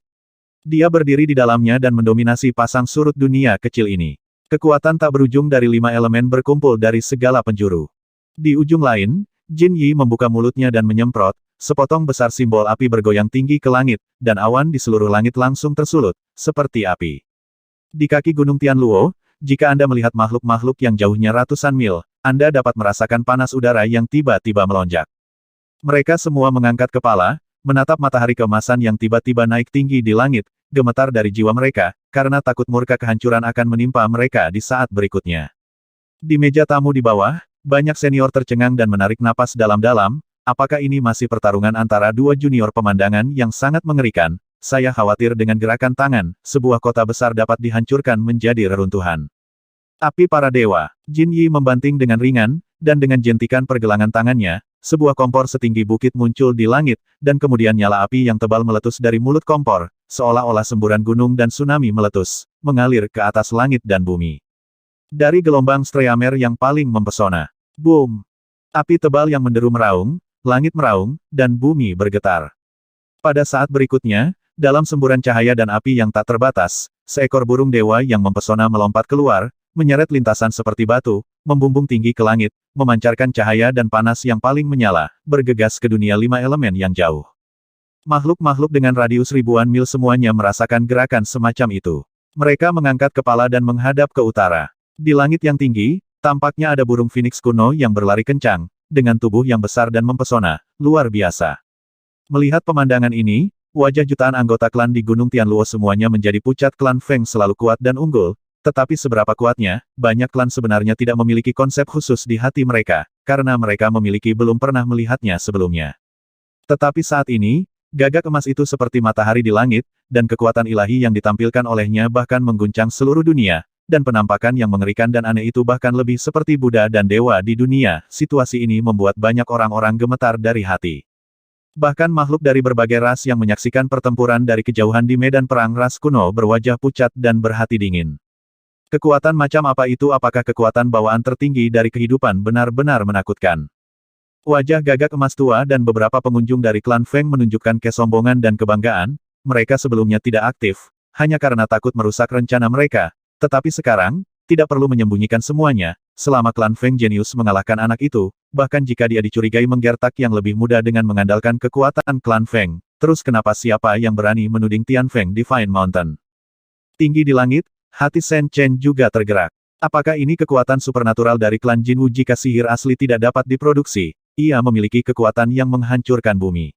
Dia berdiri di dalamnya dan mendominasi pasang surut dunia kecil ini. Kekuatan tak berujung dari 5 elemen berkumpul dari segala penjuru. Di ujung lain, Jin Yi membuka mulutnya dan menyemprot, sepotong besar simbol api bergoyang tinggi ke langit, dan awan di seluruh langit langsung tersulut, seperti api. Di kaki Gunung Tianluo, jika Anda melihat makhluk-makhluk yang jauhnya ratusan mil, Anda dapat merasakan panas udara yang tiba-tiba melonjak. Mereka semua mengangkat kepala, menatap matahari keemasan yang tiba-tiba naik tinggi di langit, gemetar dari jiwa mereka, karena takut murka kehancuran akan menimpa mereka di saat berikutnya. Di meja tamu di bawah, banyak senior tercengang dan menarik napas dalam-dalam. Apakah ini masih pertarungan antara dua junior pemandangan yang sangat mengerikan? Saya khawatir dengan gerakan tangan, sebuah kota besar dapat dihancurkan menjadi reruntuhan. Api para dewa. Jin Yi membanting dengan ringan, dan dengan jentikan pergelangan tangannya, sebuah kompor setinggi bukit muncul di langit, dan kemudian nyala api yang tebal meletus dari mulut kompor, seolah-olah semburan gunung dan tsunami meletus, mengalir ke atas langit dan bumi. Dari gelombang Streamer yang paling mempesona. Boom! Api tebal yang menderu meraung, langit meraung, dan bumi bergetar. Pada saat berikutnya, dalam semburan cahaya dan api yang tak terbatas, seekor burung dewa yang mempesona melompat keluar, menyeret lintasan seperti batu, membumbung tinggi ke langit, memancarkan cahaya dan panas yang paling menyala, bergegas ke dunia 5 elemen yang jauh. Makhluk-makhluk dengan radius ribuan mil semuanya merasakan gerakan semacam itu. Mereka mengangkat kepala dan menghadap ke utara. Di langit yang tinggi, tampaknya ada burung Phoenix kuno yang berlari kencang, dengan tubuh yang besar dan mempesona, luar biasa. Melihat pemandangan ini, wajah jutaan anggota klan di Gunung Tianluo semuanya menjadi pucat. Klan Feng selalu kuat dan unggul, tetapi seberapa kuatnya, banyak klan sebenarnya tidak memiliki konsep khusus di hati mereka, karena mereka belum pernah melihatnya sebelumnya. Tetapi saat ini, gagak emas itu seperti matahari di langit, dan kekuatan ilahi yang ditampilkan olehnya bahkan mengguncang seluruh dunia, dan penampakan yang mengerikan dan aneh itu bahkan lebih seperti Buddha dan dewa di dunia. Situasi ini membuat banyak orang-orang gemetar dari hati. Bahkan makhluk dari berbagai ras yang menyaksikan pertempuran dari kejauhan di medan perang ras kuno berwajah pucat dan berhati dingin. Kekuatan macam apa itu? Apakah kekuatan bawaan tertinggi dari kehidupan benar-benar menakutkan? Wajah Gagak Emas tua dan beberapa pengunjung dari klan Feng menunjukkan kesombongan dan kebanggaan, mereka sebelumnya tidak aktif, hanya karena takut merusak rencana mereka. Tetapi sekarang, tidak perlu menyembunyikan semuanya, selama klan Feng jenius mengalahkan anak itu, bahkan jika dia dicurigai menggertak yang lebih muda dengan mengandalkan kekuatan klan Feng, terus kenapa siapa yang berani menuding Tian Feng Divine Mountain? Tinggi di langit, hati Shen Chen juga tergerak. Apakah ini kekuatan supernatural dari klan Jinwu jika sihir asli tidak dapat diproduksi? Ia memiliki kekuatan yang menghancurkan bumi.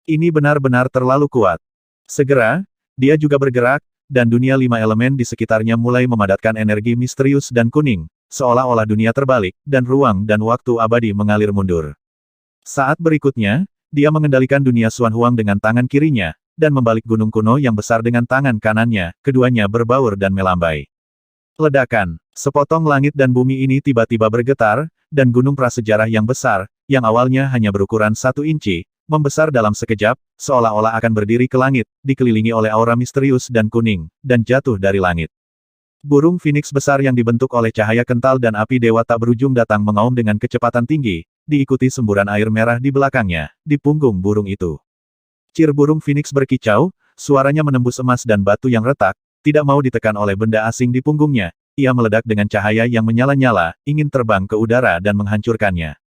Ini benar-benar terlalu kuat. Segera, dia juga bergerak, dan dunia lima elemen di sekitarnya mulai memadatkan energi misterius dan kuning, seolah-olah dunia terbalik, dan ruang dan waktu abadi mengalir mundur. Saat berikutnya, dia mengendalikan dunia Xuan Huang dengan tangan kirinya, dan membalik gunung kuno yang besar dengan tangan kanannya, keduanya berbaur dan melambai. Ledakan, sepotong langit dan bumi ini tiba-tiba bergetar, dan gunung prasejarah yang besar, yang awalnya hanya berukuran 1 inci, membesar dalam sekejap, seolah-olah akan berdiri ke langit, dikelilingi oleh aura misterius dan kuning, dan jatuh dari langit. Burung phoenix besar yang dibentuk oleh cahaya kental dan api dewa tak berujung datang mengaum dengan kecepatan tinggi, diikuti semburan air merah di belakangnya, di punggung burung itu. Cir burung phoenix berkicau, suaranya menembus emas dan batu yang retak, tidak mau ditekan oleh benda asing di punggungnya, ia meledak dengan cahaya yang menyala-nyala, ingin terbang ke udara dan menghancurkannya.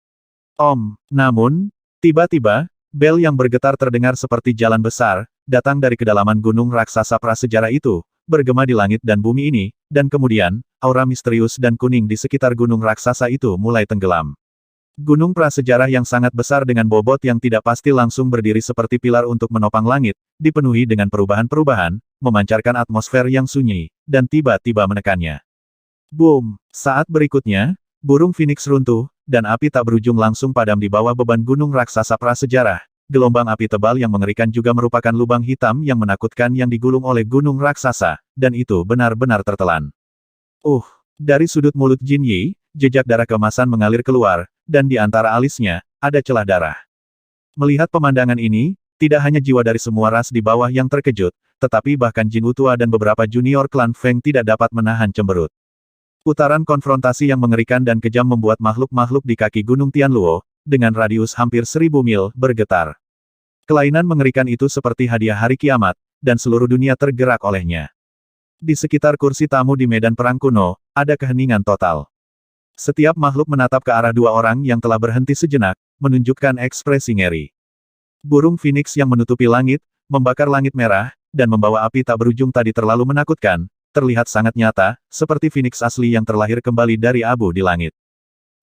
Namun, tiba-tiba, bel yang bergetar terdengar seperti jalan besar, datang dari kedalaman gunung raksasa prasejarah itu, bergema di langit dan bumi ini, dan kemudian, aura misterius dan kuning di sekitar gunung raksasa itu mulai tenggelam. Gunung prasejarah yang sangat besar dengan bobot yang tidak pasti langsung berdiri seperti pilar untuk menopang langit, dipenuhi dengan perubahan-perubahan, memancarkan atmosfer yang sunyi, dan tiba-tiba menekannya. Boom! Saat berikutnya, burung phoenix runtuh, dan api tak berujung langsung padam di bawah beban gunung raksasa prasejarah. Gelombang api tebal yang mengerikan juga merupakan lubang hitam yang menakutkan yang digulung oleh gunung raksasa, dan itu benar-benar tertelan. Dari sudut mulut Jin Yi, jejak darah keemasan mengalir keluar, dan di antara alisnya, ada celah darah. Melihat pemandangan ini, tidak hanya jiwa dari semua ras di bawah yang terkejut, tetapi bahkan Jin Wu tua dan beberapa junior klan Feng tidak dapat menahan cemberut. Putaran konfrontasi yang mengerikan dan kejam membuat makhluk-makhluk di kaki Gunung Tianluo, dengan radius hampir 1000 mil, bergetar. Kelainan mengerikan itu seperti hadiah hari kiamat, dan seluruh dunia tergerak olehnya. Di sekitar kursi tamu di medan perang kuno, ada keheningan total. Setiap makhluk menatap ke arah dua orang yang telah berhenti sejenak, menunjukkan ekspresi ngeri. Burung phoenix yang menutupi langit, membakar langit merah, dan membawa api tak berujung tadi terlalu menakutkan, terlihat sangat nyata, seperti phoenix asli yang terlahir kembali dari abu di langit.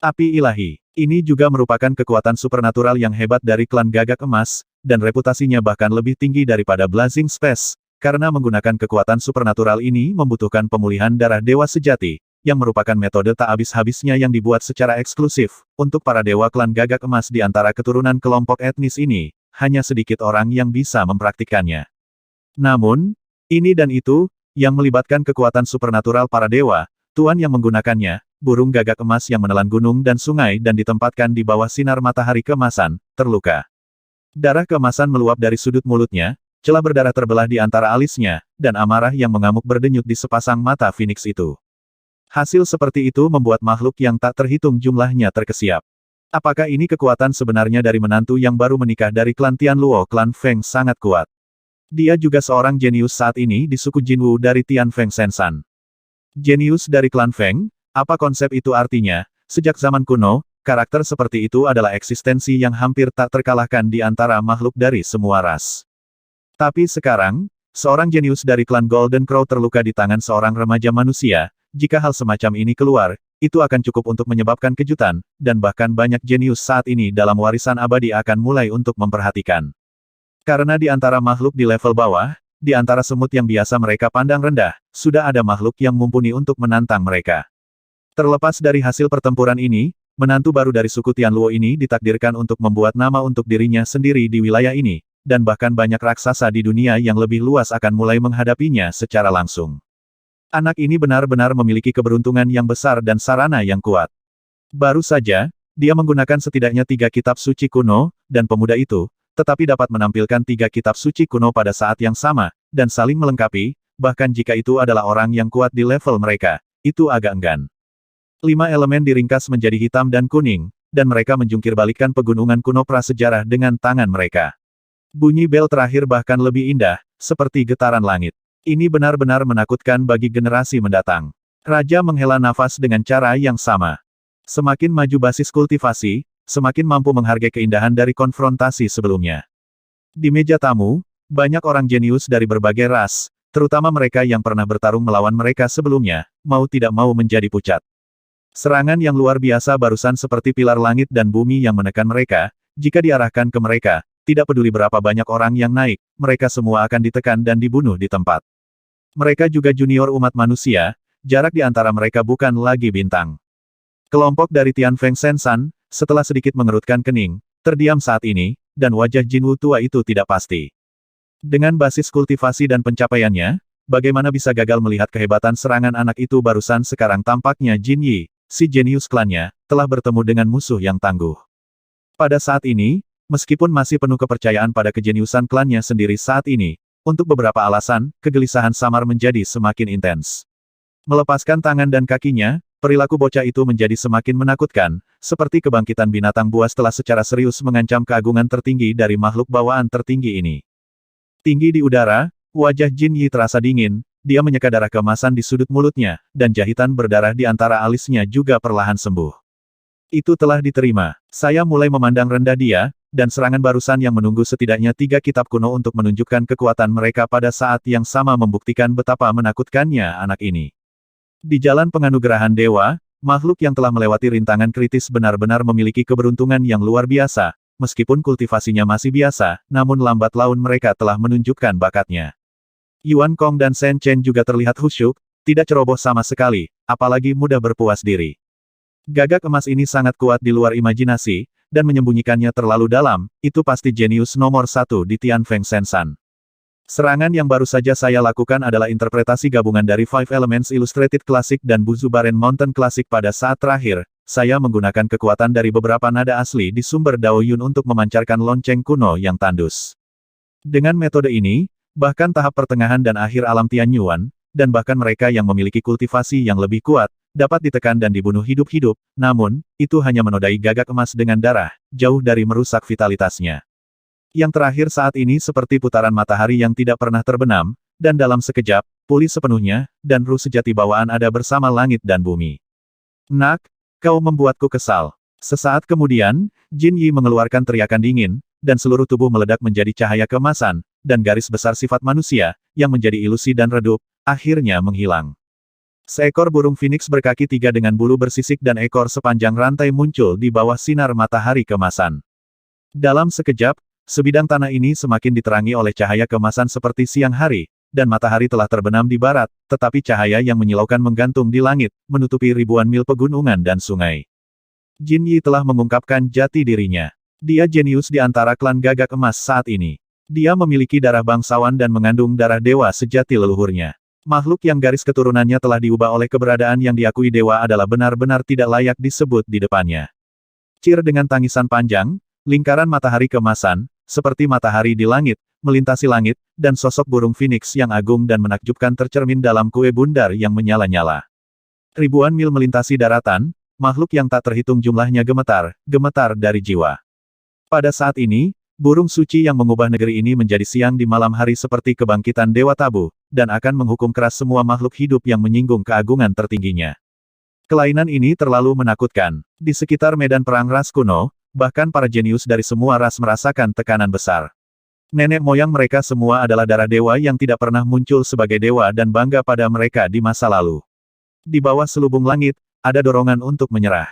Api ilahi, ini juga merupakan kekuatan supernatural yang hebat dari klan Gagak Emas, dan reputasinya bahkan lebih tinggi daripada Blazing Space, karena menggunakan kekuatan supernatural ini membutuhkan pemulihan darah dewa sejati, yang merupakan metode tak habis-habisnya yang dibuat secara eksklusif, untuk para dewa klan Gagak Emas di antara keturunan kelompok etnis ini, hanya sedikit orang yang bisa mempraktikkannya. Namun, ini dan itu, yang melibatkan kekuatan supernatural para dewa, Tuan yang menggunakannya, burung gagak emas yang menelan gunung dan sungai dan ditempatkan di bawah sinar matahari keemasan, terluka. Darah keemasan meluap dari sudut mulutnya, celah berdarah terbelah di antara alisnya, dan amarah yang mengamuk berdenyut di sepasang mata phoenix itu. Hasil seperti itu membuat makhluk yang tak terhitung jumlahnya terkesiap. Apakah ini kekuatan sebenarnya dari menantu yang baru menikah dari klan Tianluo? Klan Feng sangat kuat. Dia juga seorang jenius saat ini di suku Jinwu dari Tian Feng Sensan. Jenius dari klan Feng, apa konsep itu artinya? Sejak zaman kuno, karakter seperti itu adalah eksistensi yang hampir tak terkalahkan di antara makhluk dari semua ras. Tapi sekarang, seorang jenius dari klan Golden Crow terluka di tangan seorang remaja manusia. Jika hal semacam ini keluar, itu akan cukup untuk menyebabkan kejutan, dan bahkan banyak jenius saat ini dalam warisan abadi akan mulai untuk memperhatikan. Karena di antara makhluk di level bawah, di antara semut yang biasa mereka pandang rendah, sudah ada makhluk yang mumpuni untuk menantang mereka. Terlepas dari hasil pertempuran ini, menantu baru dari suku Tianluo ini ditakdirkan untuk membuat nama untuk dirinya sendiri di wilayah ini, dan bahkan banyak raksasa di dunia yang lebih luas akan mulai menghadapinya secara langsung. Anak ini benar-benar memiliki keberuntungan yang besar dan sarana yang kuat. Baru saja, dia menggunakan setidaknya 3 kitab suci kuno, dan pemuda itu, tetapi dapat menampilkan 3 kitab suci kuno pada saat yang sama, dan saling melengkapi, bahkan jika itu adalah orang yang kuat di level mereka, itu agak enggan. 5 elemen diringkas menjadi hitam dan kuning, dan mereka menjungkir balikan pegunungan kuno prasejarah dengan tangan mereka. Bunyi bel terakhir bahkan lebih indah, seperti getaran langit. Ini benar-benar menakutkan bagi generasi mendatang. Raja menghela nafas dengan cara yang sama. Semakin maju basis kultivasi, semakin mampu menghargai keindahan dari konfrontasi sebelumnya. Di meja tamu, banyak orang jenius dari berbagai ras, terutama mereka yang pernah bertarung melawan mereka sebelumnya, mau tidak mau menjadi pucat. Serangan yang luar biasa barusan seperti pilar langit dan bumi yang menekan mereka, jika diarahkan ke mereka, tidak peduli berapa banyak orang yang naik, mereka semua akan ditekan dan dibunuh di tempat. Mereka juga junior umat manusia, jarak di antara mereka bukan lagi bintang. Kelompok dari Tianfeng Sensan, setelah sedikit mengerutkan kening, terdiam saat ini, dan wajah Jinwu tua itu tidak pasti. Dengan basis kultivasi dan pencapaiannya, bagaimana bisa gagal melihat kehebatan serangan anak itu barusan sekarang tampaknya Jin Yi, si jenius klannya, telah bertemu dengan musuh yang tangguh. Pada saat ini, meskipun masih penuh kepercayaan pada kejeniusan klannya sendiri saat ini, untuk beberapa alasan, kegelisahan samar menjadi semakin intens. Melepaskan tangan dan kakinya, perilaku bocah itu menjadi semakin menakutkan, seperti kebangkitan binatang buas telah secara serius mengancam keagungan tertinggi dari makhluk bawaan tertinggi ini. Tinggi di udara, wajah Jin Yi terasa dingin, dia menyeka darah keemasan di sudut mulutnya, dan jahitan berdarah di antara alisnya juga perlahan sembuh. Itu telah diterima. Saya mulai memandang rendah dia, dan serangan barusan yang menunggu setidaknya 3 kitab kuno untuk menunjukkan kekuatan mereka pada saat yang sama membuktikan betapa menakutkannya anak ini. Di jalan penganugerahan dewa, makhluk yang telah melewati rintangan kritis benar-benar memiliki keberuntungan yang luar biasa, meskipun kultivasinya masih biasa, namun lambat laun mereka telah menunjukkan bakatnya. Yuan Kong dan Shen Chen juga terlihat khusyuk, tidak ceroboh sama sekali, apalagi mudah berpuas diri. Gagak emas ini sangat kuat di luar imajinasi, dan menyembunyikannya terlalu dalam, itu pasti jenius nomor 1 di Tianfeng Sensan. Serangan yang baru saja saya lakukan adalah interpretasi gabungan dari Five Elements Illustrated Classic dan Buzubaren Mountain Classic pada saat terakhir, saya menggunakan kekuatan dari beberapa nada asli di sumber Dao Yun untuk memancarkan lonceng kuno yang tandus. Dengan metode ini, bahkan tahap pertengahan dan akhir alam Tianyuan, dan bahkan mereka yang memiliki kultivasi yang lebih kuat, dapat ditekan dan dibunuh hidup-hidup, namun, itu hanya menodai gagak emas dengan darah, jauh dari merusak vitalitasnya. Yang terakhir saat ini seperti putaran matahari yang tidak pernah terbenam, dan dalam sekejap, pulih sepenuhnya, dan ruh sejati bawaan ada bersama langit dan bumi. Nak, kau membuatku kesal. Sesaat kemudian, Jin Yi mengeluarkan teriakan dingin, dan seluruh tubuh meledak menjadi cahaya keemasan, dan garis besar sifat manusia, yang menjadi ilusi dan redup, akhirnya menghilang. Seekor burung phoenix berkaki 3 dengan bulu bersisik dan ekor sepanjang rantai muncul di bawah sinar matahari keemasan. Dalam sekejap, sebidang tanah ini semakin diterangi oleh cahaya keemasan seperti siang hari, dan matahari telah terbenam di barat, tetapi cahaya yang menyilaukan menggantung di langit, menutupi ribuan mil pegunungan dan sungai. Jin Yi telah mengungkapkan jati dirinya. Dia jenius di antara klan gagak emas saat ini. Dia memiliki darah bangsawan dan mengandung darah dewa sejati leluhurnya. Makhluk yang garis keturunannya telah diubah oleh keberadaan yang diakui dewa adalah benar-benar tidak layak disebut di depannya. Cir dengan tangisan panjang, lingkaran matahari keemasan, seperti matahari di langit, melintasi langit, dan sosok burung phoenix yang agung dan menakjubkan tercermin dalam kue bundar yang menyala-nyala. Ribuan mil melintasi daratan, makhluk yang tak terhitung jumlahnya gemetar, gemetar dari jiwa. Pada saat ini, burung suci yang mengubah negeri ini menjadi siang di malam hari seperti kebangkitan Dewa Tabu, dan akan menghukum keras semua makhluk hidup yang menyinggung keagungan tertingginya. Kelainan ini terlalu menakutkan. Di sekitar medan perang ras kuno, bahkan para jenius dari semua ras merasakan tekanan besar. Nenek moyang mereka semua adalah darah dewa yang tidak pernah muncul sebagai dewa dan bangga pada mereka di masa lalu. Di bawah selubung langit, ada dorongan untuk menyerah.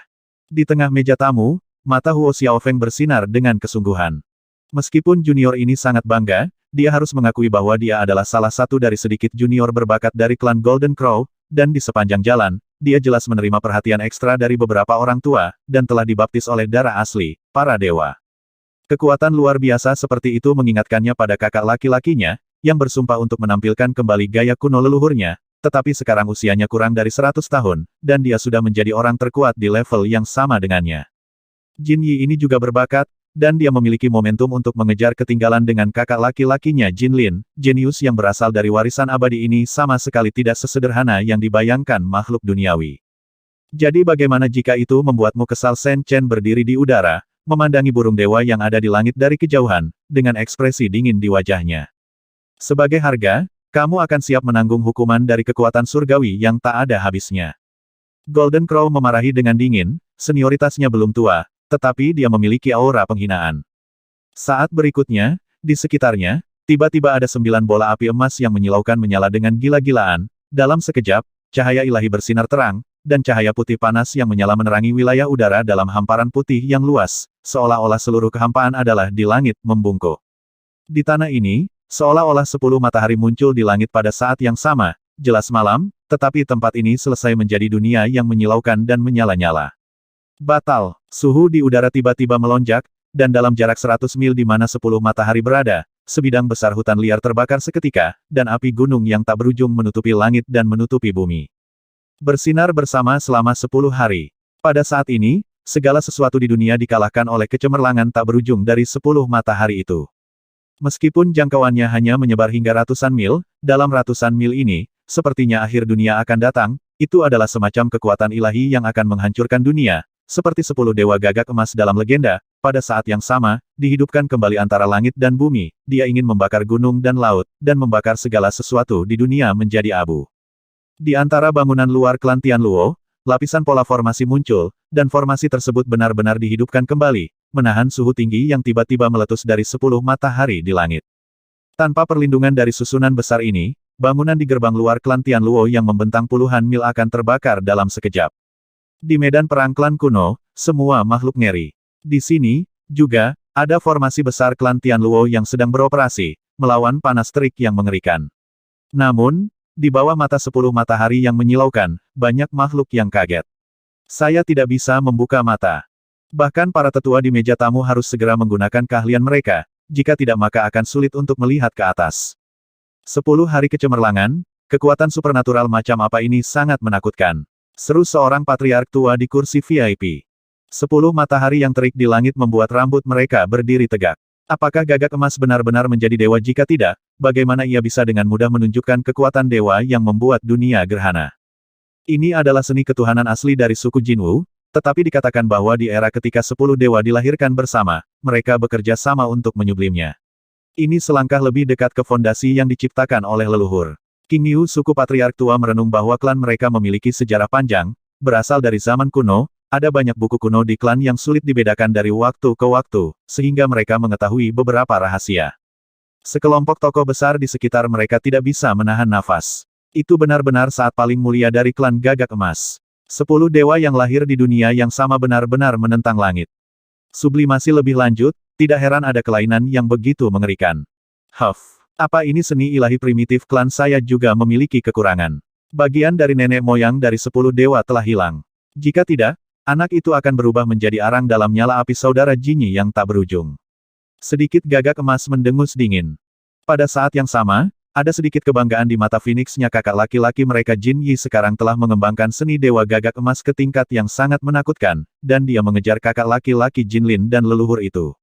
Di tengah meja tamu, mata Huo Xiaofeng bersinar dengan kesungguhan. Meskipun junior ini sangat bangga, dia harus mengakui bahwa dia adalah salah satu dari sedikit junior berbakat dari klan Golden Crow, dan di sepanjang jalan, dia jelas menerima perhatian ekstra dari beberapa orang tua, dan telah dibaptis oleh darah asli, para dewa. Kekuatan luar biasa seperti itu mengingatkannya pada kakak laki-lakinya, yang bersumpah untuk menampilkan kembali gaya kuno leluhurnya, tetapi sekarang usianya kurang dari 100 tahun, dan dia sudah menjadi orang terkuat di level yang sama dengannya. Jin Yi ini juga berbakat, dan dia memiliki momentum untuk mengejar ketinggalan dengan kakak laki-lakinya Jin Lin, jenius yang berasal dari warisan abadi ini sama sekali tidak sesederhana yang dibayangkan makhluk duniawi. Jadi bagaimana jika itu membuatmu kesal? Shen Chen berdiri di udara, memandangi burung dewa yang ada di langit dari kejauhan, dengan ekspresi dingin di wajahnya. Sebagai harga, kamu akan siap menanggung hukuman dari kekuatan surgawi yang tak ada habisnya. Golden Crow memarahi dengan dingin, senioritasnya belum tua, tetapi dia memiliki aura penghinaan. Saat berikutnya, di sekitarnya, tiba-tiba ada 9 bola api emas yang menyilaukan menyala dengan gila-gilaan. Dalam sekejap, cahaya ilahi bersinar terang, dan cahaya putih panas yang menyala menerangi wilayah udara dalam hamparan putih yang luas, seolah-olah seluruh kehampaan adalah di langit membungkuk. Di tanah ini, seolah-olah 10 matahari muncul di langit pada saat yang sama, jelas malam, tetapi tempat ini selesai menjadi dunia yang menyilaukan dan menyala-nyala. Batal, suhu di udara tiba-tiba melonjak, dan dalam jarak 100 mil di mana 10 matahari berada, sebidang besar hutan liar terbakar seketika, dan api gunung yang tak berujung menutupi langit dan menutupi bumi. Bersinar bersama selama 10 hari. Pada saat ini, segala sesuatu di dunia dikalahkan oleh kecemerlangan tak berujung dari 10 matahari itu. Meskipun jangkauannya hanya menyebar hingga ratusan mil, dalam ratusan mil ini, sepertinya akhir dunia akan datang, itu adalah semacam kekuatan ilahi yang akan menghancurkan dunia, seperti 10 dewa gagak emas dalam legenda. Pada saat yang sama, dihidupkan kembali antara langit dan bumi, dia ingin membakar gunung dan laut, dan membakar segala sesuatu di dunia menjadi abu. Di antara bangunan luar klan Tianluo, lapisan pola formasi muncul, dan formasi tersebut benar-benar dihidupkan kembali, menahan suhu tinggi yang tiba-tiba meletus dari 10 matahari di langit. Tanpa perlindungan dari susunan besar ini, bangunan di gerbang luar klan Tianluo yang membentang puluhan mil akan terbakar dalam sekejap. Di medan perang klan kuno, semua makhluk ngeri. Di sini, juga, ada formasi besar klan Tianluo yang sedang beroperasi, melawan panas terik yang mengerikan. Namun, di bawah mata 10 matahari yang menyilaukan, banyak makhluk yang kaget. Saya tidak bisa membuka mata. Bahkan para tetua di meja tamu harus segera menggunakan keahlian mereka, jika tidak maka akan sulit untuk melihat ke atas. 10 hari kecemerlangan, kekuatan supernatural macam apa ini sangat menakutkan. Seru seorang patriark tua di kursi VIP. 10 matahari yang terik di langit membuat rambut mereka berdiri tegak. Apakah gagak emas benar-benar menjadi dewa? Jika tidak, bagaimana ia bisa dengan mudah menunjukkan kekuatan dewa yang membuat dunia gerhana? Ini adalah seni ketuhanan asli dari suku Jinwu, tetapi dikatakan bahwa di era ketika 10 dewa dilahirkan bersama, mereka bekerja sama untuk menyublimnya. Ini selangkah lebih dekat ke fondasi yang diciptakan oleh leluhur. King Yu, suku patriark tua, merenung bahwa klan mereka memiliki sejarah panjang, berasal dari zaman kuno. Ada banyak buku kuno di klan yang sulit dibedakan dari waktu ke waktu, sehingga mereka mengetahui beberapa rahasia. Sekelompok tokoh besar di sekitar mereka tidak bisa menahan nafas. Itu benar-benar saat paling mulia dari klan gagak emas. 10 dewa yang lahir di dunia yang sama benar-benar menentang langit. Sublimasi lebih lanjut, tidak heran ada kelainan yang begitu mengerikan. Apa ini seni ilahi primitif? Klan saya juga memiliki kekurangan. Bagian dari nenek moyang dari 10 dewa telah hilang. Jika tidak, anak itu akan berubah menjadi arang dalam nyala api saudara Jinyi yang tak berujung. Sedikit gagak emas mendengus dingin. Pada saat yang sama, ada sedikit kebanggaan di mata Phoenix-nya. Kakak laki-laki mereka Jin Yi sekarang telah mengembangkan seni dewa gagak emas ke tingkat yang sangat menakutkan, dan dia mengejar kakak laki-laki Jin Lin dan leluhur itu.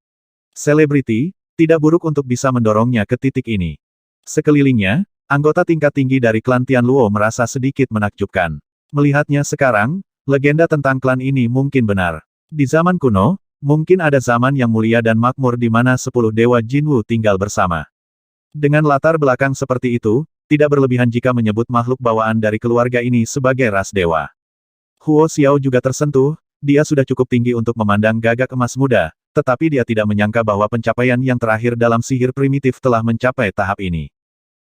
Selebriti, tidak buruk untuk bisa mendorongnya ke titik ini. Sekelilingnya, anggota tingkat tinggi dari klan Tianluo merasa sedikit menakjubkan. Melihatnya sekarang, legenda tentang klan ini mungkin benar. Di zaman kuno, mungkin ada zaman yang mulia dan makmur di mana 10 dewa Jinwu tinggal bersama. Dengan latar belakang seperti itu, tidak berlebihan jika menyebut makhluk bawaan dari keluarga ini sebagai ras dewa. Huo Xiao juga tersentuh, dia sudah cukup tinggi untuk memandang gagak emas muda, tetapi dia tidak menyangka bahwa pencapaian yang terakhir dalam sihir primitif telah mencapai tahap ini.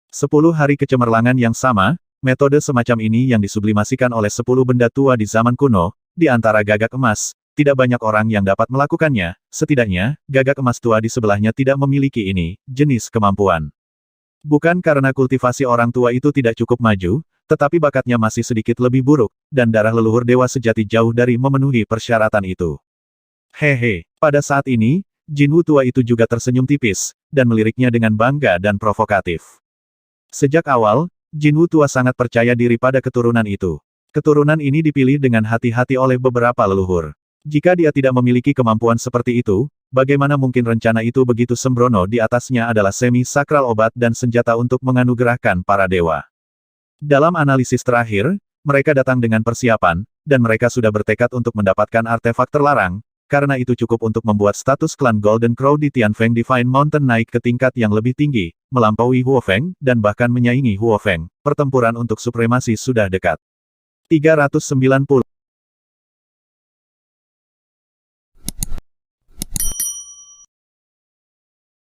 10 hari kecemerlangan yang sama, metode semacam ini yang disublimasikan oleh 10 benda tua di zaman kuno, di antara gagak emas, tidak banyak orang yang dapat melakukannya, setidaknya, gagak emas tua di sebelahnya tidak memiliki ini, jenis kemampuan. Bukan karena kultivasi orang tua itu tidak cukup maju, tetapi bakatnya masih sedikit lebih buruk, dan darah leluhur dewa sejati jauh dari memenuhi persyaratan itu. Hehe, pada saat ini, Jinwu tua itu juga tersenyum tipis, dan meliriknya dengan bangga dan provokatif. Sejak awal, Jinwu tua sangat percaya diri pada keturunan itu. Keturunan ini dipilih dengan hati-hati oleh beberapa leluhur. Jika dia tidak memiliki kemampuan seperti itu, bagaimana mungkin rencana itu begitu sembrono? Di atasnya adalah semi-sakral obat dan senjata untuk menganugerahkan para dewa. Dalam analisis terakhir, Mereka datang dengan persiapan, dan mereka sudah bertekad untuk mendapatkan artefak terlarang, karena itu cukup untuk membuat status klan Golden Crow di Tianfeng Divine Mountain naik ke tingkat yang lebih tinggi, melampaui Huo Feng, dan bahkan menyaingi Huo Feng. Pertempuran untuk supremasi sudah dekat. 390